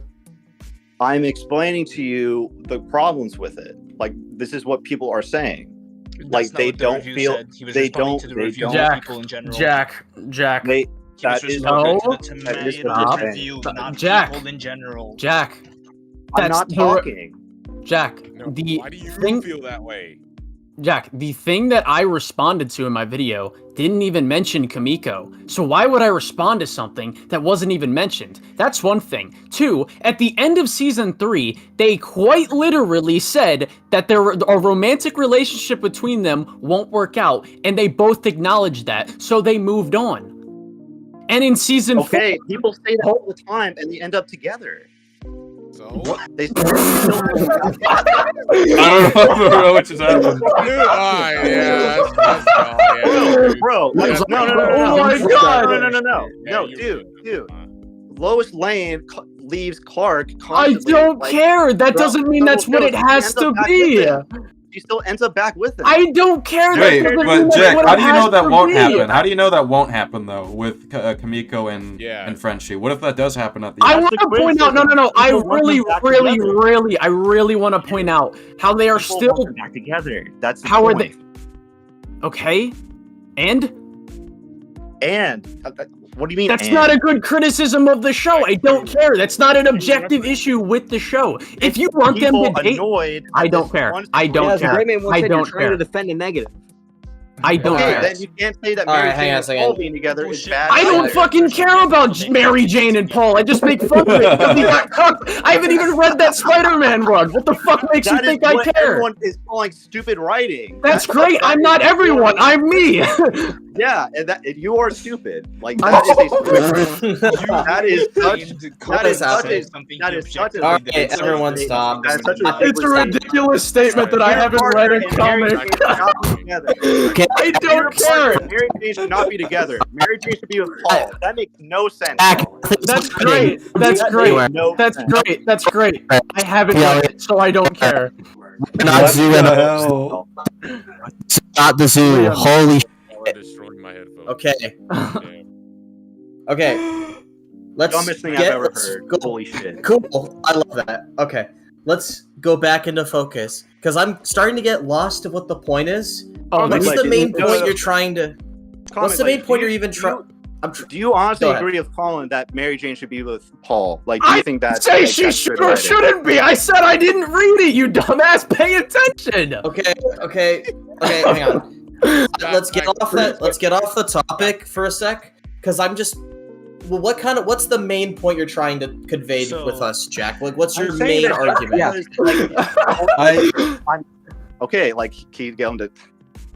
I'm explaining to you the problems with it. Like, this is what people are saying. Like, not they what the don't review feel said. He was they responding don't to the they review don't. of people in general. Jack. They, He was that is responding what to the that is what tomato they're review, saying. not Jack. people in general. Jack. I'm not talking. Jack, No, the why do you thing, feel that way? Jack, the thing that I responded to in my video didn't even mention Kamiko. So why would I respond to something that wasn't even mentioned? That's one thing. 2, at the end of season 3, they quite literally said that a romantic relationship between them won't work out, and they both acknowledged that, so they moved on. And in season 4... Okay, people say that all the time, and they end up together. So What? They I don't know what just happened. Bro, like, no. Oh my God. No, dude. Lois Lane leaves Clark I constantly. don't like, care. That bro, doesn't mean no, that's what no, it she has ends to up back be. with him. She still ends up back with him. I don't care. Wait, that doesn't but mean that's Jack, what how it do you has know that to won't be. happen? How do you know that won't happen though with Kamiko and Frenchie? What if that does happen at the end? I want to point out. No. I really want to point out how they are People still want them back together. That's the How point. are they? Okay, and what do you mean? that's and? not a good criticism of the show. I don't care. That's not an objective issue with the show. If you want them People to date, annoyed I don't care. I don't Yeah, as a care. great man once I said, don't you're trying care. to defend a negative. I don't Okay, care. then you can't say that All Mary right, hang Jane on a and second. Paul being together is bad. I don't fucking care about Mary Jane and Paul. I just make fun of it because he got cucked. I haven't even read that Spider-Man run. What the fuck makes you That is think I what care? Everyone is calling stupid writing. That's great. I'm not everyone. I'm me. Yeah, and you are stupid. Like that is such a All right, everyone stop. It's a ridiculous statement that I haven't read a comic. Okay, I don't care. Mary Jane should not be together. Mary Jane should be with Paul. That makes no sense. That's great. That's great. That's great. That's great. I haven't read it, so I don't care. Not zoo animals. Not the zoo. Holy Okay. Okay. Dumbest thing I've ever heard. Holy shit. Cool. I love that. Okay. Let's go back into focus. Because I'm starting to get lost of what the point is. Oh, what's like, the main no, point no. you're trying to... What's the main point you're even trying... Do you honestly Go ahead. agree with Colin that Mary Jane should be with Paul? Like, do you think that? Say like, she that's should good or writing? shouldn't be. I said I didn't read it, you dumbass. Pay attention. Okay, hang on. Let's get off the topic for a sec, because I'm just... Well, what's the main point you're trying to convey with us, Jack? Like, what's your main argument? Okay, like, can you get him to...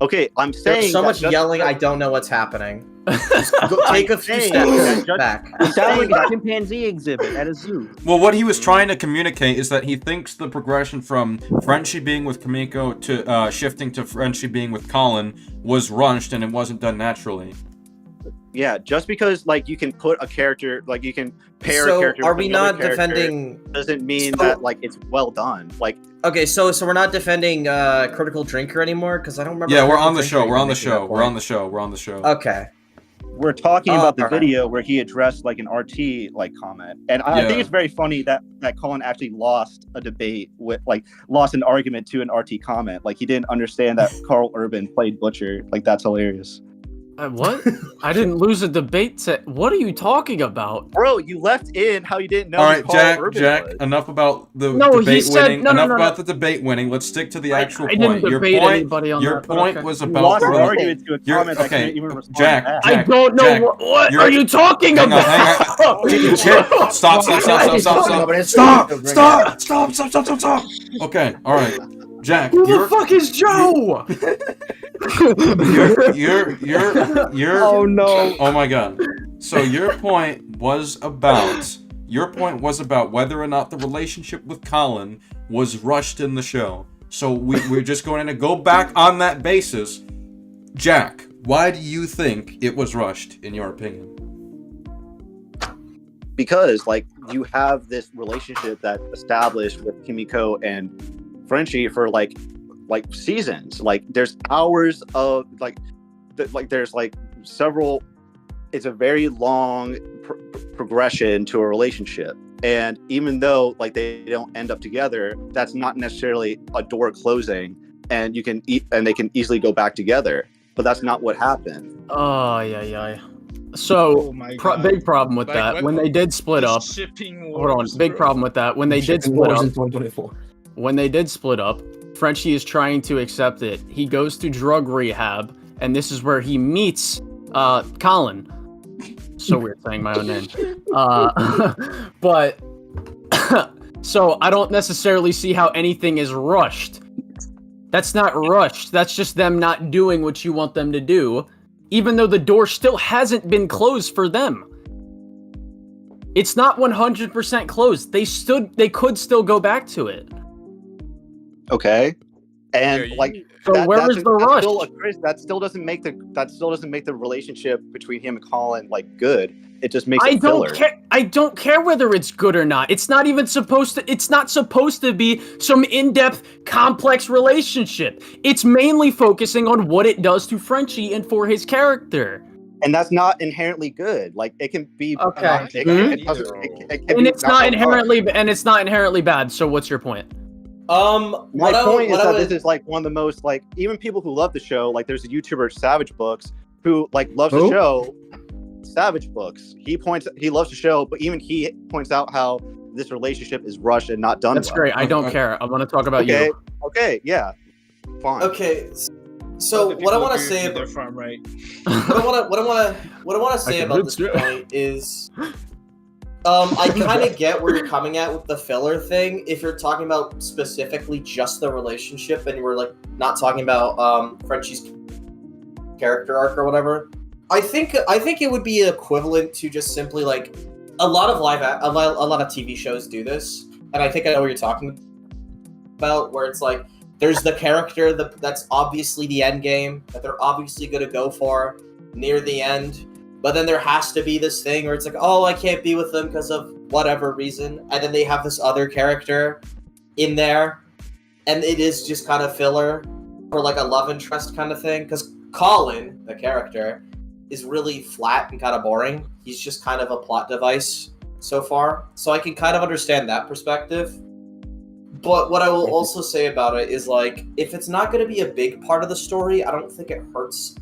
Okay, I'm saying... There's so that much just yelling, because- I don't know what's happening. Just take a few steps back. It sounds like a chimpanzee exhibit at a zoo. Well, what he was trying to communicate is that he thinks the progression from Frenchie being with Kimiko to shifting to Frenchie being with Colin was rushed and it wasn't done naturally. Yeah, just because like you can put a character, like you can pair So, a character. are with we another not character defending- Doesn't mean that like it's well done. Like Okay, so we're not defending Critical Drinker anymore, because I don't remember. Yeah, we're Critical on the Drinker show. even We're on the making show. that We're on point. the show. We're on the show. Okay. we're talking about the alright. video where he addressed like an RT like comment, and I think Yeah. it's very funny that Colin actually lost a debate with lost an argument to an RT comment. Like he didn't understand that Carl Urban played Butcher. Like that's hilarious. What? I didn't lose a debate set. What are you talking about? Bro, you left in how you didn't know. All who right, Carl Urban Jack. was. Enough about the No, he debate said- winning. no, no, enough no, about no. the debate winning. Let's stick to the actual I didn't point. Your debate point. anybody on Your that, but point okay. was You about lost an rela- argument to a you're- comment that okay, couldn't even respond Jack. back. I don't know Jack, what you're- are you talking hang about. on. Stop. Okay, all right. Jack, Who the fuck is Joe? you're Oh no. Oh my god. So your point was about whether or not the relationship with Colin was rushed in the show. So we're just going to go back on that basis. Jack, why do you think it was rushed in your opinion? Because like you have this relationship that established with Kimiko and Frenchie for like seasons. Like there's hours of there's like several. It's a very long progression to a relationship, and even though like they don't end up together, that's not necessarily a door closing, and you can they can easily go back together. But that's not what happened. Oh yeah. So big problem with that. When they did split up, hold on. Big problem with that. When they did split up, 2024. When they did split up, Frenchie is trying to accept it. He goes to drug rehab, and this is where he meets Colin. So weird saying my own name. But so I don't necessarily see how anything is rushed. That's not rushed. That's just them not doing what you want them to do, even though the door still hasn't been closed for them. It's not 100% closed. They could still go back to it. Okay, and So where is the rush? That still doesn't make the relationship between him and Colin like good. It just makes it filler. I don't care whether it's good or not. It's not even supposed to. It's not supposed to be some in-depth, complex relationship. It's mainly focusing on what it does to Frenchie and for his character. And that's not inherently good. Like it can be Okay. and It's not inherently bad. So what's your point? My point is that this is like one of the most like even people who love the show. Like there's a YouTuber Savage Books who like loves the show. Savage Books. He loves the show, but even he points out how this relationship is rushed and not done. That's well. great. I don't care. I want to talk about you. Okay. Yeah. Fine. Okay. So what I want to say they're from right. what I want to say about this point is, I kind of get where you're coming at with the filler thing. If you're talking about specifically just the relationship, and we're like not talking about Frenchie's character arc or whatever. I think it would be equivalent to just simply like a lot of TV shows do this, and I think I know what you're talking about, where it's like there's the character that's obviously the end game that they're obviously going to go for near the end, but then there has to be this thing where it's like, oh, I can't be with them because of whatever reason, and then they have this other character in there, and it is just kind of filler for like a love interest kind of thing, because Colin, the character, is really flat and kind of boring. He's just kind of a plot device so far. So I can kind of understand that perspective. But what I will also say about it is like, if it's not going to be a big part of the story, I don't think it hurts.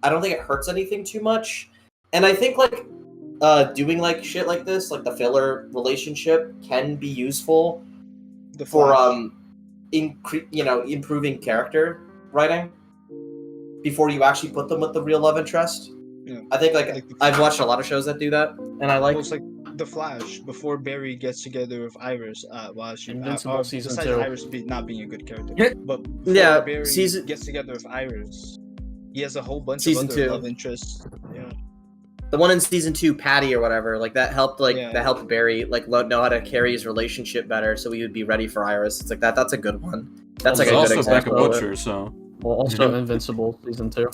I don't think it hurts anything too much. And I think like doing like shit like this, like the filler relationship, can be useful for improving character writing before you actually put them with the real love interest. Yeah. I think like I've watched a lot of shows that do that, and I like. It's like The Flash before Barry gets together with Iris. Invincible season besides 2. Iris not being a good character, but before Yeah, Barry season- gets together with Iris, he has a whole bunch Season of other 2. love interests. Yeah. The one in season 2, Patty or whatever, like that helped Barry like know how to carry his relationship better, so he would be ready for Iris. It's like that. That's a good one. That's like a good also Becca example. of it. Butcher, so. Well, also Invincible season 2.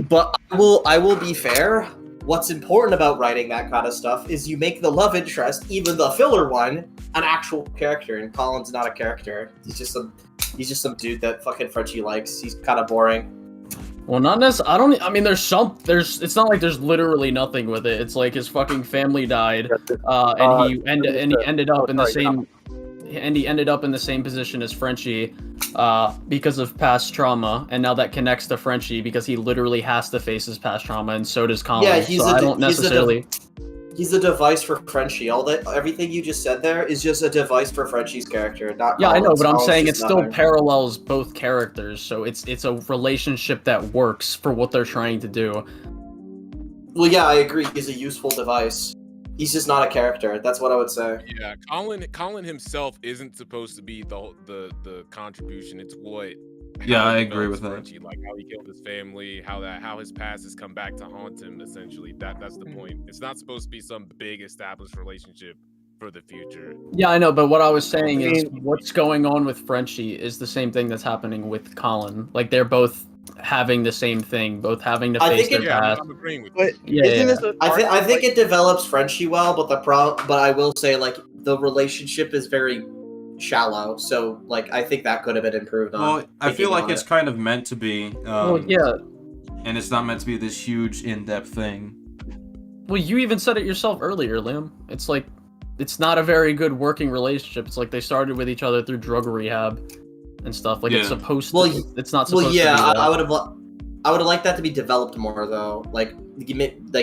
But I will be fair. What's important about writing that kind of stuff is you make the love interest, even the filler one, an actual character. And Colin's not a character. He's just some dude that fucking Frenchie likes. He's kind of boring. Well, not necessarily. It's not like there's literally nothing with it. It's like his fucking family died, and he ended up in the same. And he ended up in the same position as Frenchie because of past trauma, and now that connects to Frenchie because he literally has to face his past trauma, and so does Colin. Yeah, he's a device for Frenchie. Everything you just said there is just a device for Frenchie's character, not. Yeah, Colin's. I know, but I'm Colin's saying it just still nothing. parallels both characters, so it's a relationship that works for what they're trying to do. Well, yeah, I agree. He's a useful device. He's just not a character. That's what I would say. Yeah, Colin himself isn't supposed to be the contribution. It's what. Yeah, how I he agree develops with that. Frenchie, like how he killed his family, how his past has come back to haunt him. Essentially, that's the point. It's not supposed to be some big established relationship for the future. Yeah, I know, but what I was saying is what's going on with Frenchie is the same thing that's happening with Colin. Like they're both having the same thing, both having to face their past. I'm agreeing with But you. Yeah, yeah. I think it develops Frenchie well, but I will say like the relationship is very shallow. So like I think that could have been improved on. Well, I feel like it's kind of meant to be. Yeah. And it's not meant to be this huge in-depth thing. Well, you even said it yourself earlier, Liam. It's like it's not a very good working relationship. It's like they started with each other through drug rehab and stuff. Like it's supposed to. It's not supposed to be that. I would have liked that to be developed more though. Like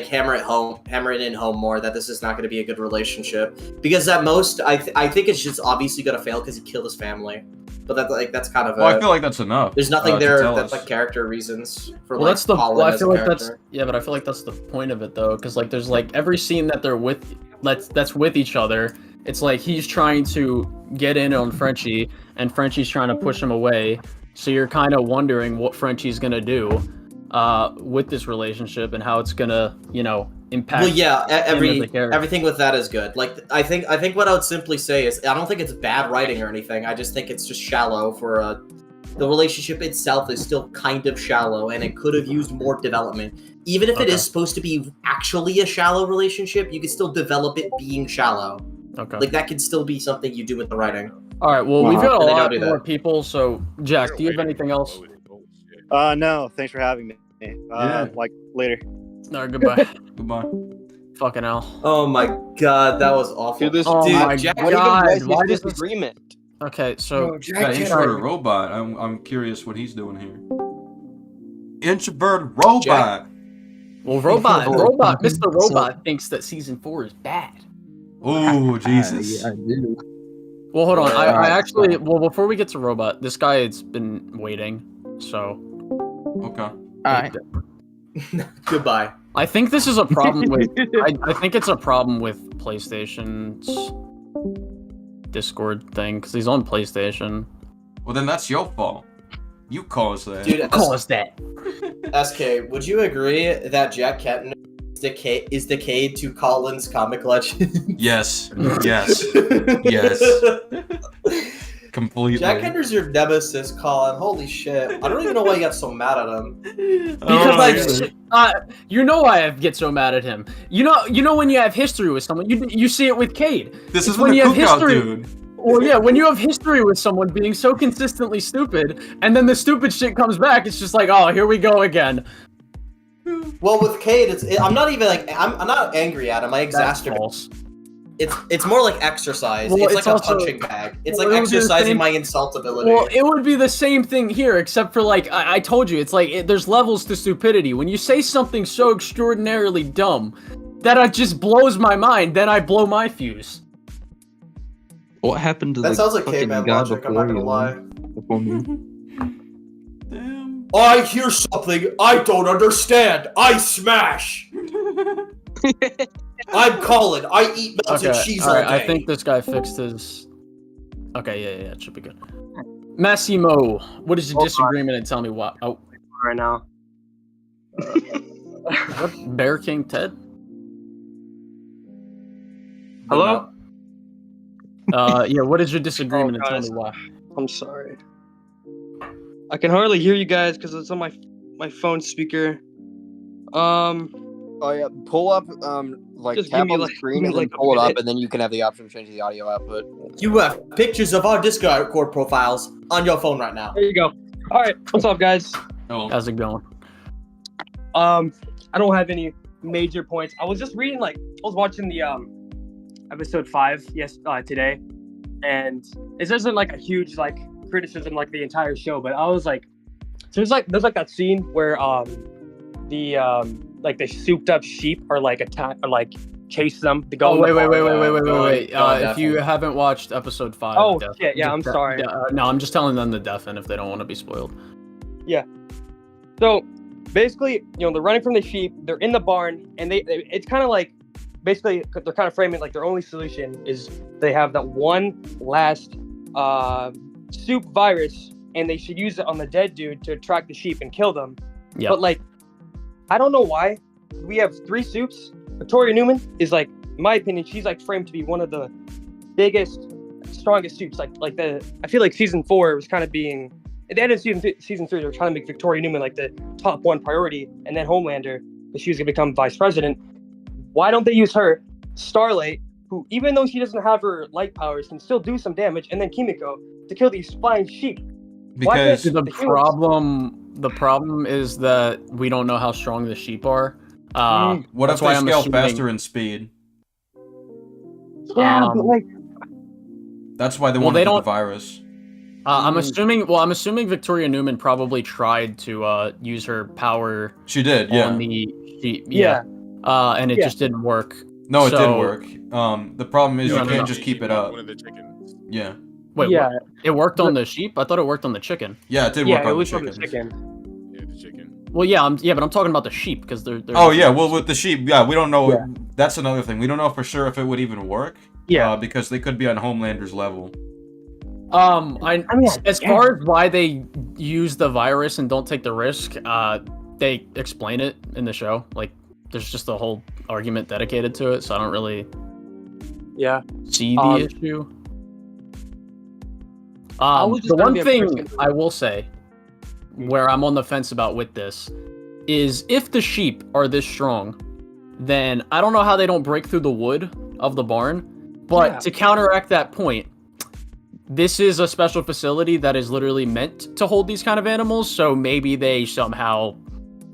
hammer it in home more that this is not going to be a good relationship, because at most I think it's just obviously going to fail because he killed his family. But that's kind of. Well, I feel like that's enough. There's nothing to there tell that's us. like character reasons for Well, like that's the. Colin Well, I as feel a like that's. character. Yeah, but I feel like that's the point of it though, because like there's like every scene that they're that's with each other. It's like he's trying to get in on Frenchie, and Frenchie's trying to push him away. So you're kind of wondering what Frenchie's gonna do with this relationship and how it's gonna, impact. Well, yeah, him as a character. everything with that is good. Like, I think what I would simply say is, I don't think it's bad writing or anything. I just think it's just shallow for the relationship itself is still kind of shallow, and it could have used more development. Even if it is supposed to be actually a shallow relationship, you can still develop it being shallow. Okay. Like that could still be something you do with the writing. All right. Well, we've got a But they lot don't do more that. people. So, Jack, do you have anything else? No, thanks for having me. Yeah. Like later. No, goodbye. Goodbye. Fucking hell. Oh my god, that was awful. Oh my Jack, god. Why does Disagreement? Okay, so Got introverted robot. I'm curious what he's doing here. Introverted robot. Well, Mr. Robot thinks that season 4 is bad. Oh Jesus. I do. Well, hold on. I Alright, actually, before we get to Robot, this guy has been waiting, so. Okay. Alright. Goodbye. I think this is a problem with. I think it's a problem with PlayStation's Discord thing because he's on PlayStation. Well, then that's your fault. You caused that. Dude, caused that. SK, would you agree that Jack Kenton is decayed to Colin's comic legend? Yes. Yes. Yes. Completely. Jack Kenner's your nemesis, Colin. Holy shit! I don't even know why you got so mad at him. Because you know why I get so mad at him. You know when you have history with someone, you see it with Cade. This It's is when you have history, dude. Well, yeah, when you have history with someone being so consistently stupid, and then the stupid shit comes back, it's just like, oh, here we go again. Well, with Cade, I'm not even like I'm not angry at him. I exacerbate. It's more like exercise. Well, it's it's like also- a punching bag. It's well, like it would be the exercising same- my insult ability. Well, it would be the same thing here, except for like I told you, it's like there's levels to stupidity. When you say something so extraordinarily dumb that it just blows my mind, then I blow my fuse. What happened to That the sounds like fucking caveman guy logic, I'm not before gonna you? lie. Before me? I hear something I don't understand. I smash. I'm Colin. I eat melted cheese all day. I think this guy fixed his. Okay, yeah, it should be good. Massimo, what is your disagreement and tell me why? Oh, right now. What? Bear King Ted? Hello? Yeah, what is your disagreement and tell guys. me why? I'm sorry. I can hardly hear you guys because it's on my phone speaker. Oh yeah, pull up like Just tap give me, on the like- screen give me, and then like, a pull it up, minute. and then you can have the option to change the audio output. You have pictures of our Discord profiles on your phone right now. There you go. All right, what's up, guys? How's it going? I don't have any major points. I was just reading, I was watching the episode 5 today, and this isn't like a huge criticism like the entire show, but I was like, there's that scene where the souped up sheep are chase them. They go. Oh, wait. Go If you haven't watched episode 5, Oh, shit, yeah, I'm just- sorry. No, I'm just telling them to deafen if they don't want to be spoiled. Yeah. So basically, they're running from the sheep. They're in the barn, and it's kind of like basically they're kind of framing like their only solution is they have that one last soup virus, and they should use it on the dead dude to attract the sheep and kill them. Yeah. But I don't know why we have 3 soups. Victoria Newman is in my opinion, she's framed to be one of the biggest, strongest soups. I feel like season 4 was kind of being. At the end of season 3, they were trying to make Victoria Newman the top 1 priority, and then Homelander, because she was going to become vice president. Why don't they use her? Starlight, who, even though she doesn't have her light powers, can still do some damage, and then Kimiko to kill these flying sheep. Because the problem is that we don't know how strong the sheep are. What if that's why they I'm scale assuming- faster in speed? Yeah, but That's why they Well, want they to do the don't- virus. I'm assuming Victoria Newman probably tried to use her power. She did, yeah. On the sheep, yeah. And it just didn't work. No, it did So- work. The problem is No, you no, can't no. just keep it up. One of the chickens. Yeah. Wait, Yeah. what? It worked on the sheep? I thought it worked on the chicken. Yeah, it did yeah, work it on the was from the chickens. chicken. Yeah, the chicken. Well, yeah, but I'm talking about the sheep because they're. Oh yeah, well with the sheep, yeah, we don't know. That's another thing. We don't know for sure if it would even work. Yeah. Because they could be on Homelander's level. As far as why they use the virus and don't take the risk, they explain it in the show. There's just a whole argument dedicated to it, so I don't really see the issue. was just The gonna one be a thing person- I will say, where I'm on the fence about with this, is if the sheep are this strong, then I don't know how they don't break through the wood of the barn. But Yeah. to counteract that point, this is a special facility that is literally meant to hold these kind of animals, so maybe they somehow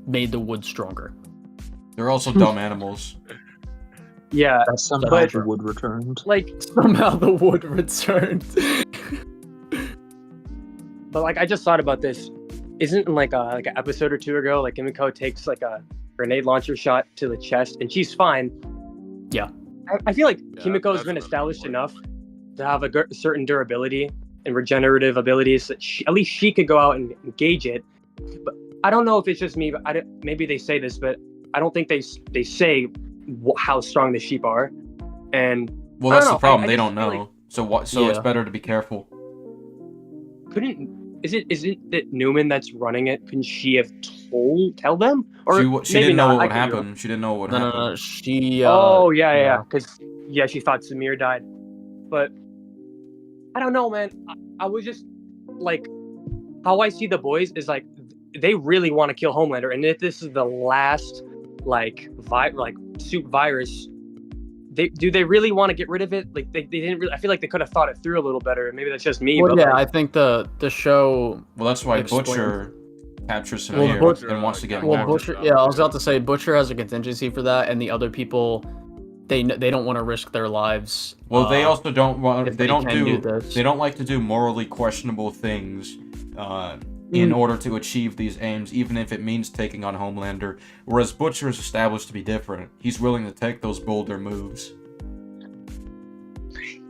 made the wood stronger. They're also dumb animals. Yeah, Somehow the wood returned. Somehow the wood returned. But I just thought about this. Isn't an episode or 2 ago, Kimiko takes a grenade launcher shot to the chest and she's fine. Yeah. I feel like Kimiko has been established enough to have a certain durability and regenerative abilities that at least she could go out and engage it. But I don't know if it's just me, but maybe they say this, but I don't think they say how strong the sheep are. And Well, I that's don't the know, problem. I They just don't feel know. So it's Yeah. better to be careful. isn't it Newman that's running it? Couldn't she have tell them? Or She maybe didn't know not. what I would could be wrong. happen. She didn't know what would No, happen. no, no. She. Oh yeah. Because she thought Samir died, but I don't know, man. I was just like, how I see the boys is like they really want to kill Homelander, and if this is the last like soup virus, do they really want to get rid of it? Like they didn't really. I feel like they could have thought it through a little better. Maybe that's just me. Well, but yeah, like, I think the show. Well, that's why explains- Butcher captures Well, Samir Butcher, and wants to get Well, more. Butcher. Yeah, I was about to say Butcher has a contingency for that, and the other people, they don't want to risk their lives. Well, they also don't want. if They don't can do. this. They don't like to do morally questionable things in order to achieve these aims, even if it means taking on Homelander. Whereas Butcher is established to be different. He's willing to take those bolder moves.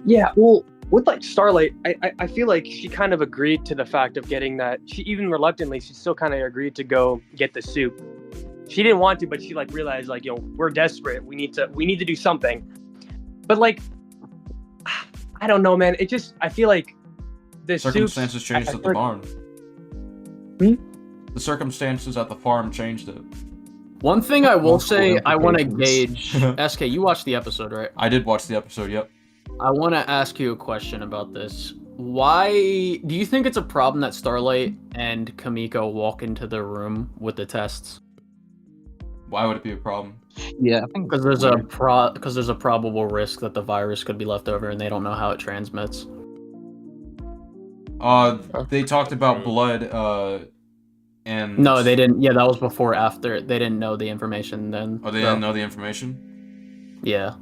yeah, well, with like Starlight, I feel like she kind of agreed to the fact of getting that. She even reluctantly, she still kind of agreed to go get the soup. She didn't want to, but she like realized like, we're desperate. We need to do something. But like, I don't know, man. I feel like the Circumstances changed at the barn. The circumstances at the farm changed it. One thing I will say, I want to implications. gauge. SK, you watched the episode, right? I did watch the episode. Yep. I want to ask you a question about this. Why do you think it's a problem that Starlight and Kamiko walk into the room with the tests? Why would it be a problem? Yeah, I think Because there's a probable risk that the virus could be left over and they don't know how it transmits. They talked about blood. And No, they didn't. Yeah, that was before. After they didn't know the information then. Oh, they didn't know the information. Yeah.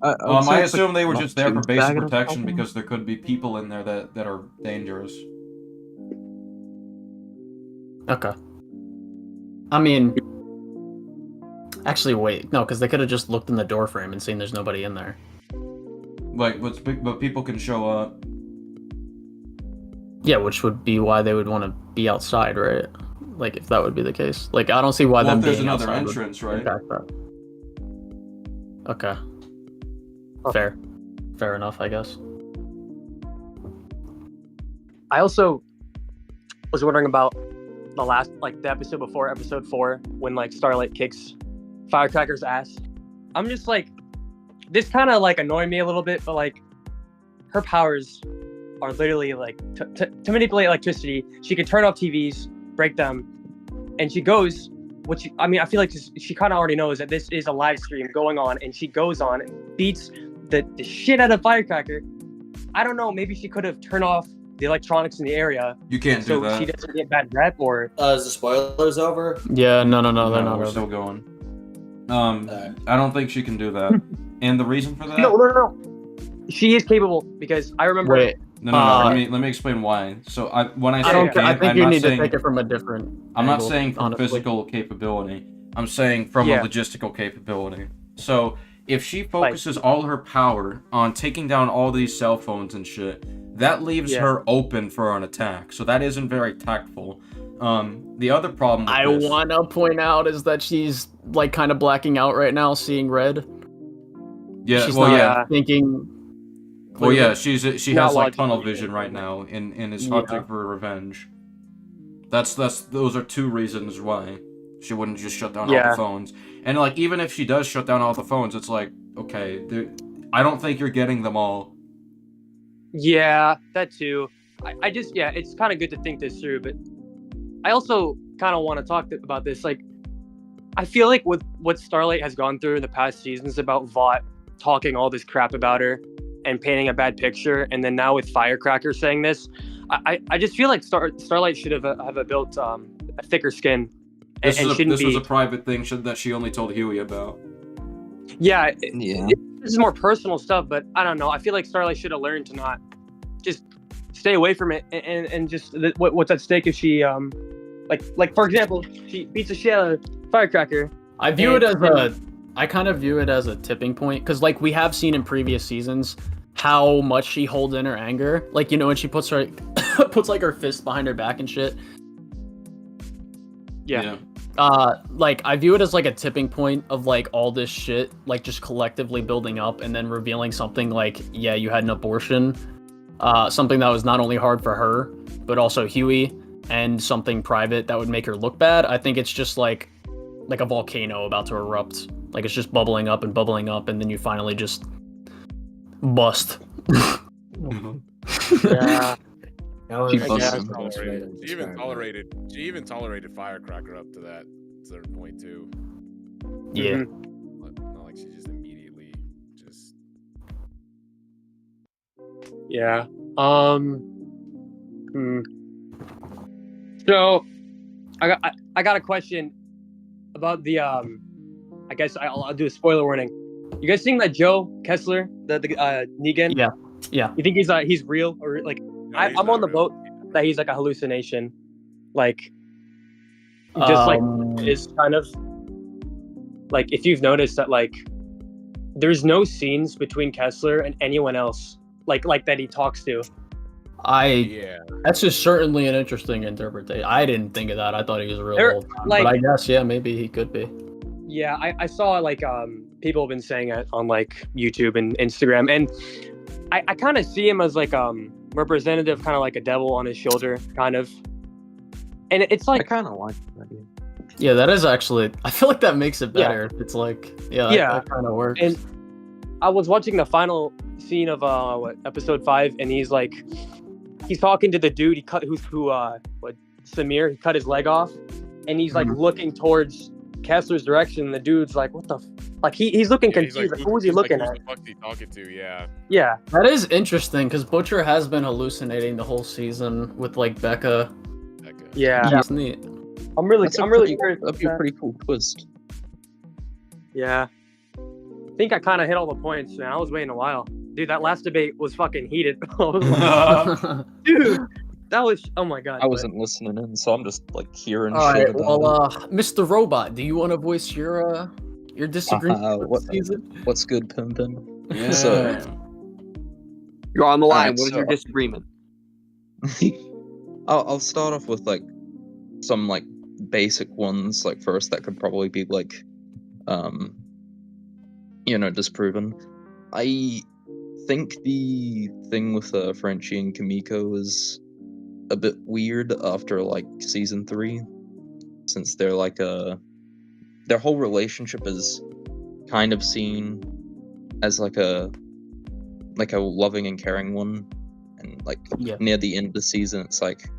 I assume they were just there for basic protection because there could be people in there that are dangerous. Okay. I mean, actually, wait, no, because they could have just looked in the door frame and seen there's nobody in there. Like, but people can show up. Yeah, which would be why they would want to be outside, right? Like, if that would be the case. Like, I don't see why them there's being another outside entrance, would right? impact that. Okay. Fair enough, I guess. I also was wondering about the last, like the episode before, episode 4, when like Starlight kicks Firecracker's ass. I'm just like, this kind of like annoyed me a little bit, but like her powers are literally like to manipulate electricity. She can turn off TVs, break them, and she goes. I feel like she kind of already knows that this is a live stream going on, and she goes on and beats the shit out of Firecracker. I don't know. Maybe she could have turned off the electronics in the area. You can't do so that. she doesn't get bad rep, or is the spoilers over? Yeah, no, they're not. We're over. still going. I don't think she can do that. And the reason for that? No. She is capable because I remember. Wait. No. Let me explain why. So when I say I think I'm you not need saying, to take it from a different. I'm not angle, saying from honestly. physical capability. I'm saying from a logistical capability. So if she focuses all her power on taking down all these cell phones and shit, that leaves her open for an attack. So that isn't very tactful. The other problem I want to point out is that she's like kind of blacking out right now, seeing red. Yeah, she's well, not yeah. thinking. Well, yeah, clearly. she Not has like logically. tunnel vision right now and is hunting for revenge. Those are two reasons why she wouldn't just shut down all the phones. And like even if she does shut down all the phones, it's like okay, I don't think you're getting them all. Yeah, that too. I just it's kind of good to think this through, but I also kind of want to talk about this. Like, I feel like with what Starlight has gone through in the past seasons about Vought talking all this crap about her and painting a bad picture, and then now with Firecracker saying this, I just feel like Starlight should have built a thicker skin. This shouldn't was be. a private thing that she only told Huey about. Yeah. This is more personal stuff, but I don't know. I feel like Starlight should have learned to not just stay away from it and just what's at stake if she like for example, she beats the shit out of Firecracker. I kind of view it as a tipping point because like we have seen in previous seasons how much she holds in her anger. Like, you know, when she puts like her fist behind her back and shit. Yeah. Like I view it as like a tipping point of like all this shit like just collectively building up and then revealing something like, yeah, you had an abortion. something that was not only hard for her, but also Huey, and something private that would make her look bad. I think it's just like a volcano about to erupt. Like it's just bubbling up, and then you finally just bust. Yeah. She She even tolerated Firecracker up to that certain point too. Yeah. Not like she just immediately just. Yeah. So, I got a question about the I guess I'll do a spoiler warning. You guys seen that Joe Kessler, the Negan? Yeah. Yeah. You think he's real, or like I'm on the boat that he's like a hallucination, like just like is kind of like, if you've noticed that, like there's no scenes between Kessler and anyone else like that he talks to. That's just certainly an interesting interpretation. I didn't think of that. I thought he was real old. Like, but I guess, yeah, maybe he could be. Yeah, I saw like people have been saying it on like YouTube and Instagram, and I kind of see him as like representative, kind of like a devil on his shoulder, kind of. And it's like, I kind of like that. Yeah, that is actually. I feel like that makes it better. It's like, that kind of works. And I was watching the final scene of episode 5, and he's talking to the dude Samir. He cut his leg off, and he's like looking towards Kessler's direction. And the dude's like, "What the?" Like he's looking confused. Like, who is he looking at? Who the fuck is he talking to? Yeah. Yeah. That is interesting because Butcher has been hallucinating the whole season with like Becca. Yeah. That's neat. I'm really curious. That'd be a pretty cool twist. Yeah. I think I kind of hit all the points, man. I was waiting a while. Dude, that last debate was fucking heated. I was like, dude, that was, oh my god. I wasn't listening in, so I'm just like hearing All shit right, about well, Mr. Robot, do you want to voice your disagreement with the season? What's good, Pimpin? Yeah. So, you're on the line. Alright, What is your disagreement? I'll start off with like some like basic ones. Like first, that could probably be like, disproven. I think the thing with Frenchie and Kimiko is a bit weird after like season 3, since they're like their whole relationship is kind of seen as like a loving and caring one, and like near the end of the season, it's like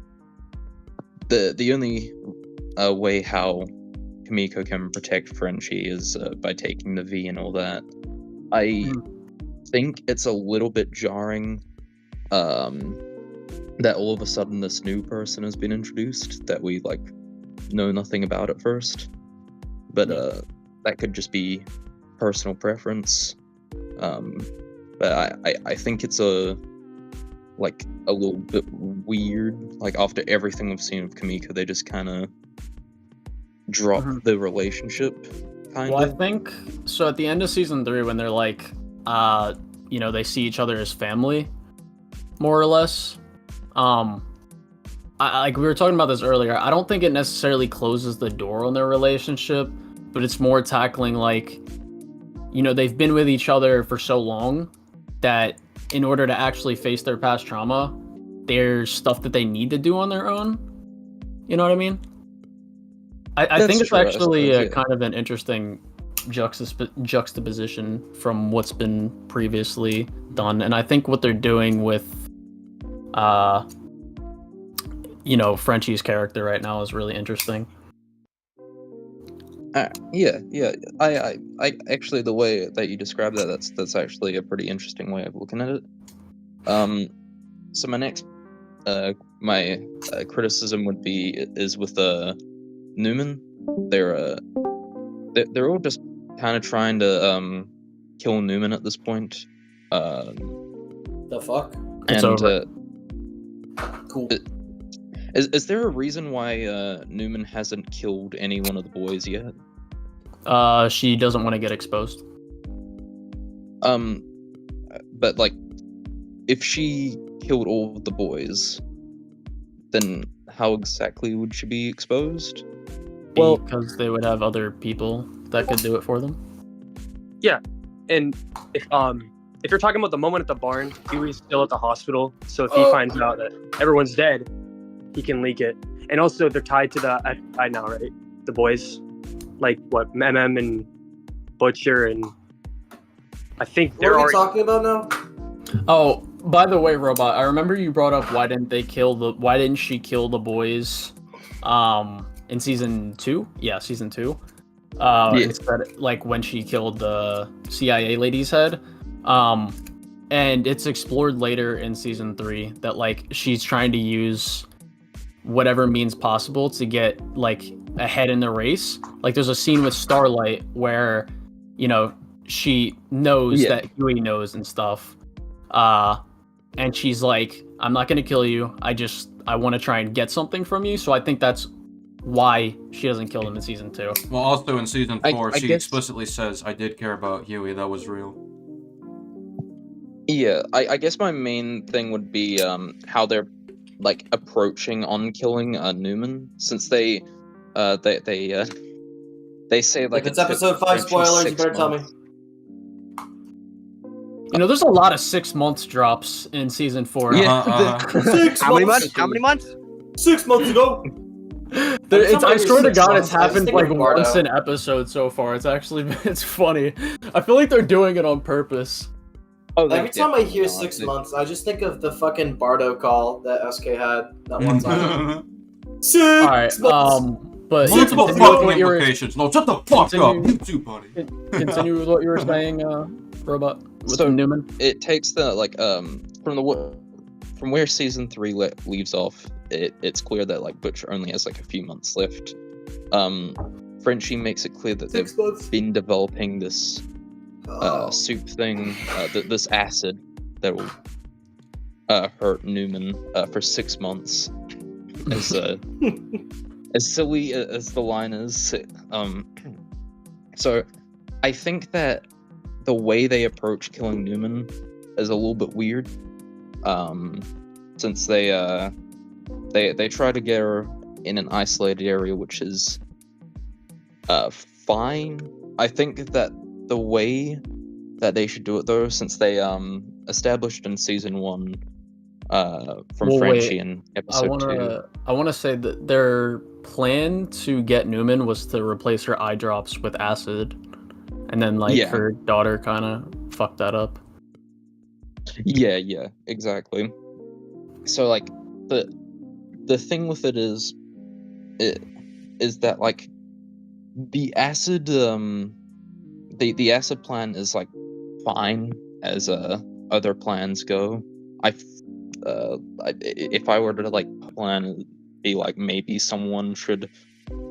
the only way how Kimiko can protect Frenchie is by taking the V and all that. I think it's a little bit jarring that all of a sudden this new person has been introduced that we like know nothing about at first, but that could just be personal preference. But I think it's a little bit weird. Like after everything we've seen of Kimiko, they just kind of drop the relationship. Well, I think so. At the end of season 3, when they're like, they see each other as family, more or less. Like we were talking about this earlier. I don't think it necessarily closes the door on their relationship, but it's more tackling like, they've been with each other for so long that in order to actually face their past trauma, there's stuff that they need to do on their own. You know what I mean? I think it's actually kind of an interesting juxtaposition from what's been previously done, and I think what they're doing with Frenchie's character right now is really interesting. Yeah. I actually, the way that you describe that's actually a pretty interesting way of looking at it. So my next criticism would be is with Newman. They're all just kind of trying to kill Newman at this point. The fuck? Cool. Is there a reason why Newman hasn't killed any one of the boys yet? She doesn't want to get exposed. But like, if she killed all of the boys, then how exactly would she be exposed? Well, because they would have other people that could do it for them. Yeah, and if if you're talking about the moment at the barn, Huey's still at the hospital. So if he finds out that everyone's dead, he can leak it. And also, they're tied to the FBI now, right? The boys, like what, MM and Butcher, and I think What they're are we already. talking about now? Oh, by the way, Robot, I remember you brought up why didn't she kill the boys in season 2? Yeah, season 2. Instead, like when she killed the CIA lady's head. And it's explored later in season 3 that like she's trying to use whatever means possible to get like ahead in the race. Like there's a scene with Starlight where, you know, she knows that Huey knows and stuff. And she's like, I'm not gonna kill you. I want to try and get something from you. So I think that's why she doesn't kill him in season 2. Well, also in season 4, I she guess- explicitly says, "I did care about Huey. That was real." Yeah, I guess my main thing would be how they're like approaching on killing Newman, since they say like If it's episode 5 spoilers, you better tell me. You know, there's a lot of 6 months drops in season 4. Yeah. 6 How many months? How many months? 6 months ago. I swear to God, it's happened like thinking once Bardo. an episode so far. It's funny. I feel like they're doing it on purpose. Oh, Every time I hear 6 months, I just think of the fucking Bardo call that SK had that one time. 6 All right, months. but Multiple continue with fucking what you were- implications. No, shut the fuck up. You too, buddy. Continue with what you were saying, Robot. With So Newman. it takes the like from where season 3 leaves off. It's clear that like Butcher only has like a few months left. Frenchie makes it clear that they've been developing this soup thing, this acid that will hurt Newman for 6 months. As silly as the line is, so I think that the way they approach killing Newman is a little bit weird. Since they try to get her in an isolated area, which is fine. I think that the way that they should do it, though, since they established in season 1 from Frenchie in episode 2. I want to say that their plan to get Newman was to replace her eye drops with acid, and then like her daughter kind of fucked that up. Yeah, exactly. So like the thing with it is that like the acid the acid plan is like fine as other plans go. If I were to like plan, it'd be like maybe someone should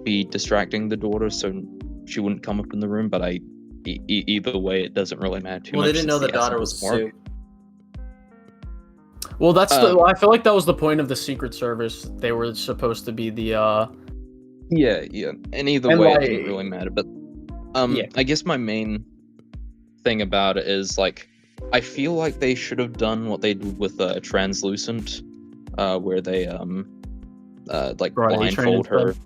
be distracting the daughter so she wouldn't come up in the room. But either way, it doesn't really matter too much. Well, they didn't know since the acid daughter was doesn't work. soup. Well, I feel like that was the point of the Secret Service. They were supposed to be the Yeah, and either And way, like- it didn't really matter. But I guess my main thing about it is like I feel like they should have done what they did with Translucent, where they like Variety train blindfold her instead.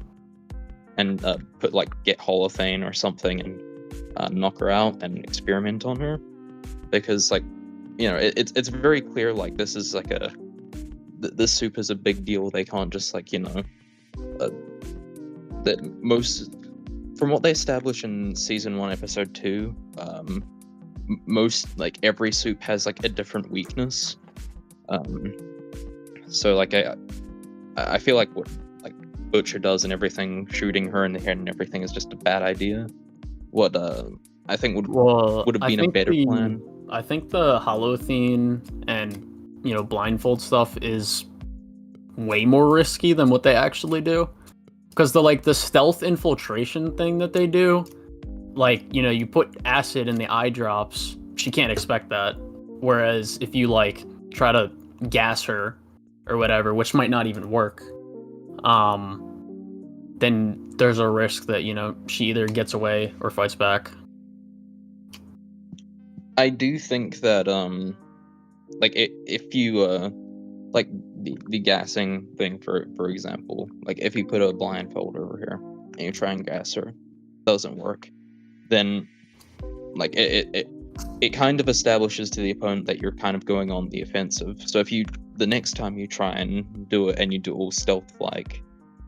and put like get holothane or something and knock her out and experiment on her, because like it's very clear like this is like this soup is a big deal. They can't just like that most from what they established in season 1 episode 2, most like every soup has like a different weakness. So like I feel like what like Butcher does and everything, shooting her in the head and everything, is just a bad idea. What I think would have been a better plan. I think the holothane and blindfold stuff is way more risky than what they actually do, because the stealth infiltration thing that they do, like you put acid in the eye drops, she can't expect that. Whereas if you like try to gas her or whatever, which might not even work, then there's a risk that she either gets away or fights back. I do think that like if you like the gassing thing for example, like if you put a blindfold over here and you try and gas her, doesn't work, then like it kind of establishes to the opponent that you're kind of going on the offensive. So if the next time you try and do it and you do it all stealth-like,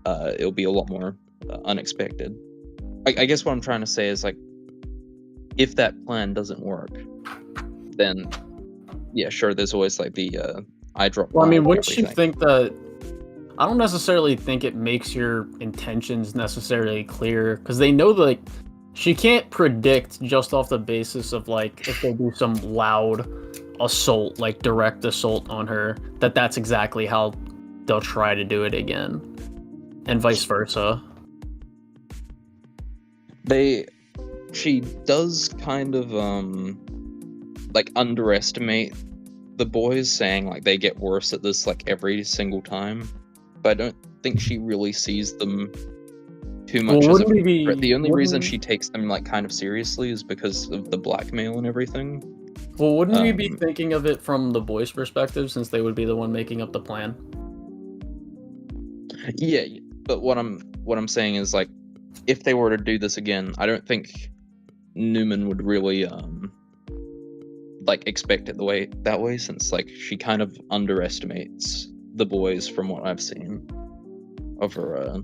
it'll be a lot more unexpected. I guess what I'm trying to say is, like, if that plan doesn't work, then yeah, sure, there's always like the eye drop. Well, I mean, wouldn't you think that? I don't necessarily think it makes your intentions necessarily clear, because they know that, like, she can't predict just off the basis of, like, if they do some loud assault, like direct assault on her, that's exactly how they'll try to do it again, and vice versa. She does kind of like underestimate the boys, saying like they get worse at this like every single time, but I don't think she really sees them too much as a threat. The only reason she takes them like kind of seriously is because of the blackmail and everything. Well, wouldn't we be thinking of it from the boys' perspective, since they would be the one making up the plan? Yeah, but what I'm saying is, like, if they were to do this again, I don't think Newman would really like expect it that way, since like she kind of underestimates the boys from what I've seen of her.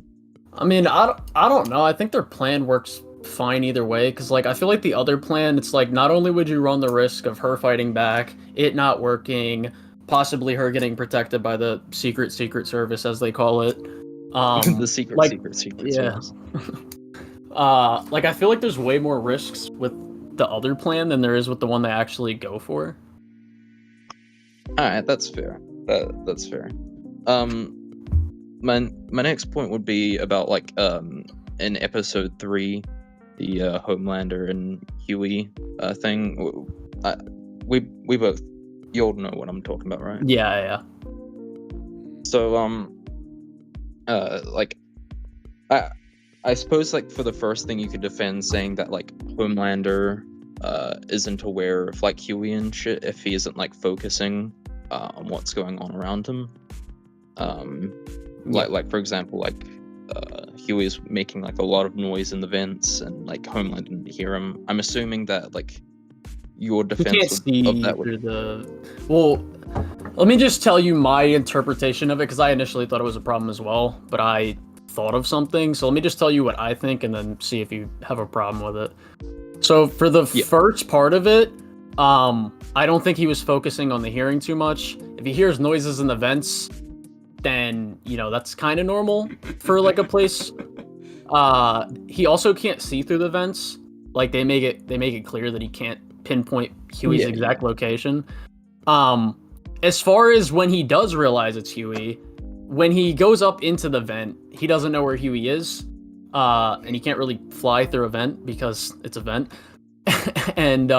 I mean, I don't know. I think their plan works fine either way, because like I feel like the other plan, it's like not only would you run the risk of her fighting back, it not working, possibly her getting protected by the secret service, as they call it. The secret service. Like, I feel like there's way more risks with the other plan than there is with the one they actually go for. Alright, that's fair. That's fair. My next point would be about like in episode 3, the Homelander and Huey thing. We both, you all know what I'm talking about, right? Yeah. So like I suppose, like, for the first thing you could defend saying that like Homelander isn't aware of like Huey and shit if he isn't like focusing on what's going on around him. Like for example, like Huey's making like a lot of noise in the vents and like Homelander didn't hear him. I'm assuming that like your defense of that would... Well, let me just tell you my interpretation of it, because I initially thought it was a problem as well, but I thought of something. So let me just tell you what I think and then see if you have a problem with it. So for the first part of it, I don't think he was focusing on the hearing too much. If he hears noises in the vents, then, you know, that's kind of normal for like a place. He also can't see through the vents. Like they make it clear that he can't pinpoint Huey's exact location. As far as when he does realize it's Huey, when he goes up into the vent, he doesn't know where Huey is, and he can't really fly through a vent because it's a vent. And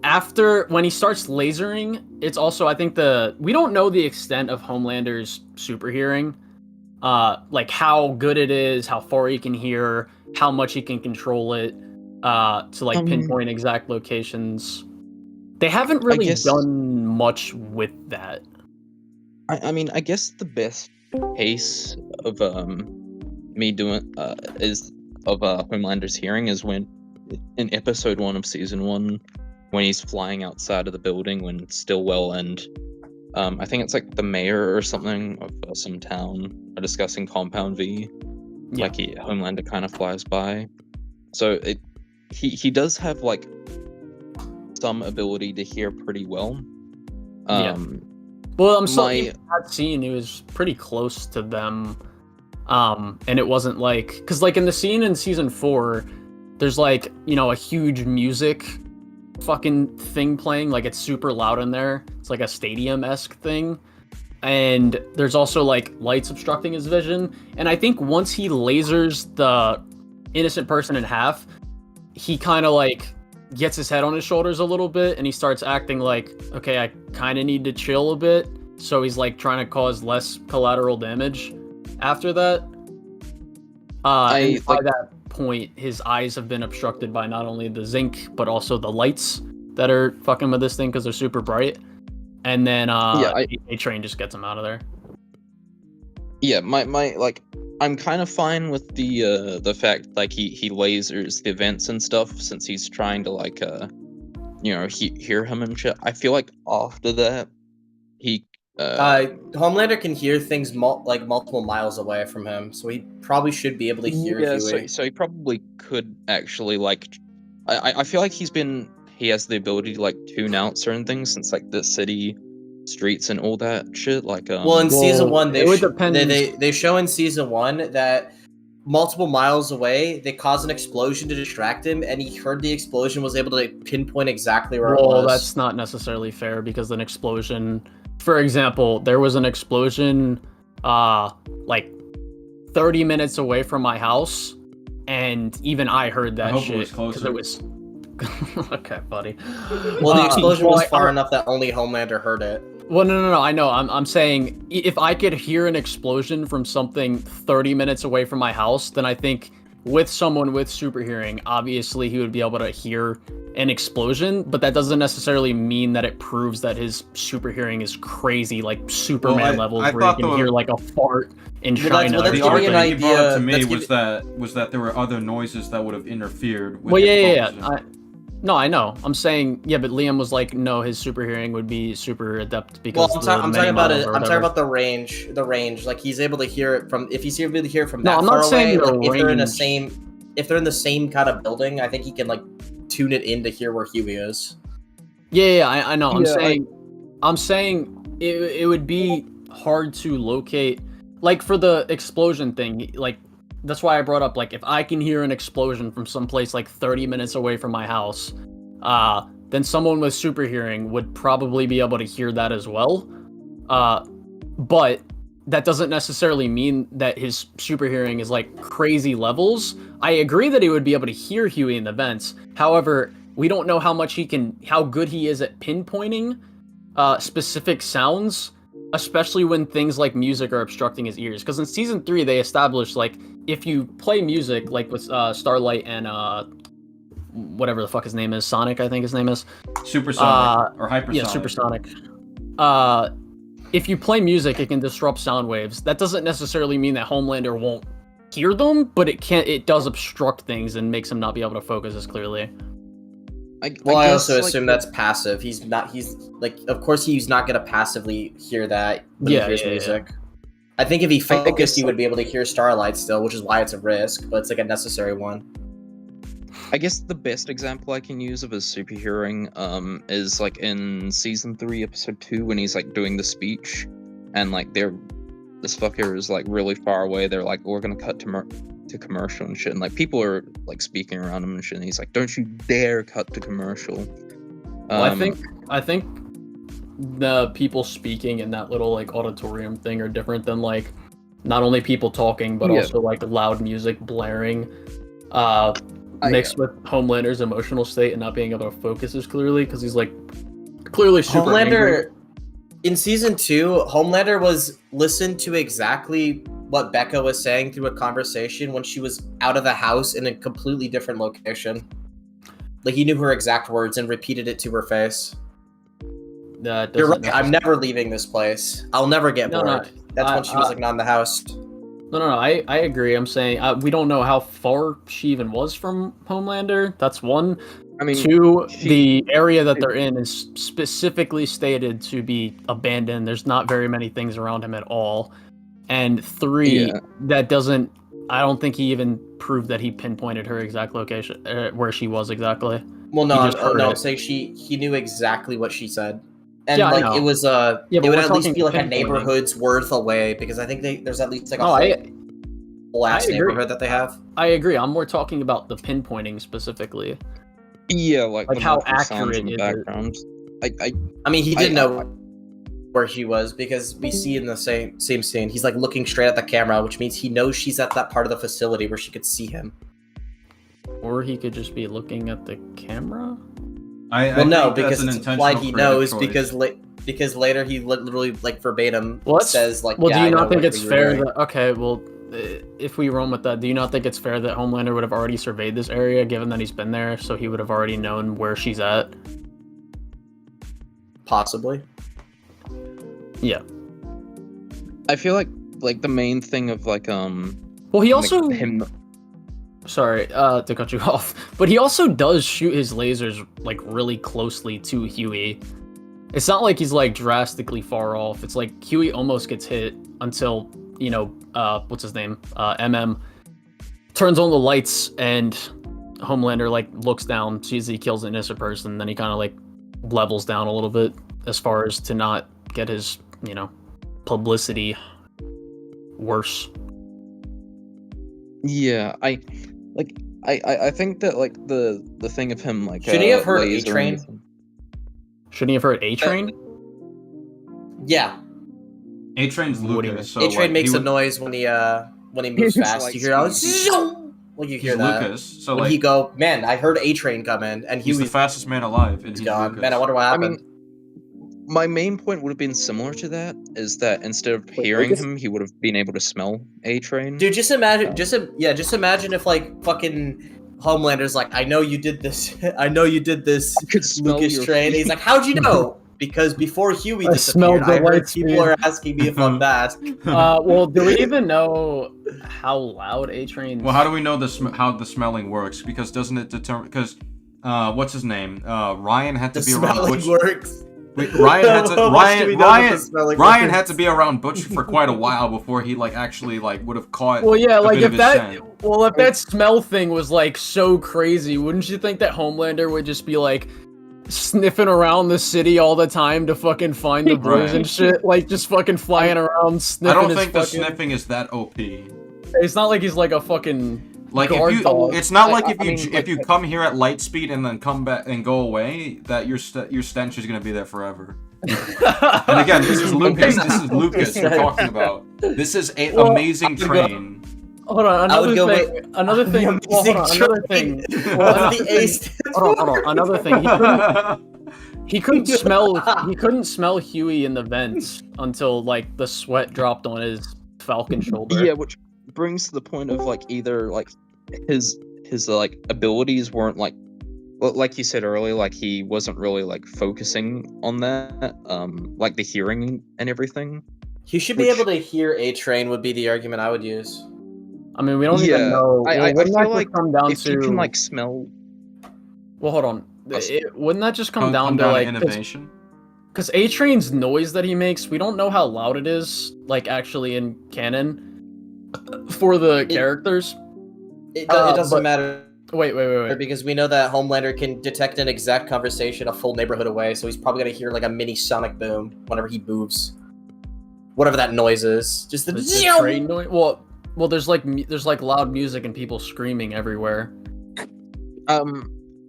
after, when he starts lasering, it's also, I think we don't know the extent of Homelander's super hearing, like how good it is, how far he can hear, how much he can control it, to like pinpoint exact locations. They haven't really done much with that. I mean, I guess the best case of me doing is of Homelander's hearing is when in episode 1 of season 1, when he's flying outside of the building when Stillwell and I think it's like the mayor or something of some town are discussing Compound V. Yeah. Like Homelander kind of flies by, so he does have like some ability to hear pretty well. Well, I'm sorry, that scene, it was pretty close to them, and it wasn't like, because like in the scene in season 4, there's like, you know, a huge music fucking thing playing, like it's super loud in there. It's like a stadium-esque thing, and there's also like lights obstructing his vision. And I think once he lasers the innocent person in half, he kind of like gets his head on his shoulders a little bit, and he starts acting like, okay, I kind of need to chill a bit. So he's like trying to cause less collateral damage after that. And by that point, his eyes have been obstructed by not only the zinc, but also the lights that are fucking with this thing because they're super bright. And then A-Train just gets him out of there. Yeah, my like, I'm kind of fine with the fact like he lasers the vents and stuff, since he's trying to like hear him and shit. I feel like after that, he Homelander can hear things multiple miles away from him, so he probably should be able to hear Huey. So he probably could actually like. I feel like he has the ability to like tune out certain things since like the city streets and all that shit. Like Well, in season one, it would depend. They show in season one that multiple miles away, they caused an explosion to distract him, and he heard the explosion, was able to pinpoint exactly where it was. Well, that's not necessarily fair because an explosion, for example, there was an explosion like 30 minutes away from my house, and even I heard that shit. It was closer. It was okay, buddy. Well, the explosion was far enough that only Homelander heard it. Well, no. I know. I'm saying if I could hear an explosion from something 30 minutes away from my house, then I think with someone with super hearing, obviously he would be able to hear an explosion, but that doesn't necessarily mean that it proves that his super hearing is crazy, like Superman levels, where you can hear like a fart in China. The argument he brought up to me was that there were other noises that would have interfered with No, I know. I'm saying, yeah, but Liam was like, no, his super hearing would be super adept because. Well, I'm talking about it. I'm talking about the range. The range, like he's able to hear it from. If he's able to hear it from that far away, like, if they're in the same kind of building, I think he can like tune it in to hear where Huey is. Yeah, I know. I'm saying it would be hard to locate, like for the explosion thing, like. That's why I brought up, like, if I can hear an explosion from someplace like 30 minutes away from my house, then someone with super hearing would probably be able to hear that as well. But that doesn't necessarily mean that his super hearing is like crazy levels. I agree that he would be able to hear Huey in the vents. However, we don't know how good he is at pinpointing specific sounds, especially when things like music are obstructing his ears. Because in season 3, they established, like, if you play music, like with Starlight and whatever the fuck his name is, Sonic, I think his name is. Supersonic or Hypersonic. Yeah, Supersonic. If you play music, it can disrupt sound waves. That doesn't necessarily mean that Homelander won't hear them, but it does obstruct things and makes him not be able to focus as clearly. I also assume that's passive. He's like, of course he's not gonna passively hear that when he hears music. Yeah. I think if he focused, he would be able to hear Starlight still, which is why it's a risk, but it's like a necessary one. I guess the best example I can use of his super hearing is like in season 3, episode 2, when he's like doing the speech, and like this fucker is like really far away. They're like, we're gonna cut to commercial and shit, and like people are like speaking around him and shit, and he's like, don't you dare cut to commercial. Well, I think the people speaking in that little like auditorium thing are different than like not only people talking but also like loud music blaring mixed with Homelander's emotional state and not being able to focus as clearly because he's like clearly super Homelander angry. In season 2, Homelander was listened to exactly what Becca was saying through a conversation when she was out of the house in a completely different location. Like, he knew her exact words and repeated it to her face. You're right. I'm never leaving this place. I'll never get bored. That's when she was like not in the house. No. I agree. I'm saying we don't know how far she even was from Homelander. That's one. I mean, 2, the area that they're in is specifically stated to be abandoned. There's not very many things around him at all. And 3, that doesn't. I don't think he even proved that he pinpointed her exact location, where she was exactly. Well, no, I'm saying he knew exactly what she said. And like it was it would at least be like a neighborhood's worth away, because I think there's at least like a whole ass neighborhood that they have. I agree. I'm more talking about the pinpointing specifically. Yeah, like how accurate is it? I mean, he did know where she was because we see in the same scene, he's like looking straight at the camera, which means he knows she's at that part of the facility where she could see him. Or he could just be looking at the camera. No, because it's implied he knows because later he literally like verbatim says like. Well, do you not think it's fair that if we run with that, do you not think it's fair that Homelander would have already surveyed this area, given that he's been there, so he would have already known where she's at? Possibly. Yeah. I feel like the main thing of like Well, he also him. sorry to cut you off, but he also does shoot his lasers like really closely to Huey. It's not like he's like drastically far off. It's like Huey almost gets hit until, you know, what's his name? MM turns on the lights and Homelander like looks down, sees he kills an innocent person, then he kind of like levels down a little bit as far as to not get his, you know, publicity worse. Yeah, I think that like the thing of him like Should he have heard lasering A-Train? anything- Shouldn't he have heard A-Train? Yeah. A-Train's Lucas. So A-Train like, makes he a would- noise when he moves fast. Like You hear how speed. well, you hear He's that. Lucas, so when like he go, man, I heard A-Train come in, and he's the Huey's fastest man alive, and he's gone. Lucas. Man, I wonder what I happened. mean, my main point would have been similar to that. Is that instead of hearing Lucas? him, he would have been able to smell A-Train. Dude, just imagine, just imagine if like fucking Homelander's like, I know you did this, I know you did this, smell Lucas your Train. And he's like, how'd you know? Because before Huey I smelled disappeared, the I heard light people speed. are asking me if I'm bad. Well, do we even know how loud A-Train? Well, how do we know how the smelling works? Because doesn't it determine? Because what's his name? Ryan had to The be around smelling Butch. works. Wait, Ryan had to. How much do we know that the smelling Ryan works? had to be around Butch for quite a while before he like actually like would have caught. Well, yeah, a like bit if of his that, scent. well, if that smell thing was like so crazy, wouldn't you think that Homelander would just be like sniffing around the city all the time to fucking find the boys Right. and shit? Like just fucking flying around I sniffing. don't his think the fucking... sniffing is that OP. It's not like he's like a fucking Like guard if you, dog. it's not like I if you mean, if you come here at light speed and then come back and go away, that your stench is gonna be there forever. And again, this is Lucas. This is Lucas you're talking about. This is a Well, amazing train. Hold on, I would another go thing. Another thing. Well, hold on, another thing. Well, What's another the thing. A stand Hold on. Another thing. He couldn't smell. He couldn't smell Huey in the vents until like the sweat dropped on his Falcon shoulder. Yeah, which brings to the point of like either like his like abilities weren't like you said earlier, like he wasn't really like focusing on that, like the hearing and everything. He should be able to hear A-Train would be the argument I would use. I mean, we don't Yeah, even know. I wouldn't that feel just like come down if to you can like smell. Well, hold on. Wouldn't that just come down to to like innovation? Because A-Train's noise that he makes, we don't know how loud it is, like actually in canon for the characters. It doesn't but- matter. Wait. Because we know that Homelander can detect an exact conversation a full neighborhood away, so he's probably gonna hear like a mini sonic boom whenever he moves. Whatever that noise is. Just the The train noise. Well, there's like loud music and people screaming everywhere.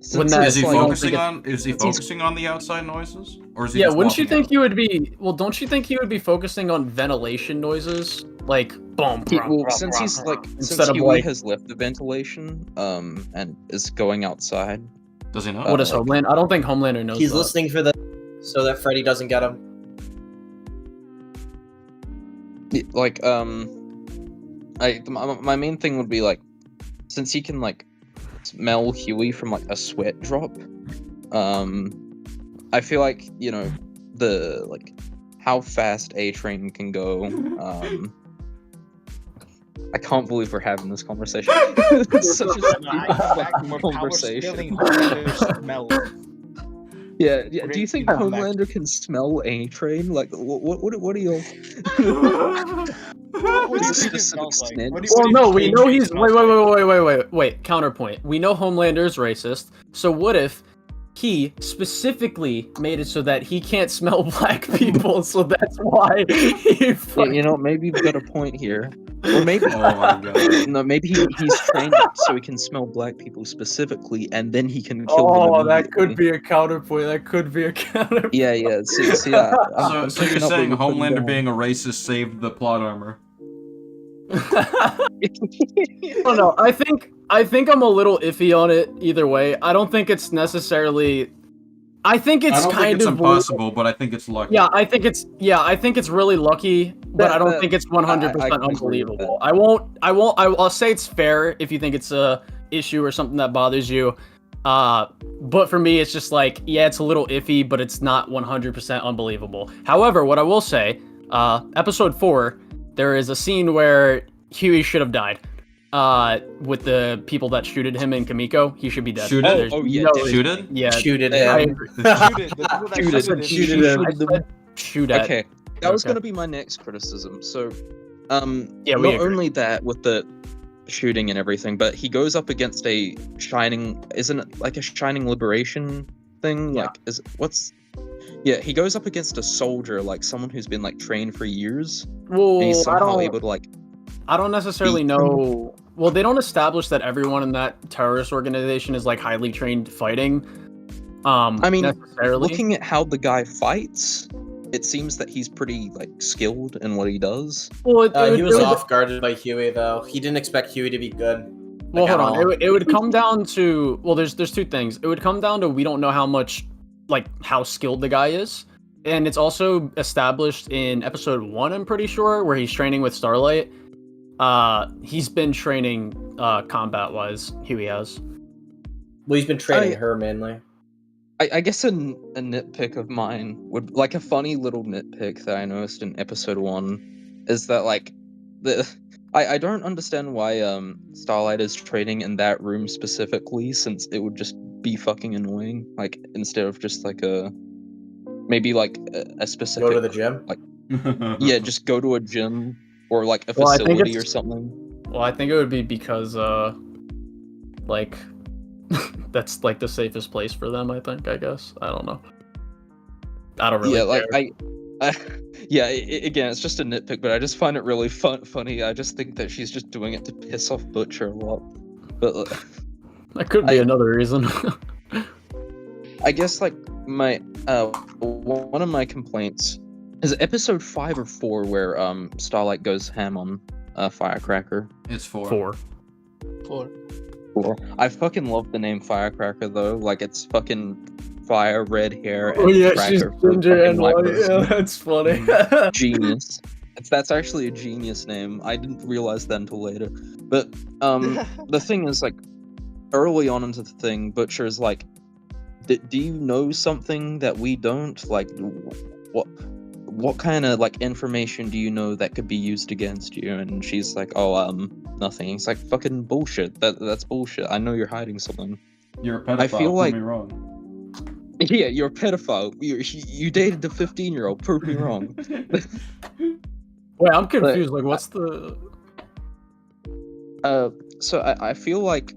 Since that- Is he like- focusing on? Is he focusing on the outside noises, or is he? Yeah, just wouldn't you walking think he would be? Well, don't you think he would be focusing on ventilation noises, like boom, Since he's like instead since of Huey like has left the ventilation, and is going outside. Does he know? what is Homelander? I don't think Homelander knows. He's that. listening for the so that Freddy doesn't get him. Like my main thing would be like, since he can like smell Huey from like a sweat drop, I feel like, you know, the like how fast A-Train can go. I can't believe we're having this conversation. It's such a stupid conversation. Yeah. Do you think Homelander can smell A-Train? Like, what are you? Well, no, we know he's. Wait. Counterpoint. We know Homelander's racist. So what if he specifically made it so that he can't smell black people? So that's why he. You know, maybe you've got a point here. Or maybe, Oh my god. no, maybe he's trained so he can smell black people specifically, and then he can kill them. Oh, that immediately. could be a counterpoint. That could be a counterpoint. Yeah. See, I'm So you're picking up what saying you're putting Homelander down. being a racist saved the plot armor? I don't know. I think I'm a little iffy on it either way. I don't think it's necessarily. I think it's I don't kind think it's of impossible, but I think it's lucky. Yeah, I think it's really lucky, but I don't think it's 100% I can agree with unbelievable. I'll say it's fair if you think it's a issue or something that bothers you. But for me, it's just like, yeah, it's a little iffy, but it's not 100% unbelievable. However, what I will say, episode 4, there is a scene where Huey should have died. with the people that shooted him in Kamiko, he should be dead. Shooted? There's yeah, no- shooted? Yeah, Shooted I him. agree. Shooted. The people that Shooted him. I said shoot at. Okay, that was Okay. gonna be my next criticism. So, Yeah, we not agree. only that with the shooting and everything, but he goes up against a shining, isn't it like a shining liberation thing? Yeah. Like, yeah, he goes up against a soldier, like someone who's been like trained for years, and he's Well, somehow able to like. I don't necessarily beat know. Well, they don't establish that everyone in that terrorist organization is like highly trained fighting. I mean, necessarily. looking at how the guy fights, it seems that he's pretty like skilled in what he does. Well, He was off guarded by Huey though. He didn't expect Huey to be good. Well, Like, hold at on. all. It would come down to there's two things. It would come down to we don't know how much, like how skilled the guy is, and it's also established in episode 1. I'm pretty sure where he's training with Starlight. He's been training combat wise. Huey has. Well, he's been training her mainly. I guess a nitpick of mine would like a funny little nitpick that I noticed in episode 1 is that like I don't understand why Starlight is training in that room specifically, since it would just be fucking annoying, like instead of just like maybe like a specific Go to the gym. Like yeah, just go to a gym or like a Well, I think facility or it's- something. Well, I think it would be because like that's like the safest place for them. I guess. I don't know. I don't really. Yeah, like care. yeah, again, it's just a nitpick, but I just find it really funny. I just think that she's just doing it to piss off Butcher a lot. But That could be another reason. I guess like my one of my complaints is episode 5 or 4 where Starlight goes ham on Firecracker. It's 4. 4. 4. 4. I fucking love the name Firecracker though. Like it's fucking fire, red hair, and Oh yeah, she's cracker for ginger fucking and black white. person. Yeah, that's funny. Genius. That's actually a genius name. I didn't realize that until later. But the thing is, like, early on into the thing, Butcher's like, do you know something that we don't? Like, what kind of like information do you know that could be used against you? And she's like, oh, nothing. He's like, fucking bullshit. That's bullshit. I know you're hiding something. You're a pedophile. I feel like Prove me wrong. yeah, you're a pedophile. You dated a 15-year-old. Prove me wrong. Wait, I'm confused. Like, what's the? So I feel like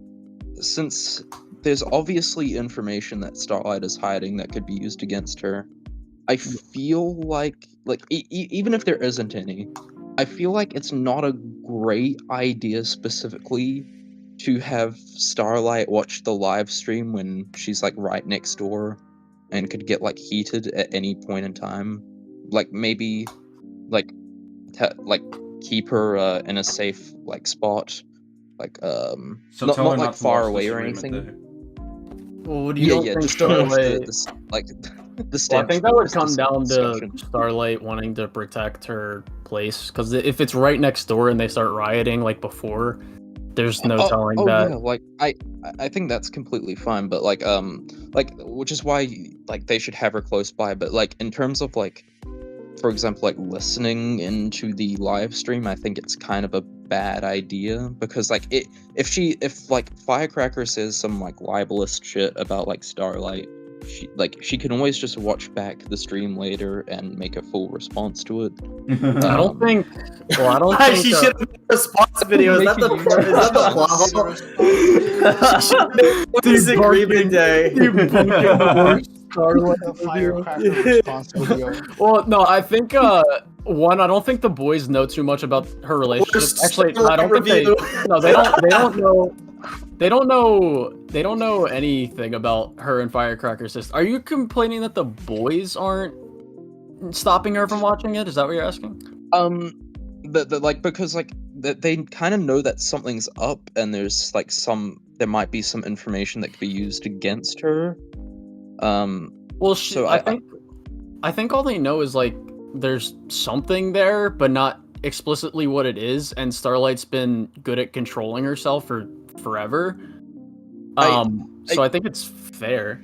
since there's obviously information that Starlight is hiding that could be used against her, I feel like even if there isn't any, I feel like it's not a great idea specifically to have Starlight watch the live stream when she's like right next door and could get like heated at any point in time. Like maybe like keep her in a safe like spot, like So not tell her like not to far watch away or Disagreement anything. Well, do you don't think just turn off Starlight? the Well, I think that would come this down to discussion. Starlight wanting to protect her place, because if it's right next door and they start rioting like before, there's no telling that. Yeah, like I think that's completely fine, but like which is why like they should have her close by. But like in terms of like, for example, like listening into the live stream, I think it's kind of a bad idea because like if like Firecracker says some like libelous shit about like Starlight, she can always just watch back the stream later and make a full response to it. I don't think. Well, I don't think She should have made a response video. Is that the plot? Disagreement day. Firecracker response video. Well, no, I think one, I don't think the boys know too much about her relationship. Actually, I don't think they. No, they don't know. They don't know anything about her and Firecracker's sister. Are you complaining that the boys aren't stopping her from watching it? Is that what you're asking? Like because like they kind of know that something's up and there might be some information that could be used against her. Well, so I think all they know is like there's something there, but not explicitly what it is. And Starlight's been good at controlling herself for forever. So I think it's fair.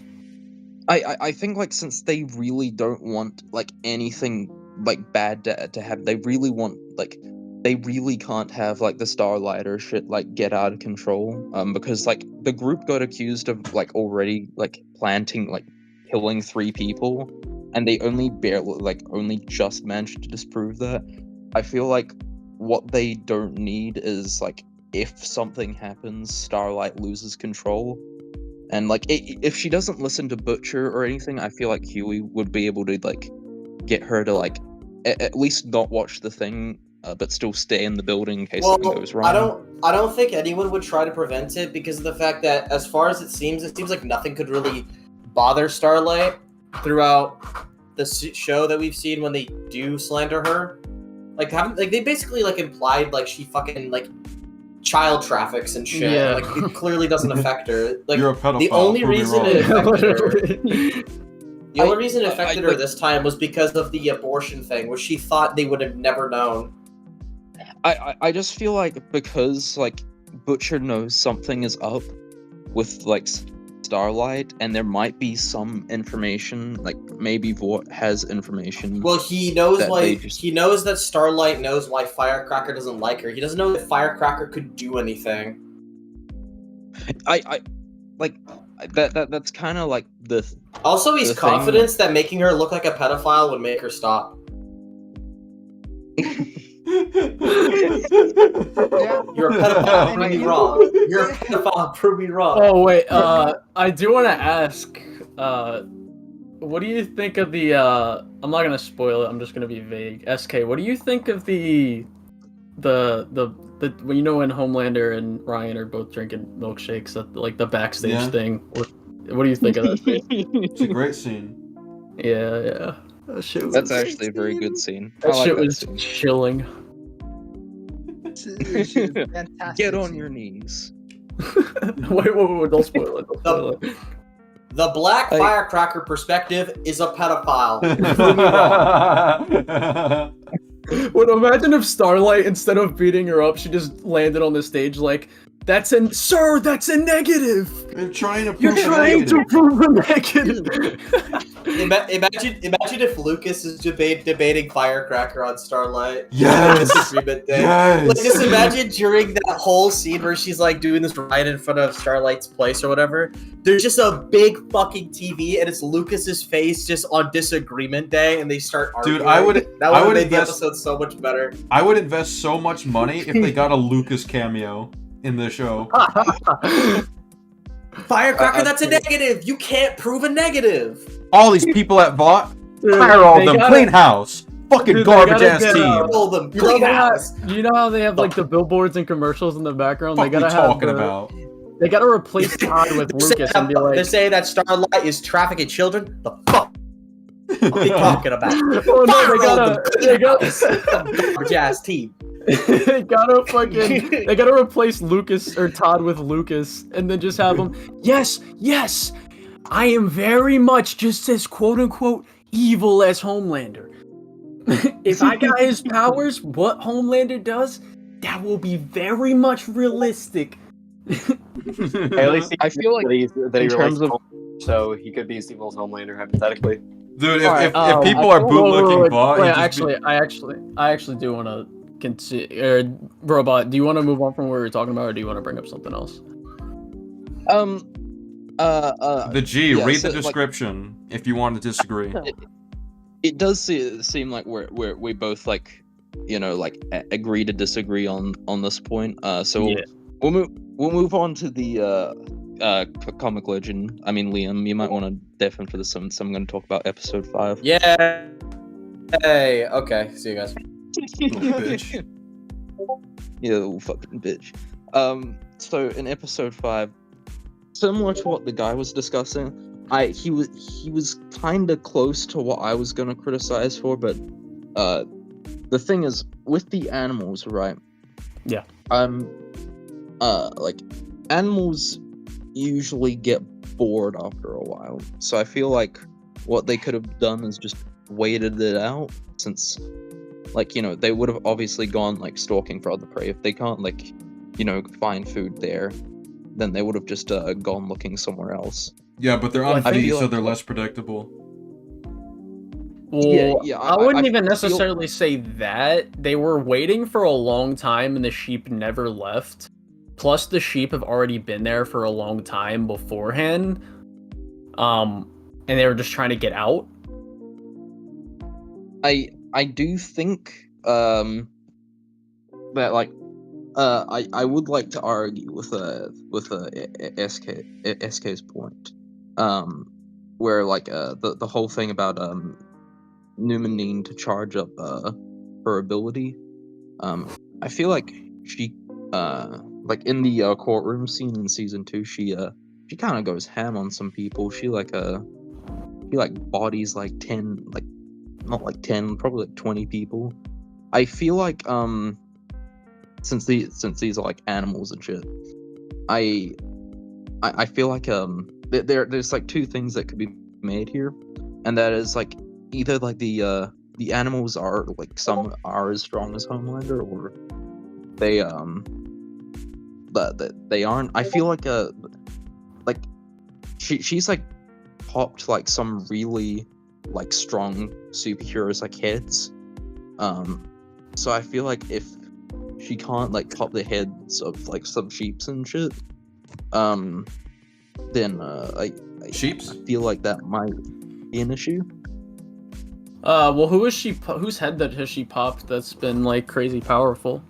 I think like since they really don't want like anything like bad to have, they really want like they really can't have like the Starlighter shit like get out of control. Because like the group got accused of like already like planting like killing 3 people, and they only just managed to disprove that. I feel like what they don't need is like if something happens, Starlight loses control. And like if she doesn't listen to Butcher or anything, I feel like Huey would be able to like get her to like at least not watch the thing, but still stay in the building in case something goes wrong. I don't think anyone would try to prevent it because of the fact that, as far as it seems like nothing could really bother Starlight throughout the show that we've seen when they do slander her. Like, they basically like implied like she fucking like child traffics and shit. Yeah. Like, it clearly doesn't affect her. Like, You're a pedophile, the only prove me reason wrong. it affected her. The only reason it affected her this time was because of the abortion thing, which she thought they would have never known. I just feel like because like Butcher knows something is up with like Starlight, and there might be some information, like maybe Vought has information. Well, he knows that why. they just- He knows that Starlight knows why Firecracker doesn't like her. He doesn't know that Firecracker could do anything. I like that's kind of like the. Also, he's the thing- confident that making her look like a pedophile would make her stop. You're a pedophile. Prove me wrong. You're a pedophile. Prove me wrong. Oh wait, I do want to ask, what do you think of the? I'm not gonna spoil it. I'm just gonna be vague. SK, what do you think of the when you know when Homelander and Ryan are both drinking milkshakes at like the backstage Yeah. thing? What do you think of that scene? It's a great scene. Yeah. That shit was, That's actually a very good scene. That I like shit that was scene. chilling. Fantastic. Get on your knees. wait, don't spoil it. Don't spoil it. The Black Firecracker perspective is a pedophile. Prove me wrong. Well, imagine if Starlight, instead of beating her up, she just landed on the stage like, that's a negative. They're trying to. You're trying to prove a negative. Imagine if Lucas is debating Firecracker on Starlight. Yes. Disagreement day. Yes. Like, just imagine during that whole scene where she's like doing this right in front of Starlight's place or whatever. There's just a big fucking TV and it's Lucas's face just on Disagreement Day, and they start arguing. Dude, I would have made the invest- episode so much better. I would invest so much money if they got a Lucas cameo in the show. Firecracker, that's a negative. You can't prove a negative. All these people at Vought, Dude, fire all they them, gotta- clean house. Fucking Dude, they garbage gotta ass get, team. All them You know, clean they have, house. you know how they have like the billboards and commercials in the background? What They are gotta you have talking the- about? They gotta replace Todd with Lucas and be They're like, saying that Starlight is trafficking children. The fuck are they talking about? oh no, they gotta Garbage ass team. they gotta replace Lucas or Todd with Lucas and then just have him, yes, I am very much just as quote unquote evil as Homelander. If I got his powers, what Homelander does, that will be very much realistic. At least I feel like that he in relates terms of- so he could be as evil as Homelander hypothetically. Dude, Alright, if people are bootlicking Vought, wait, it'd just be- I actually do want to consider. Robot, do you want to move on from what we were talking about, or do you want to bring up something else? the G, yeah, read so, the like- description if you want to disagree. It does seem like we both like, you know, like agree to disagree on this point. So Yeah. we'll move on to the comic legend. I mean, Liam, you might want to deafen for this one, so I'm going to talk about episode 5. Yeah. Hey. Okay. See you guys. Little bitch. Yeah, little fucking bitch. So in episode 5, similar to what the guy was discussing, he was kind of close to what I was gonna criticize for, but the thing is with the animals, right? Yeah. Like animals usually get bored after a while, so I feel like what they could have done is just waited it out, since, like, you know, they would have obviously gone like stalking for other prey. If they can't, like, you know, find food there, then they would have just gone looking somewhere else. Yeah, but they're Well, on I feet, feel so like- they're less predictable. Well, yeah, I wouldn't I even feel- necessarily say that. They were waiting for a long time and the sheep never left. Plus, the sheep have already been there for a long time beforehand. And they were just trying to get out. I do think that like I would like to argue with SK's point, where like the whole thing about Newman needing to charge up her ability. I feel like she like in the courtroom scene in season 2, she kind of goes ham on some people. She bodies like 10, like not like 10, probably like 20 people. I feel like since these are like animals and shit, I feel like there's like two things that could be made here, and that is like either like the animals are like some are as strong as Homelander, or they they aren't. I feel like she's like popped like some really like strong superheroes like heads. So I feel like if she can't like pop the heads of like some sheeps and shit, then I feel like that might be an issue. Well, whose head that has she popped that's been like crazy powerful?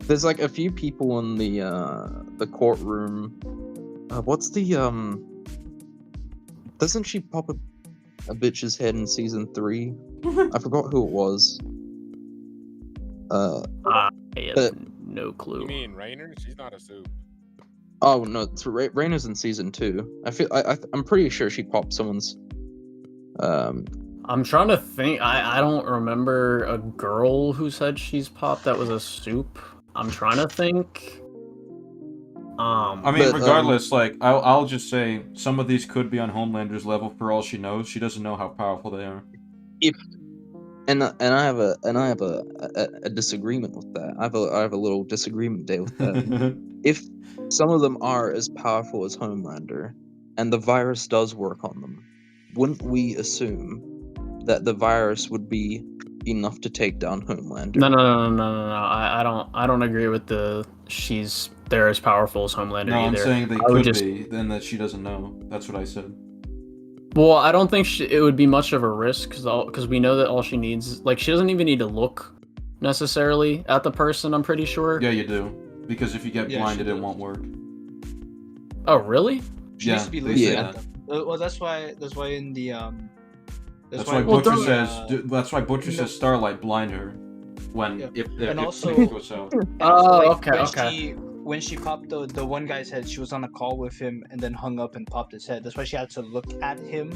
There's like a few people in the courtroom. What's the Doesn't she pop a bitch's head in season 3? I forgot who it was. I have no clue. You mean Rainer? She's not a soup. Oh no, it's Rainer's in season 2. I'm pretty sure she popped someone's. I'm trying to think. I don't remember a girl who said she's popped that was a soup. I'm trying to think. I mean, regardless, like I'll just say some of these could be on Homelander's level for all she knows. She doesn't know how powerful they are. And I have a disagreement with that. I have a little disagreement day with that. If some of them are as powerful as Homelander, and the virus does work on them, wouldn't we assume that the virus would be enough to take down Homelander? No. I don't agree with they're as powerful as Homelander No, I'm either. saying they could be, then that she doesn't know. That's what I said. Well, I don't think it would be much of a risk because we know that all she needs, like, she doesn't even need to look necessarily at the person. I'm pretty sure. Yeah, you do, because if you get blinded, it won't work. Oh, really? She needs to be they looking say at that. them. Well, that's why in the That's why Butcher says. That's why Butcher says Starlight blind her when if and also things go south. Okay. When she popped the one guy's head, she was on a call with him and then hung up and popped his head. That's why she had to look at him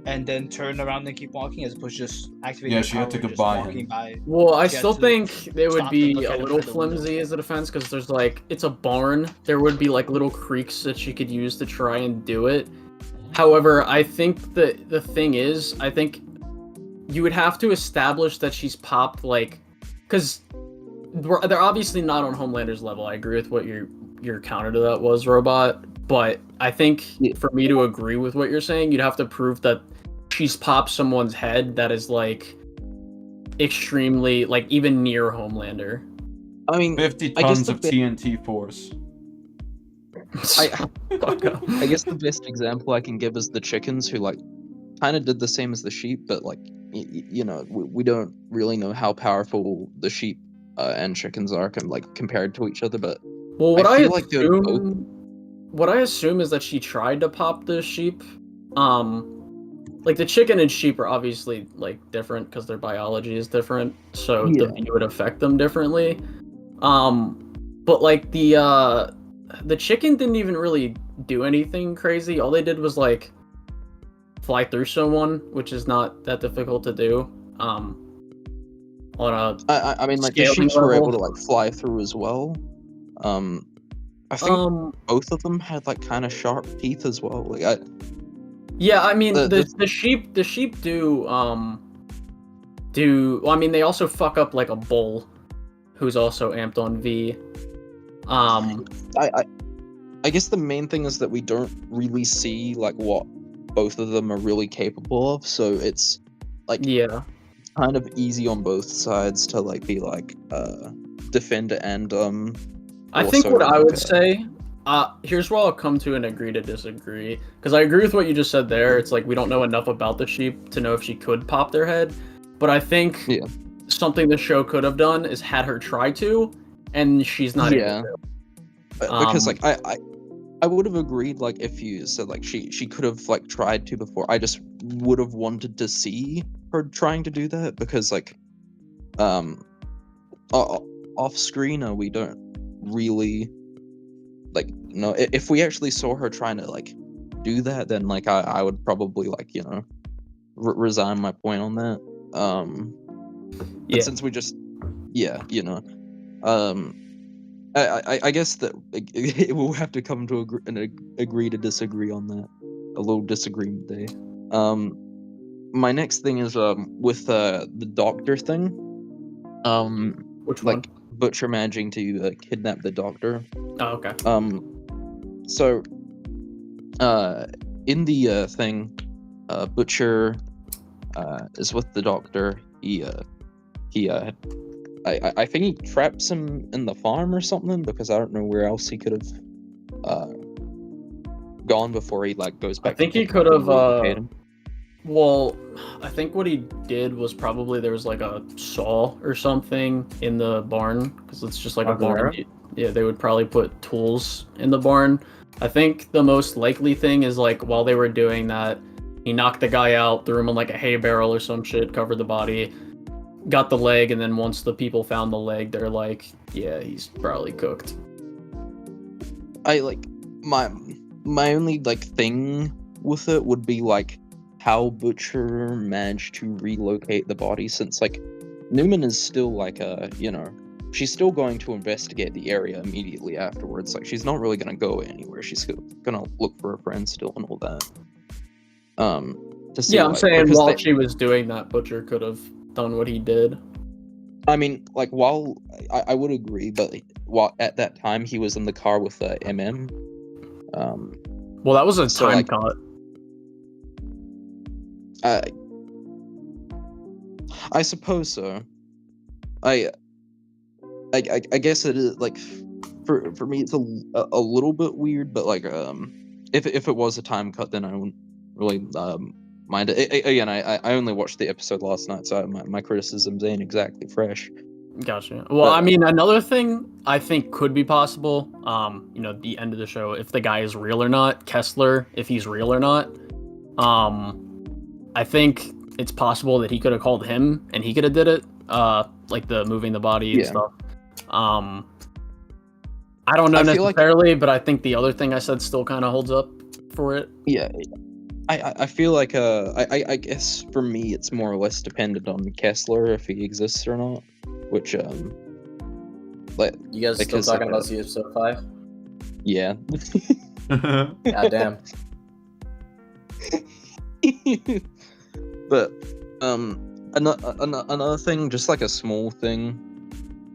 and then turn around and keep walking, as opposed to just activating. Yeah, she had to go by him. Well, I still think it would be a little flimsy as a defense because there's like it's a barn. There would be like little creaks that she could use to try and do it. However, I think the thing is, I think you would have to establish that she's popped like, because they're obviously not on Homelander's level. I agree with what your counter to that was, Robot. But I think for me to agree with what you're saying, you'd have to prove that she's popped someone's head that is like extremely, like even near Homelander. I mean, 50 tons of TNT force. I guess the best example I can give is the chickens, who like kind of did the same as the sheep, but like you know, we don't really know how powerful the sheep and chickens are compared to each other. But well, what I I assume is that she tried to pop the sheep. Like the chicken and sheep are obviously like different because their biology is different, so it would affect them differently. But like the chicken didn't even really do anything crazy. All they did was like fly through someone, which is not that difficult to do. On a I mean, like the sheep were able to like fly through as well. I think both of them had like kind of sharp teeth as well. Like yeah, I mean the sheep do well, I mean they also fuck up like a bull who's also amped on V. I guess the main thing is that we don't really see like what both of them are really capable of. So it's like kind of easy on both sides to like be like defend and I think also, what I like, would say, here's where I'll come to an agree to disagree. Because I agree with what you just said there. It's like we don't know enough about the sheep to know if she could pop their head. But I think something the show could have done is had her try to, and she's not able to. Because like I would have agreed like if you said like she could have like tried to before. I just would have wanted to see her trying to do that because like off screen we don't really like know if we actually saw her trying to like do that, then like I would probably like resign my point on that. But since we just I guess that it will have to come to agree to disagree on that. A little disagreement day. My next thing is with the doctor thing. Which like one? Butcher managing to kidnap the doctor. Oh, okay. So in the thing, Butcher is with the doctor. I think he traps him in the farm or something because I don't know where else he could have gone before he like goes back. I think he could have. Well, I think what he did was probably there was like a saw or something in the barn because it's just like a barn. Yeah, they would probably put tools in the barn. I think the most likely thing is like while they were doing that, he knocked the guy out, threw him in like a hay barrel or some shit, covered the body, got the leg, and then once the people found the leg, they're like, yeah, he's probably cooked. I like my only like thing with it would be like how Butcher managed to relocate the body, since like Newman is still like she's still going to investigate the area immediately afterwards. Like she's not really gonna go anywhere. She's gonna look for her friend still and all that. To see, I'm saying while she was doing that, Butcher could have done what he did. I mean, like while I would agree, but while at that time he was in the car with MM. Well, that was a time cut. I suppose so. I guess it is like for me it's a little bit weird, but like if it was a time cut, then I wouldn't really mind it. Again, I only watched the episode last night, so my criticisms ain't exactly fresh. Gotcha. Well, I mean, another thing I think could be possible, the end of the show, if the guy is real or not, Kessler, if he's real or not, I think it's possible that he could have called him and he could have did it, like the moving the body and stuff. I don't know necessarily, but I think the other thing I said still kind of holds up for it. Yeah. I feel like I guess for me it's more or less dependent on Kessler if he exists or not, which like you guys still talking about the episode 5? Yeah. God damn. But another thing, just like a small thing,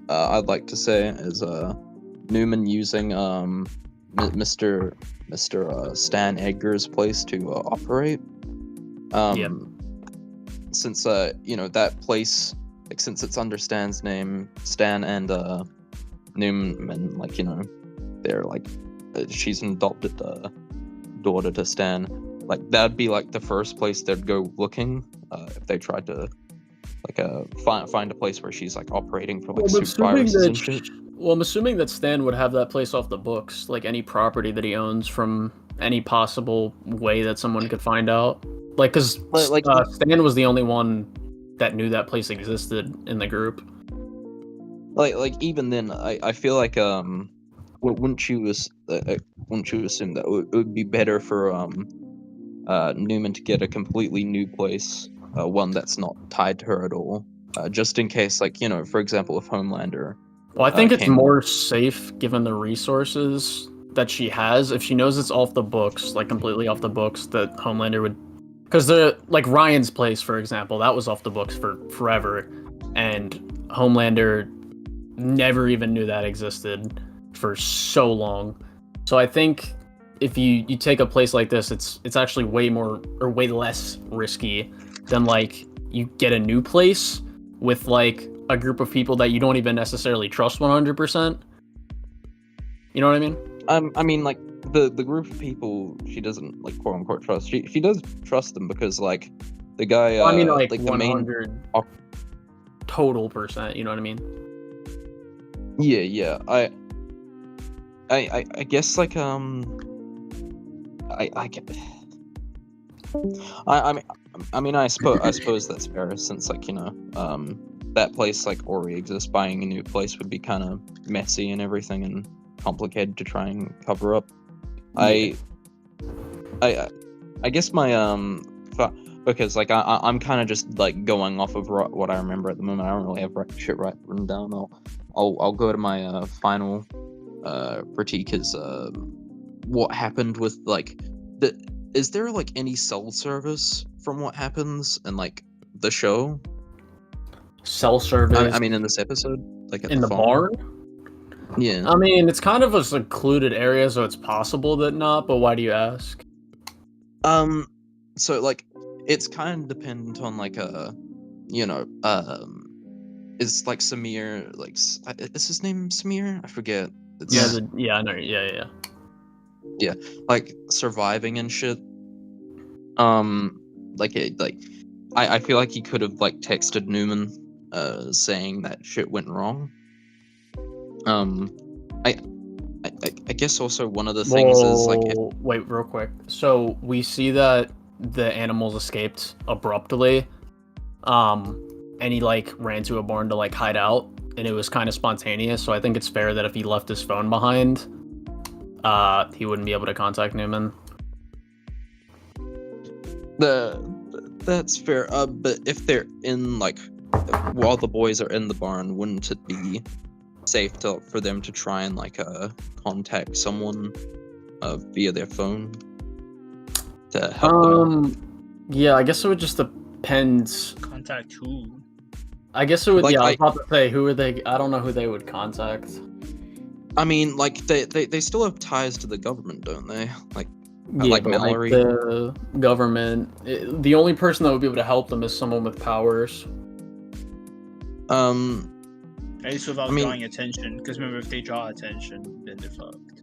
I'd like to say is Newman using Mr. Stan Edgar's place to operate. Since that place, like since it's under Stan's name, Stan and Newman, like they're like she's an adopted daughter to Stan. Like that'd be like the first place they'd go looking if they tried to like find a place where she's like operating for like viruses and shit. Well, I'm assuming that Stan would have that place off the books, like any property that he owns from any possible way that someone could find out. Like, because Stan was the only one that knew that place existed in the group. Like even then, I feel like wouldn't you assume that it would be better for Newman to get a completely new place, one that's not tied to her at all, just in case, like for example, if Homelander. Well, I think it's more safe given the resources that she has. If she knows it's off the books, like completely off the books, that Homelander would, because like Ryan's place, for example, that was off the books for forever, and Homelander never even knew that existed for so long. So I think if you take a place like this, it's actually way less risky than like you get a new place with like a group of people that you don't even necessarily trust 100%. You know what I mean? I mean, like the group of people she doesn't like quote unquote trust. She does trust them because like the guy. Well, I mean, like the 100 total percent. You know what I mean? Yeah. I guess like I mean I suppose that's fair since like that place like already exists. Buying a new place would be kind of messy and everything and complicated to try and cover up. Yeah. I guess my because like I'm kind of just like going off of what I remember at the moment. I don't really have shit written down. I'll go to my final critique is what happened with like is there like any cell service from what happens in like the show? Cell service. I mean, in this episode, like at in the farm? barn. Yeah. I mean, it's kind of a secluded area, so it's possible that not. But why do you ask? So like, it's kind of dependent on like is like Samir like is his name Samir? I forget. It's, Yeah, I know. Yeah. Yeah, like surviving and shit. I feel like he could have like texted Newman, saying that shit went wrong. I guess also one of the things is like. Wait, real quick. So we see that the animals escaped abruptly, and he like ran to a barn to like hide out, and it was kind of spontaneous. So I think it's fair that if he left his phone behind, he wouldn't be able to contact Newman. That's fair. But if they're in like while the boys are in the barn, wouldn't it be safe for them to try and like contact someone via their phone to help them out? Yeah, I guess it would just depend. Contact who? I guess it would. Like, yeah, I was about to say who are they? I don't know who they would contact. I mean, like they still have ties to the government, don't they? Like Yeah, but, Mallory. Like the government. The only person that would be able to help them is someone with powers. At least without drawing attention, because remember, if they draw attention, then they're fucked.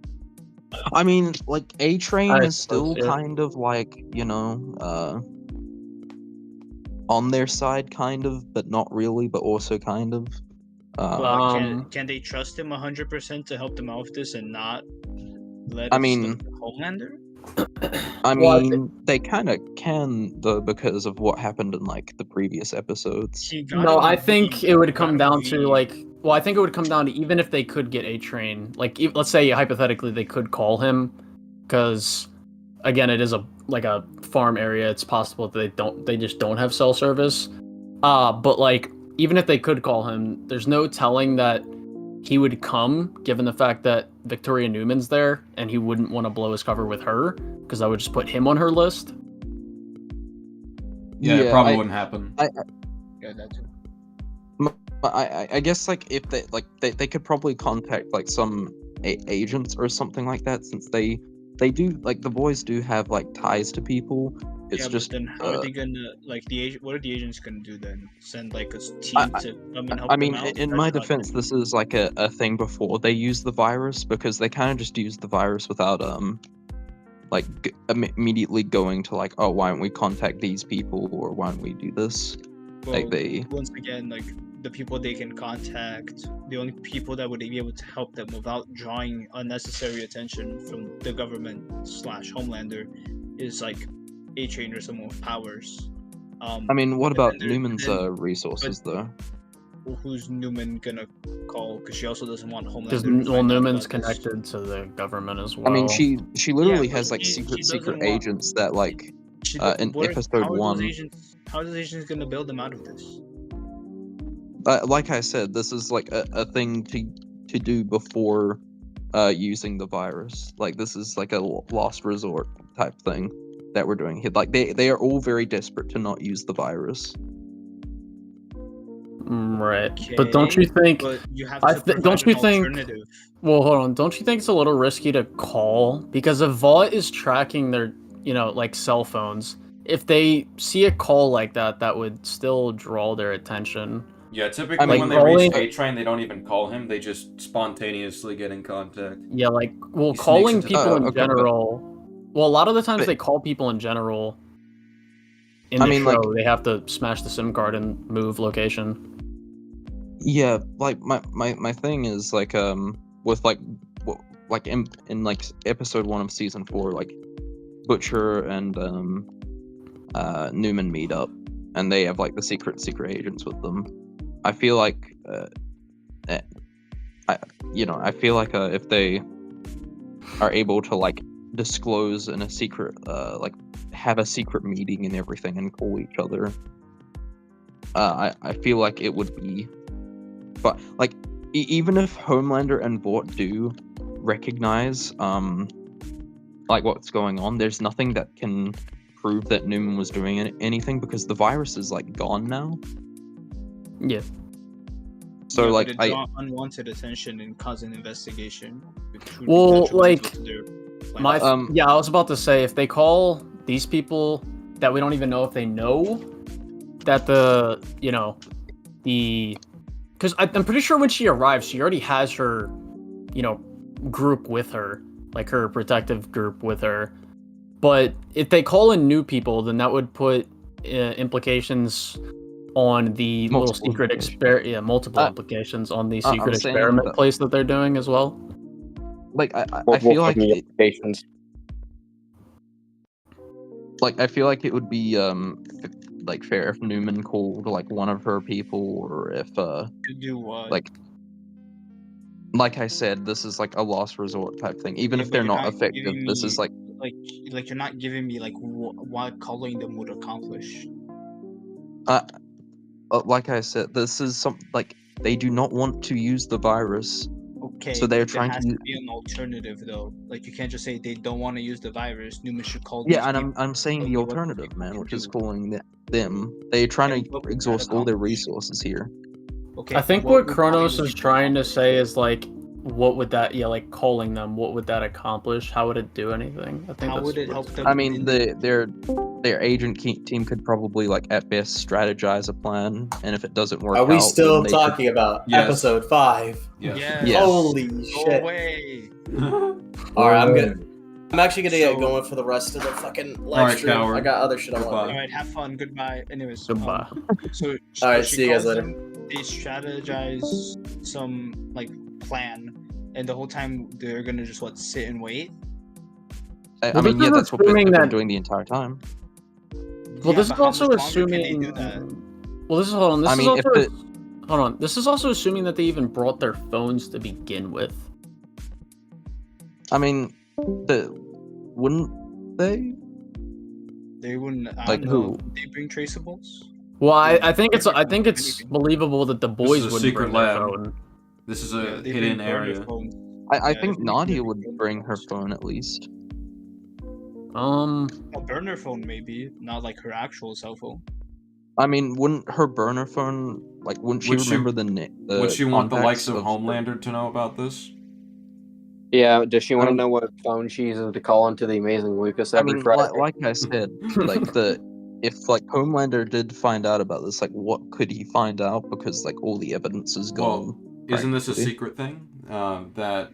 I mean, like A-Train is still suppose, yeah. kind of like on their side, kind of, but not really, but also kind of. Can they trust him 100% to help them out with this and not let? I mean, Homelander. I mean, they kind of can though because of what happened in like the previous episodes. No, I think it would come down to like. Well, I think it would come down to even if they could get A-Train, like let's say hypothetically they could call him, because again it is a farm area. It's possible that they just don't have cell service. But like even if they could call him, there's no telling that he would come, given the fact that Victoria Newman's there, and he wouldn't want to blow his cover with her, because that would just put him on her list. Yeah, it probably wouldn't happen. I guess like if they could probably contact like some agents or something like that, since they do like the boys do have like ties to people. It's just then how are they gonna like the agent? What are the agents gonna do then? Send like a team to come and help I mean, them out? in my defense, this is like a thing before they use the virus, because they kind of just use the virus without immediately going to like, oh, why don't we contact these people, or why don't we do this? Well, like they once again, like the people they can contact, the only people that would be able to help them without drawing unnecessary attention from the government / Homelander is like A-Train or someone with powers. I mean, what about Newman's resources though? Who's Newman gonna call? Because she also doesn't want Homelander. Because Newman's connected to the government as well. I mean, she literally has like secret agents that like in episode 1. How are those agents gonna build them out of this? Like I said, this is like a thing to do before using the virus. Like this is like a last resort type thing that we're doing here. Like they are all very desperate to not use the virus. Right, but don't you think? But you have I to don't provide you an think? alternative. Well, hold on. Don't you think it's a little risky to call because if Vault is tracking their, like cell phones, if they see a call like that, that would still draw their attention. Yeah, typically Like when they calling- reach A-Train, they don't even call him. They just spontaneously get in contact. Yeah, like, well, He sneaks calling into- people in okay, but- general. Well, a lot of the times But- they call people in general. In I the mean, show, like- they have to smash the SIM card and move location. Yeah, like my thing is like with like in like episode 1 of season 4, like Butcher and Newman meet up, and they have like the secret agents with them. I feel like I feel like if they are able to like disclose in a secret like have a secret meeting and everything and call each other, I feel like it would be, but like even if Homelander and Vought do recognize like what's going on, there's nothing that can prove that Newman was doing anything because the virus is like gone now. Yeah. So Yeah, like but it draw unwanted attention and cause an investigation. which would be Well, detrimental like, to their plan. My I was about to say if they call these people that we don't even know if they know that the because I'm pretty sure when she arrives she already has her group with her, like her protective group with her. But if they call in new people, then that would put implications on the Multiple little secret experiment. Multiple implications on the I'm secret saying experiment that- place that they're doing as well. Like I feel like I feel like it would be like fair if Newman called like one of her people, or if To do what? like I said, this is like a last resort type thing. Even Yeah, if but they're you're not not effective, giving this is me- like like you're not giving me like what calling them would accomplish. like I said, this is some like they do not want to use the virus. Okay, So they're but trying there to has use. to be an alternative though. Like you can't just say they don't want to use the virus. Newman should call. Yeah, these and people. I'm saying Okay, the what alternative, they man, can which is do. calling them. They're trying And to what would that exhaust all their accomplish? resources here. Okay, I think what what would Kronos calling is them trying to say is like, what would that? Yeah, like calling them. What would that accomplish? How would it do anything? I think. How that's would it what help it's- them? I mean, their agent team could probably like at best strategize a plan, and if it doesn't work, Are we out, still then they could- talking about episode 5? Yes. Yes. Holy No shit! way. All right, I'm actually gonna get So- going for the rest of the fucking live Alright, stream. coward. I got other shit I want to All do. right, have fun. Goodbye. Anyways. Goodbye. So All right, she see you guys calls later. them, they strategize some like plan, and the whole time they're gonna just sit and wait. I Well, mean, this yeah, is that's what they've assuming been that- doing the entire time. Well, Yeah, this but is how also much longer can they assuming. do that? Well, this is hold on. This I is mean, if also the- hold on. This is also assuming that they even brought their phones to begin with. I mean, wouldn't they? They wouldn't. I Like don't know. who? Would they bring traceables? Well, I think it's believable that the boys is a wouldn't secret bring their lab. phone. This is Yeah, a they hidden bring burner area. phones. I Yeah, think they Nadia bring would bring her phone at least. A burner phone, maybe, not like her actual cell phone. I mean, wouldn't her burner phone like? Wouldn't she Would she- remember the Would she want the likes contacts of Homelander to know about this? Yeah, does she want to mean- know what phone she uses to call into the Amazing Lucas I every mean, Friday? like I said, like if like Homelander did find out about this, like what could he find out? Because like all the evidence is gone. Well, isn't this a practically. secret thing that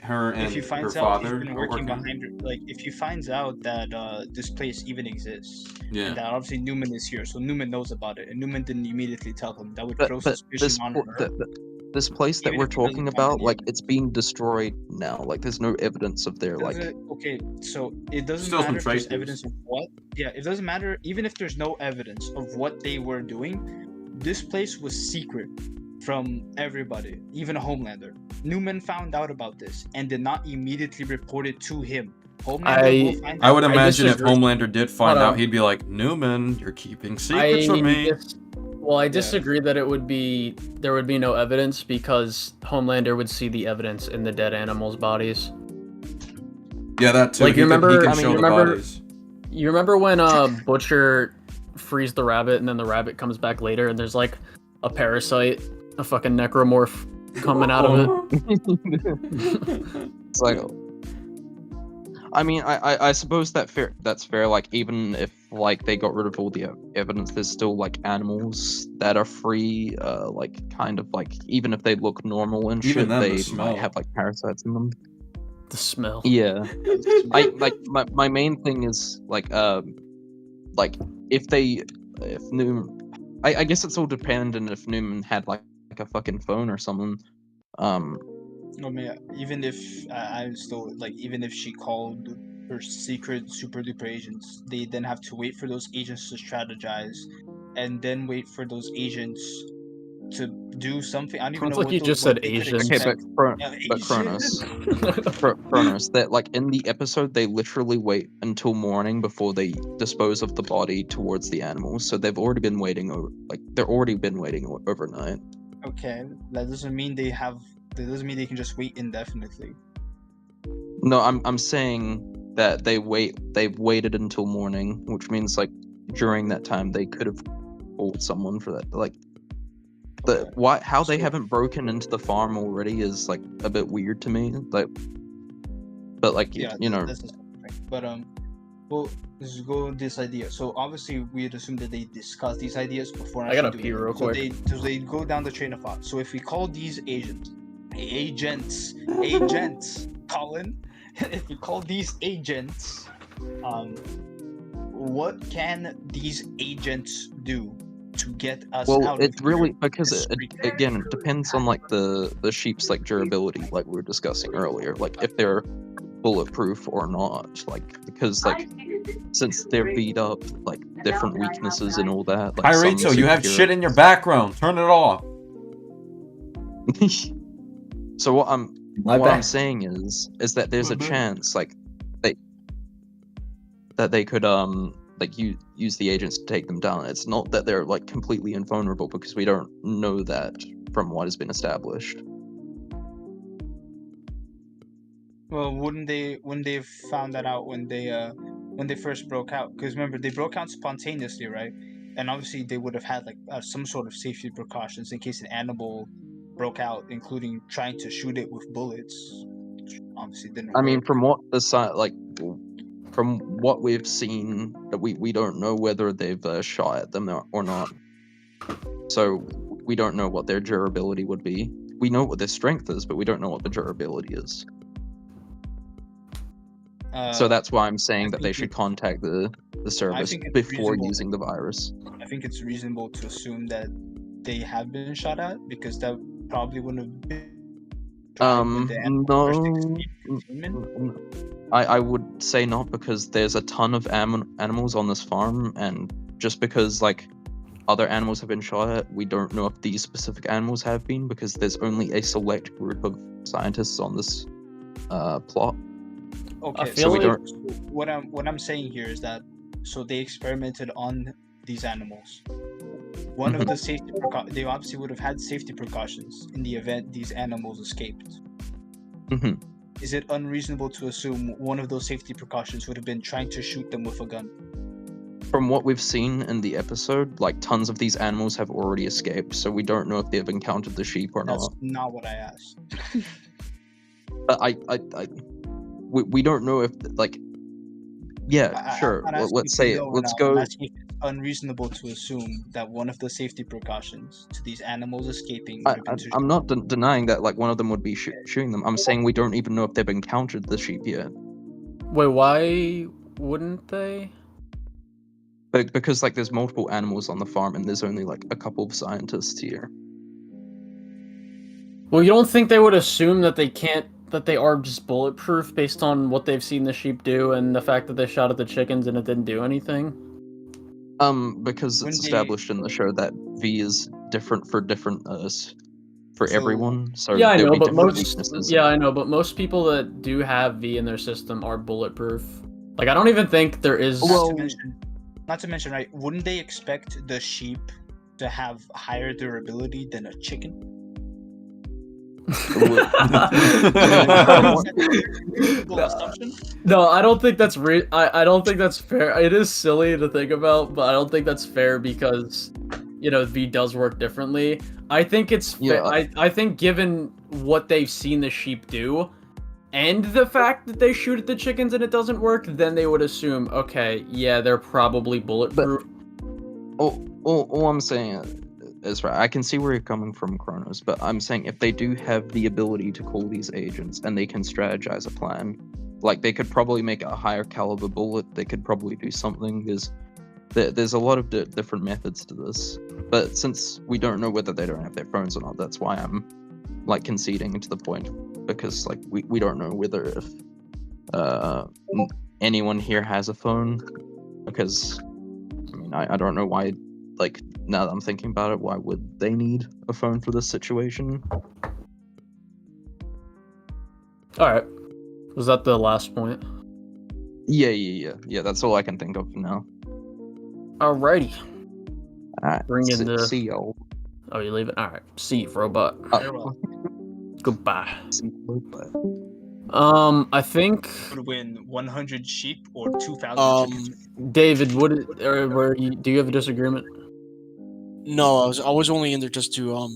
her and If he her finds out he's father been are working working? behind her, like if he finds out that this place even exists, Yeah. and that obviously Newman is here, so Newman knows about it, and Newman didn't immediately tell him. That would But, throw but suspicion this on pl- her. this place that Even we're if he doesn't talking find about, any like it's being destroyed now. Like there's no evidence of their like. Okay, so it doesn't Still some matter if there's traces. evidence of what. Yeah, it doesn't matter even if there's no evidence of what they were doing. This place was secret from everybody, even Homelander. Newman found out about this and did not immediately report it to him. Homelander will find I would out. imagine if disagree. Homelander did find Hold out, on. he'd be like, Newman, you're keeping secrets from me. I disagree that there would be no evidence because Homelander would see the evidence in the dead animals' bodies. Yeah, that too. Like He you could- remember, he could show the bodies. you remember when Butcher frees the rabbit and then the rabbit comes back later and there's like a parasite, a fucking necromorph coming out of it. It's like, I mean, I suppose that's fair. Like, even if like they got rid of all the evidence, there's still like animals that are free. Like kind of like even if they look normal and Even shit, then, the they smell. might have like parasites in them. The smell. Yeah, I like my main thing is like if Newman, I guess it's all dependent if Newman had like a fucking phone or something. I mean, even if I'm still like, even if she called her secret super duper agents, they then have to wait for those agents to strategize, and then wait for those agents to do something. I don't even Sounds know like you what just what said they could Asians. Okay, expect. but Kronos, that like in the episode they literally wait until morning before they dispose of the body towards the animals. So they've already been waiting overnight. Okay, that doesn't mean they have. That doesn't mean they can just wait indefinitely. No, I'm saying that they've waited until morning, which means like during that time they could have called someone for that. Like how they haven't broken into the farm already is like a bit weird to me. Like, but like Yeah, you know, that's the thing. But well, let's go with this idea. So obviously we'd assume that they discussed these ideas before. I gotta actually pee doing it. real quick. So they go down the train of thought. So if we call these agents, Colin, if we call these agents, what can these agents do to get us well, out it of really here? because it depends on like the sheep's like durability, like we were discussing earlier, like if they're bulletproof or not, like because like since they're beat up, like different weaknesses and all that. Like Pyrito, you have shit in your background. Turn it off. So what I'm My what I'm bad. saying is that there's a chance like they could like use the agents to take them down. It's not that they're like completely invulnerable because we don't know that from what has been established. Well, wouldn't they have found that out when they first broke out? Because remember, they broke out spontaneously, right? And obviously they would have had like some sort of safety precautions in case an animal broke out, including trying to shoot it with bullets. Which obviously didn't I work. mean, from what the side like from what we've seen, we don't know whether they've shot at them or not. So we don't know what their durability would be. We know what their strength is, but we don't know what the durability is. So that's why I'm saying that they should contact the service think it's before reasonable. using the virus. I think it's reasonable to assume that they have been shot at, because that probably wouldn't have been. No. I would say not, because there's a ton of animals on this farm, and just because like other animals have been shot at, we don't know if these specific animals have been, because there's only a select group of scientists on this plot. Okay, so we don't. What I'm saying here is that they experimented on these animals. One of the safety they obviously would have had safety precautions in the event these animals escaped. Mm-hmm. Is it unreasonable to assume one of those safety precautions would have been trying to shoot them with a gun? From what we've seen in the episode, like tons of these animals have already escaped, so we don't know if they've encountered the sheep or That's not. not what I asked. But we don't know if like. Yeah, sure. Let's say let's go. I'm asking if it's unreasonable to assume that one of the safety precautions to these animals escaping would have been to I'm not denying that like one of them would be shooting them. I'm saying we don't even know if they've encountered the sheep yet. Wait, why wouldn't they? Because like there's multiple animals on the farm and there's only like a couple of scientists here. Well, you don't think they would assume that they are just bulletproof based on what they've seen the sheep do and the fact that they shot at the chickens and it didn't do anything? Because it's established in the show that V is different for everyone. So yeah, I there'll know, be but different most weaknesses. yeah, I know, but most people that do have V in their system are bulletproof. Like, I don't even think there is. Not to mention, right? Wouldn't they expect the sheep to have higher durability than a chicken? No, I don't think that's I don't think that's fair. It is silly to think about, but I don't think that's fair because, V does work differently. I think it's I think given what they've seen the sheep do, and the fact that they shoot at the chickens and it doesn't work, then they would assume, okay, yeah, they're probably bulletproof. All I'm saying is, right, I can see where you're coming from, Kronos, but I'm saying if they do have the ability to call these agents and they can strategize a plan, like they could probably make a higher caliber bullet, they could probably do something. There's a lot of different methods to this, but since we don't know whether they don't have their phones or not, that's why I'm like conceding to the point, because like we don't know whether if anyone here has a phone, because I mean I don't know why, like now that I'm thinking about it, why would they need a phone for this situation? All right, was that the last point? Yeah, that's all I can think of for now. Alrighty. Alright, Bring in the... see y'all. Oh, you leave it? Alright, see you, robot. Goodbye. I think... Would win 100 sheep or 2,000 chickens. David, do you have a disagreement? No, I was only in there just to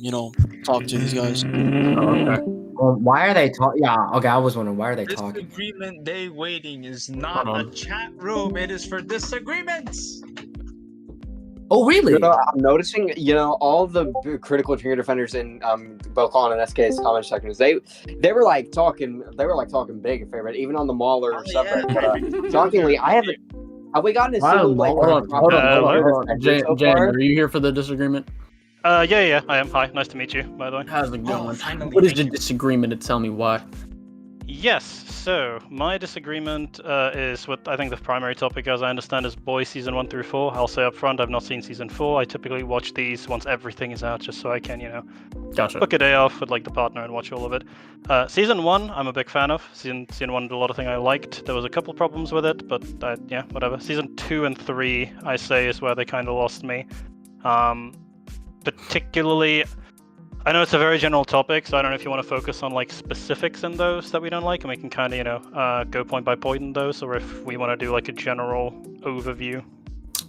talk to these guys. Okay. Well, why are they talking? Yeah, okay, I was wondering, why are they talking? Disagreement Day waiting is not a chat room, it is for disagreements! Oh, really? I'm noticing, all the critical drinker defenders in both on and SK's comment sections, they were like talking big in favor, even on the Mauler subreddit. But shockingly, have we gotten a single Hold on. Jan, are you here for the disagreement? Yeah, I am. Hi, nice to meet you, by the way. How's it going? What is your disagreement, and tell me why? Yes, so my disagreement is what I think the primary topic, as I understand, is Boys Season 1 through 4. I'll say up front, I've not seen Season 4. I typically watch these once everything is out, just so I can, gotcha. book a day off with, like, the partner and watch all of it. Season 1, I'm a big fan of. Season 1 did a lot of things I liked. There was a couple problems with it, but, yeah, whatever. Season 2 and 3, I say, is where they kind of lost me. Particularly... I know it's a very general topic, so I don't know if you want to focus on like specifics in those that we don't like, and we can kind of, go point by point in those, or if we want to do like a general overview.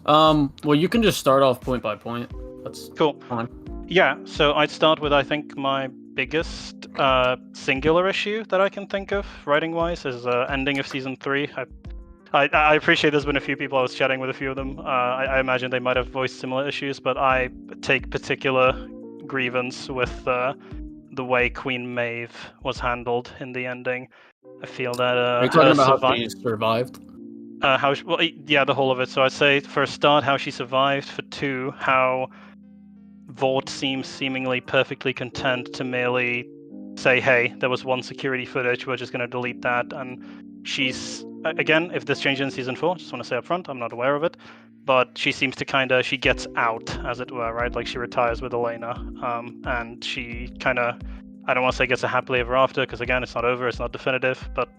Well, you can just start off point by point. That's cool. Fine. Yeah, so I'd start with, I think, my biggest singular issue that I can think of, writing-wise, is ending of Season 3. I appreciate there's been a few people, I was chatting with a few of them. I imagine they might have voiced similar issues, but I take particular grievance with the way Queen Maeve was handled in the ending. I feel that are you talking about how she survived? The whole of it. So I'd say for a start, how she survived. For two, how Vought seems seemingly perfectly content to merely say, "Hey, there was one security footage. We're just going to delete that." And she's again, if this changes in Season 4, just want to say up front, I'm not aware of it. But she seems to she gets out, as it were, right? Like she retires with Elena, and she I don't want to say gets a happily ever after, because again, it's not over, it's not definitive, but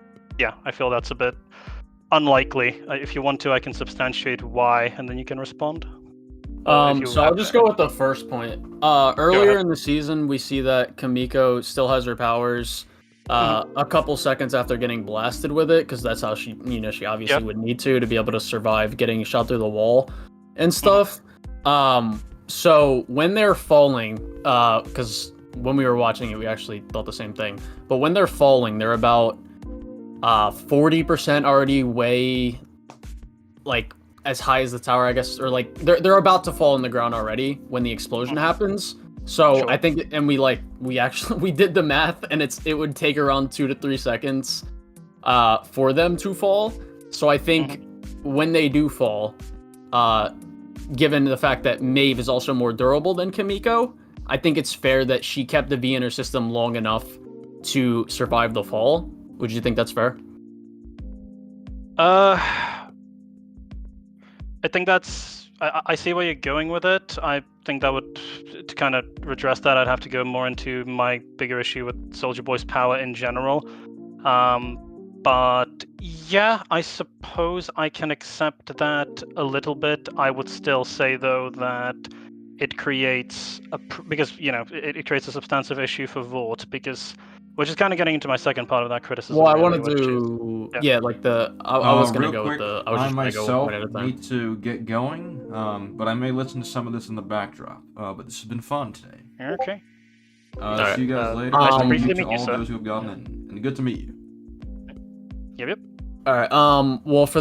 yeah, I feel that's a bit unlikely. If you want to, I can substantiate why, and then you can respond. So I'll just go with the first point. Earlier in the season, we see that Kamiko still has her powers. A couple seconds after getting blasted with it, because that's how she, she obviously would need to be able to survive getting shot through the wall and stuff. So when they're falling, because when we were watching it, we actually thought the same thing. But when they're falling, they're about 40% already way, like, as high as the tower, I guess, or like they're about to fall on the ground already when the explosion happens. So I think, and we did the math, and it would take around 2 to 3 seconds for them to fall. So I think when they do fall, given the fact that Maeve is also more durable than Kamiko, I think it's fair that she kept the V in her system long enough to survive the fall. Would you think that's fair? I think I see where you're going with it. I think that to kind of redress that, I'd have to go more into my bigger issue with Soldier Boy's power in general. But yeah, I suppose I can accept that a little bit. I would still say, though, that it creates it creates a substantive issue for Vought, because which is kind of getting into my second part of that criticism. Well, I wanted to, I was going to go quick, with the. I myself need to get going. but I may listen to some of this in the backdrop. But this has been fun today. Okay. See you guys later. Nice to Thank briefly you to meet you, all sir. those who have gone, and good to meet you. Yep. All right. Well, for the